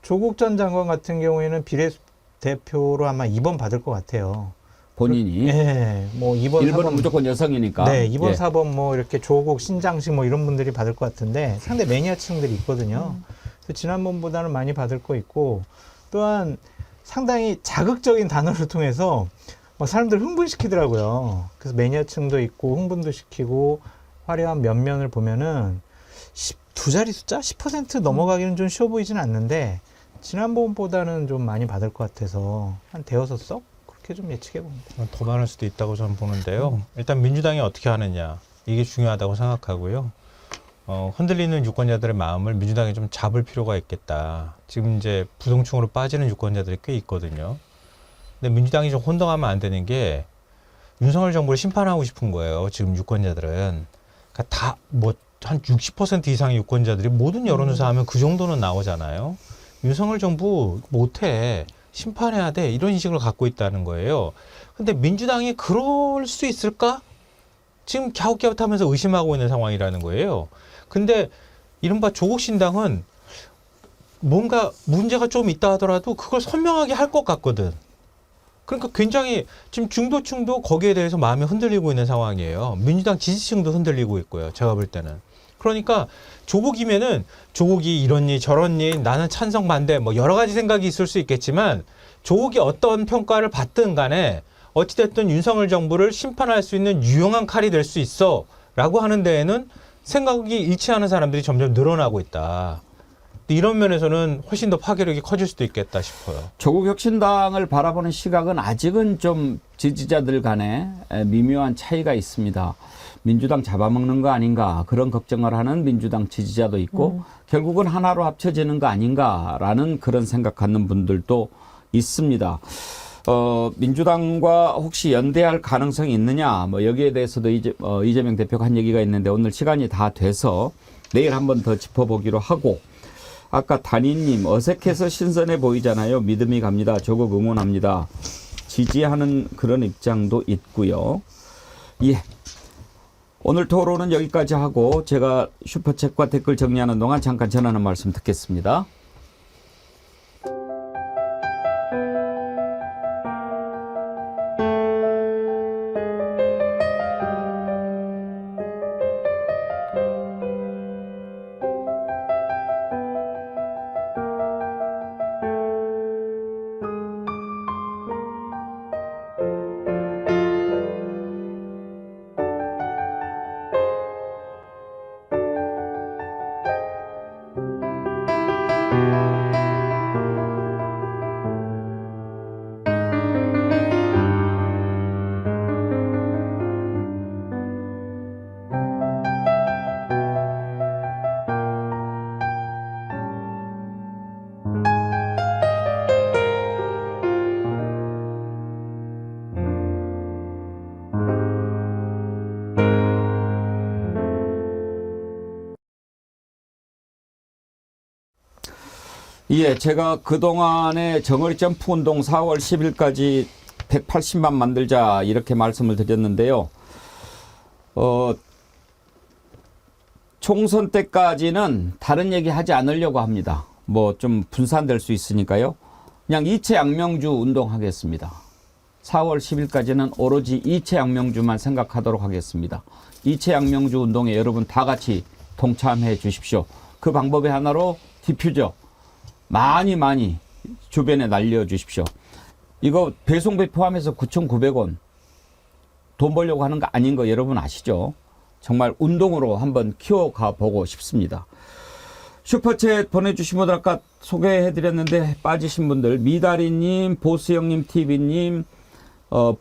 조국 전 장관 같은 경우에는 비례대표로 아마 2번 받을 것 같아요.
본인이?
네, 뭐 2번,
1번은
4번
무조건 여성이니까.
네, 2번,
예.
4번 뭐 이렇게 조국, 신장식 뭐 이런 분들이 받을 것 같은데 상대 매니아층들이 있거든요. 그래서 지난번보다는 많이 받을 거 있고, 또한 상당히 자극적인 단어를 통해서 사람들 흥분시키더라고요. 그래서 매니아층도 있고 흥분도 시키고 화려한 면면을 보면은 두 자리 숫자 10% 넘어가기는 좀 쉬워 보이진 않는데 지난번보다는 좀 많이 받을 것 같아서 한 대여섯 석 그렇게 좀 예측해 봅니다.
더 많을 수도 있다고 저는 보는데요. 일단 민주당이 어떻게 하느냐 이게 중요하다고 생각하고요. 흔들리는 유권자들의 마음을 민주당이 좀 잡을 필요가 있겠다. 지금 이제 부동층으로 빠지는 유권자들이 꽤 있거든요. 근데 민주당이 좀 혼동하면 안 되는 게 윤석열 정부를 심판하고 싶은 거예요. 지금 유권자들은. 그러니까 다 뭐 한 60% 이상의 유권자들이 모든 여론조사하면 그 정도는 나오잖아요. 윤석열 정부 못해. 심판해야 돼. 이런 인식을 갖고 있다는 거예요. 근데 민주당이 그럴 수 있을까? 지금 갸웃갸웃하면서 의심하고 있는 상황이라는 거예요. 근데 이른바 조국 신당은 뭔가 문제가 좀 있다 하더라도 그걸 선명하게 할 것 같거든. 그러니까 굉장히 지금 중도층도 거기에 대해서 마음이 흔들리고 있는 상황이에요. 민주당 지지층도 흔들리고 있고요. 제가 볼 때는. 그러니까 조국이면은 조국이 이러니 저러니 나는 찬성 반대 뭐 여러 가지 생각이 있을 수 있겠지만 조국이 어떤 평가를 받든 간에 어찌됐든 윤석열 정부를 심판할 수 있는 유용한 칼이 될 수 있어 라고 하는 데에는 생각이 일치하는 사람들이 점점 늘어나고 있다. 이런 면에서는 훨씬 더 파괴력이 커질 수도 있겠다 싶어요.
조국 혁신당을 바라보는 시각은 아직은 좀 지지자들 간에 미묘한 차이가 있습니다. 민주당 잡아먹는 거 아닌가 그런 걱정을 하는 민주당 지지자도 있고 결국은 하나로 합쳐지는 거 아닌가라는 그런 생각 갖는 분들도 있습니다. 민주당과 혹시 연대할 가능성이 있느냐, 뭐 여기에 대해서도 이재명 대표가 한 얘기가 있는데 오늘 시간이 다 돼서 내일 한번 더 짚어보기로 하고, 아까 단위님 어색해서 신선해 보이잖아요. 믿음이 갑니다. 조국 응원합니다. 지지하는 그런 입장도 있고요. 예. 오늘 토론은 여기까지 하고 제가 슈퍼챗과 댓글 정리하는 동안 잠깐 전하는 말씀 듣겠습니다. 예, 제가 그동안에 정어리 점프 운동 4월 10일까지 180만 만들자 이렇게 말씀을 드렸는데요. 총선 때까지는 다른 얘기 하지 않으려고 합니다. 뭐 좀 분산될 수 있으니까요. 그냥 이채양명주 운동하겠습니다. 4월 10일까지는 오로지 이채양명주만 생각하도록 하겠습니다. 이채양명주 운동에 여러분 다 같이 동참해 주십시오. 그 방법의 하나로 디퓨저 많이 주변에 날려주십시오. 이거 배송비 포함해서 9,900원 돈 벌려고 하는 거 아닌 거 여러분 아시죠? 정말 운동으로 한번 키워가 보고 싶습니다. 슈퍼챗 보내주신 분들 아까 소개해드렸는데 빠지신 분들 미다리님, 보스형님, TV님,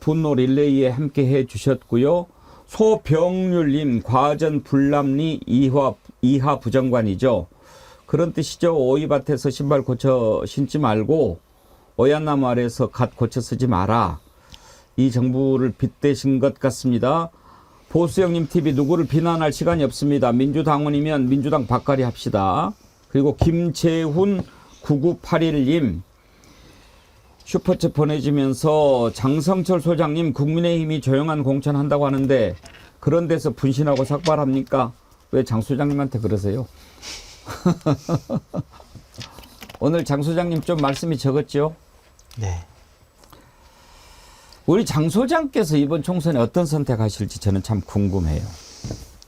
분노 릴레이에 함께 해주셨고요. 소병률님, 과전 불남리 이하 부정관이죠. 그런 뜻이죠. 오이밭에서 신발 고쳐 신지 말고 오얏나무 아래에서 갓 고쳐 쓰지 마라. 이 정부를 빗대신 것 같습니다. 보수형님 TV 누구를 비난할 시간이 없습니다. 민주당원이면 민주당 박가리 합시다. 그리고 김재훈 9981님 슈퍼챗 보내주면서 장성철 소장님 국민의힘이 조용한 공천한다고 하는데 그런 데서 분신하고 삭발합니까? 왜 장 소장님한테 그러세요? 오늘 장 소장님 좀 말씀이 적었죠?
네.
우리 장 소장께서 이번 총선에 어떤 선택하실지 저는 참 궁금해요.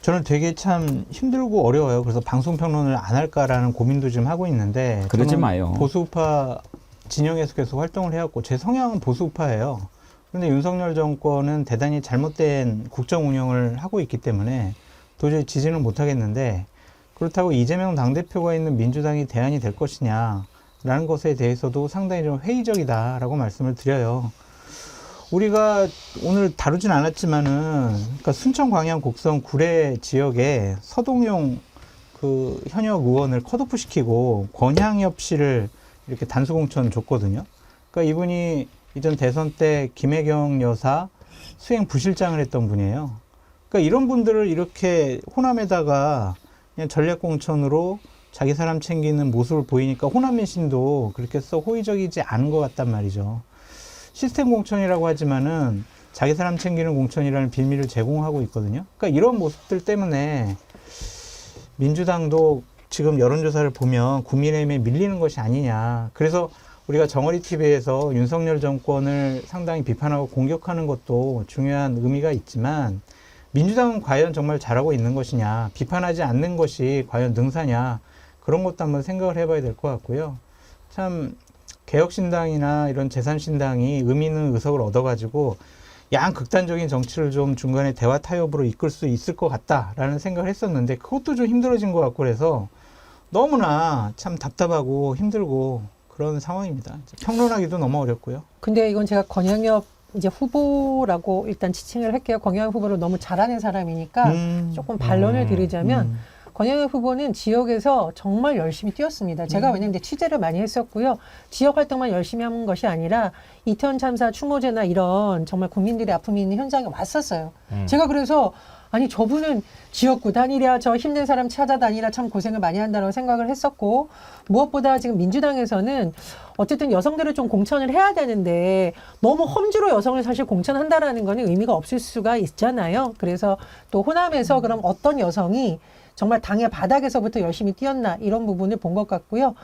저는 되게 참 힘들고 어려워요. 그래서 방송평론을 안 할까라는 고민도 지금 하고 있는데
그러지 마요.
보수우파 진영에서 계속 활동을 해왔고 제 성향은 보수우파예요. 그런데 윤석열 정권은 대단히 잘못된 국정 운영을 하고 있기 때문에 도저히 지지는 못하겠는데 그렇다고 이재명 당대표가 있는 민주당이 대안이 될 것이냐라는 것에 대해서도 상당히 좀 회의적이다라고 말씀을 드려요. 우리가 오늘 다루진 않았지만은 그러니까 순천 광양 곡성 구례 지역에 서동용 그 현역 의원을 컷오프 시키고 권향엽 씨를 이렇게 단수공천 줬거든요. 그러니까 이분이 이전 대선 때 김혜경 여사 수행 부실장을 했던 분이에요. 그러니까 이런 분들을 이렇게 호남에다가 그냥 전략공천으로 자기 사람 챙기는 모습을 보이니까 호남 민심도 그렇게 썩 호의적이지 않은 것 같단 말이죠. 시스템 공천이라고 하지만은 자기 사람 챙기는 공천이라는 빌미를 제공하고 있거든요. 그러니까 이런 모습들 때문에 민주당도 지금 여론조사를 보면 국민의힘에 밀리는 것이 아니냐. 그래서 우리가 정어리 TV에서 윤석열 정권을 상당히 비판하고 공격하는 것도 중요한 의미가 있지만 민주당은 과연 정말 잘하고 있는 것이냐, 비판하지 않는 것이 과연 능사냐, 그런 것도 한번 생각을 해봐야 될 것 같고요. 참 개혁신당이나 이런 재산신당이 의미 있는 의석을 얻어가지고 양극단적인 정치를 좀 중간에 대화 타협으로 이끌 수 있을 것 같다라는 생각을 했었는데 그것도 좀 힘들어진 것 같고 그래서 너무나 참 답답하고 힘들고 그런 상황입니다. 평론하기도 너무 어렵고요.
근데 이건 제가 권향엽 이제 후보라고 일단 지칭을 할게요. 권향엽 후보를 너무 잘하는 사람이니까 조금 반론을 드리자면 권영엽 후보는 지역에서 정말 열심히 뛰었습니다. 제가 왜냐하면 이제 취재를 많이 했었고요. 지역 활동만 열심히 한 것이 아니라 이태원 참사 추모제나 이런 정말 국민들의 아픔이 있는 현장에 왔었어요. 제가 그래서 아니 저분은 지역구 다니랴 저 힘든 사람 찾아다니라 참 고생을 많이 한다고 생각을 했었고 무엇보다 지금 민주당에서는 어쨌든 여성들을 좀 공천을 해야 되는데 너무 험주로 여성을 사실 공천한다라는 거는 의미가 없을 수가 있잖아요. 그래서 또 호남에서 그럼 어떤 여성이 정말 당의 바닥에서부터 열심히 뛰었나 이런 부분을 본 것 같고요.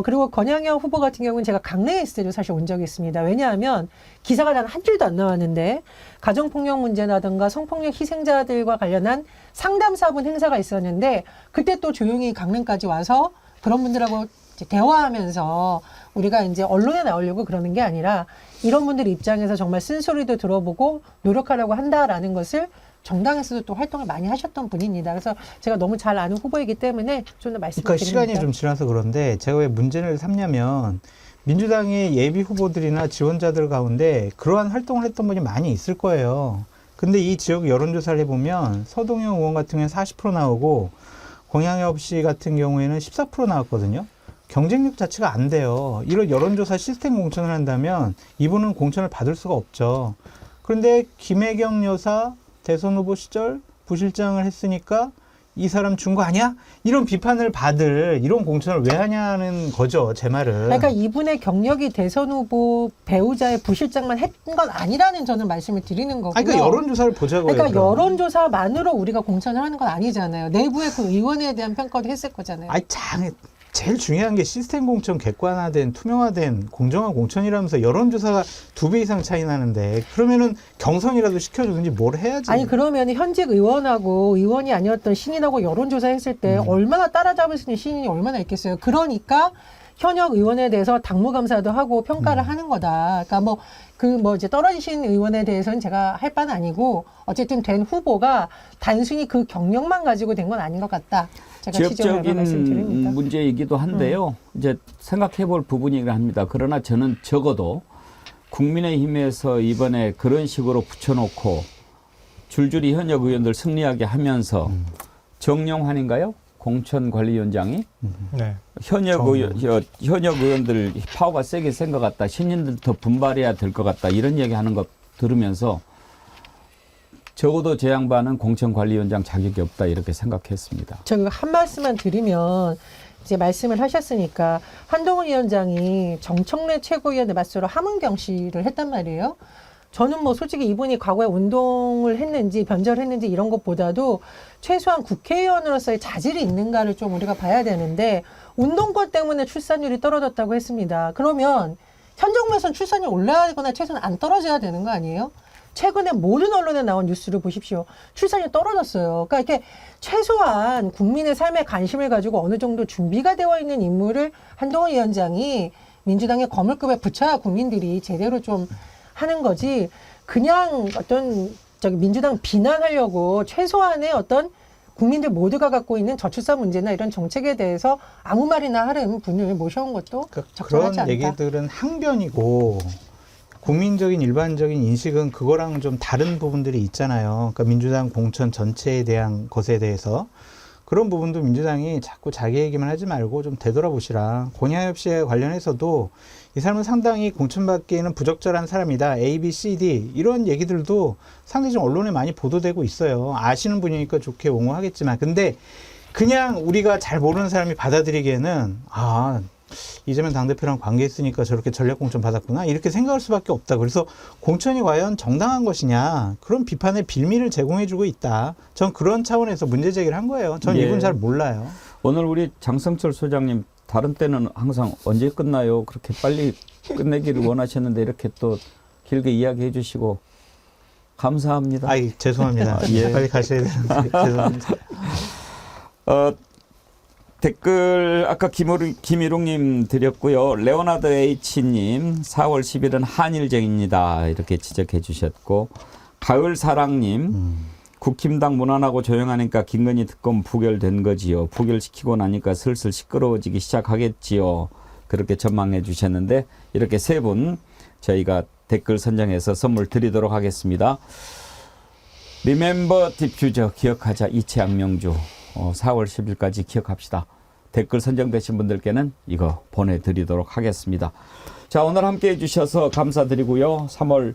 그리고 권양현 후보 같은 경우는 제가 강릉에 있을 때도 사실 온 적이 있습니다. 왜냐하면 기사가 단 한 줄도 안 나왔는데 가정폭력 문제라든가 성폭력 희생자들과 관련한 상담사분 행사가 있었는데 그때 또 조용히 강릉까지 와서 그런 분들하고 이제 대화하면서 우리가 이제 언론에 나오려고 그러는 게 아니라 이런 분들 입장에서 정말 쓴소리도 들어보고 노력하려고 한다라는 것을 정당에서도 또 활동을 많이 하셨던 분입니다. 그래서 제가 너무 잘 아는 후보이기 때문에 좀 더 말씀을
그러니까
드립니다.
시간이 좀 지나서 그런데 제가 왜 문제를 삼냐면 민주당의 예비 후보들이나 지원자들 가운데 그러한 활동을 했던 분이 많이 있을 거예요. 근데 이 지역 여론조사를 해보면 서동영 의원 같은 경우에는 40% 나오고 권양엽 씨 같은 경우에는 14% 나왔거든요. 경쟁력 자체가 안 돼요. 이런 여론조사 시스템 공천을 한다면 이분은 공천을 받을 수가 없죠. 그런데 김혜경 여사 대선 후보 시절 부실장을 했으니까 이 사람 준 거 아니야? 이런 비판을 받을 이런 공천을 왜 하냐는 거죠, 제 말은.
그러니까 이분의 경력이 대선 후보 배우자의 부실장만 했던 건 아니라는 저는 말씀을 드리는 거고요.
그러니까 여론조사를 보자고요.
그러니까
그럼.
여론조사만으로 우리가 공천을 하는 건 아니잖아요. 내부의 그 의원에 대한 평가도 했을 거잖아요.
아니, 제일 중요한 게 시스템 공천 객관화된 투명화된 공정한 공천이라면서 여론조사가 2배 이상 차이 나는데 그러면은 경선이라도 시켜주든지 뭘 해야지.
아니 그러면 현직 의원하고 의원이 아니었던 신인하고 여론조사 했을 때 얼마나 따라잡을 수 있는 신인이 얼마나 있겠어요. 그러니까 현역 의원에 대해서 당무감사도 하고 평가를 하는 거다. 그러니까 이제 떨어지신 의원에 대해서는 제가 할 바는 아니고 어쨌든 된 후보가 단순히 그 경력만 가지고 된 건 아닌 것 같다. 제가
지역적인 문제이기도 한데요. 이제 생각해 볼 부분이긴 합니다. 그러나 저는 적어도 국민의힘에서 이번에 그런 식으로 붙여놓고 줄줄이 현역 의원들 승리하게 하면서 정영환인가요? 공천관리위원장이
네.
현역 의원들 파워가 세게 센 것 같다. 신인들 더 분발해야 될 것 같다. 이런 얘기하는 거 들으면서 적어도 제 양반은 공천관리위원장 자격이 없다 이렇게 생각했습니다.
저 한 말씀만 드리면 이제 말씀을 하셨으니까 한동훈 위원장이 정청래 최고위원에 맞서로 함은경 씨를 했단 말이에요. 저는 솔직히 이분이 과거에 운동을 했는지 변절했는지 이런 것보다도 최소한 국회의원으로서의 자질이 있는가를 좀 우리가 봐야 되는데 운동권 때문에 출산율이 떨어졌다고 했습니다. 그러면 현 정부에서는 출산율이 올라가거나 최소한 안 떨어져야 되는 거 아니에요? 최근에 모든 언론에 나온 뉴스를 보십시오. 출산율이 떨어졌어요. 그러니까 이렇게 최소한 국민의 삶에 관심을 가지고 어느 정도 준비가 되어 있는 인물을 한동훈 위원장이 민주당의 거물급에 붙여야 국민들이 제대로 좀 하는 거지. 그냥 어떤 민주당 비난하려고 최소한의 어떤 국민들 모두가 갖고 있는 저출산 문제나 이런 정책에 대해서 아무 말이나 하는 분을 모셔온 것도 적절하지 않다.
그런 얘기들은 항변이고 국민적인 일반적인 인식은 그거랑 좀 다른 부분들이 있잖아요. 그러니까 민주당 공천 전체에 대한 것에 대해서 그런 부분도 민주당이 자꾸 자기 얘기만 하지 말고 좀 되돌아보시라. 권양엽 씨에 관련해서도 이 사람은 상당히 공천받기에는 부적절한 사람이다. A, B, C, D 이런 얘기들도 상대적으로 언론에 많이 보도되고 있어요. 아시는 분이니까 좋게 옹호하겠지만 근데 그냥 우리가 잘 모르는 사람이 받아들이기에는 이재명 당대표랑 관계했으니까 저렇게 전략공천 받았구나 이렇게 생각할 수밖에 없다. 그래서 공천이 과연 정당한 것이냐 그런 비판의 빌미를 제공해주고 있다. 전 그런 차원에서 문제 제기를 한 거예요. 전 이분 잘 몰라요.
오늘 우리 장성철 소장님 다른 때는 항상 언제 끝나요? 그렇게 빨리 끝내기를 원하셨는데 이렇게 또 길게 이야기해 주시고 감사합니다.
죄송합니다. 빨리 가셔야 되는데 죄송합니다.
댓글 아까 김일웅님 드렸고요. 레오나드 H님 4월 10일은 한일쟁입니다. 이렇게 지적해 주셨고 가을사랑님 국힘당 무난하고 조용하니까 김건희 특검 부결된 거지요. 부결시키고 나니까 슬슬 시끄러워지기 시작하겠지요. 그렇게 전망해 주셨는데 이렇게 세 분 저희가 댓글 선정해서 선물 드리도록 하겠습니다. 리멤버 디퓨저 기억하자 이채양명주 4월 10일까지 기억합시다. 댓글 선정되신 분들께는 이거 보내드리도록 하겠습니다. 자, 오늘 함께 해주셔서 감사드리고요. 3월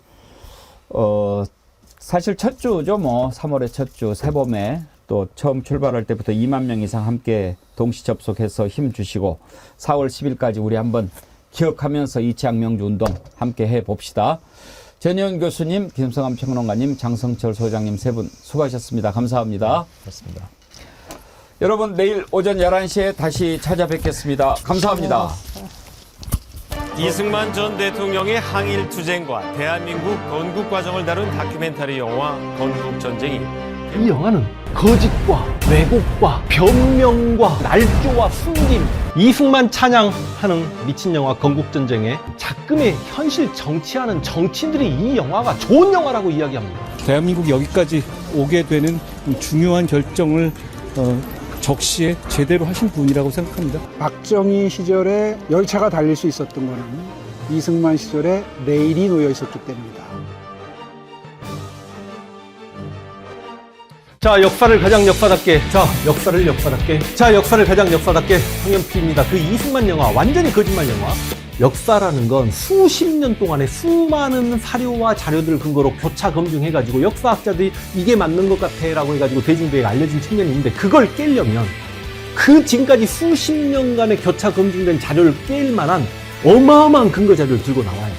사실 첫 주죠. 3월의 첫 주 새봄에 또 처음 출발할 때부터 2만 명 이상 함께 동시 접속해서 힘 주시고 4월 10일까지 우리 한번 기억하면서 이치학명주 운동 함께 해봅시다. 전혜연 교수님, 김성환 평론가님, 장성철 소장님 세 분 수고하셨습니다. 감사합니다.
그렇습니다.
여러분 내일 오전 11시에 다시 찾아뵙겠습니다. 감사합니다.
이승만 전 대통령의 항일 투쟁과 대한민국 건국 과정을 다룬 다큐멘터리 영화 건국전쟁이
이 영화는 거짓과 왜곡과 변명과 날조와 숨김, 이승만 찬양하는 미친 영화 건국전쟁에 작금의 현실 정치하는 정치인들이 이 영화가 좋은 영화라고 이야기합니다.
대한민국이 여기까지 오게 되는 중요한 결정을 적시에 제대로 하신 분이라고 생각합니다.
박정희 시절에 열차가 달릴 수 있었던 거는 이승만 시절에 레일이 놓여 있었기 때문입니다.
자, 역사를 가장 역사답게, 역사를 역사답게, 역사를 가장 역사답게, 황현피입니다. 그 이승만 영화, 완전히 거짓말 영화. 역사라는 건 수십 년 동안의 수많은 사료와 자료들을 근거로 교차 검증해가지고 역사학자들이 이게 맞는 것 같아라고 해가지고 대중들에게 알려진 측면이 있는데, 그걸 깨려면 그 지금까지 수십 년간의 교차 검증된 자료를 깰 만한 어마어마한 근거 자료를 들고 나와요.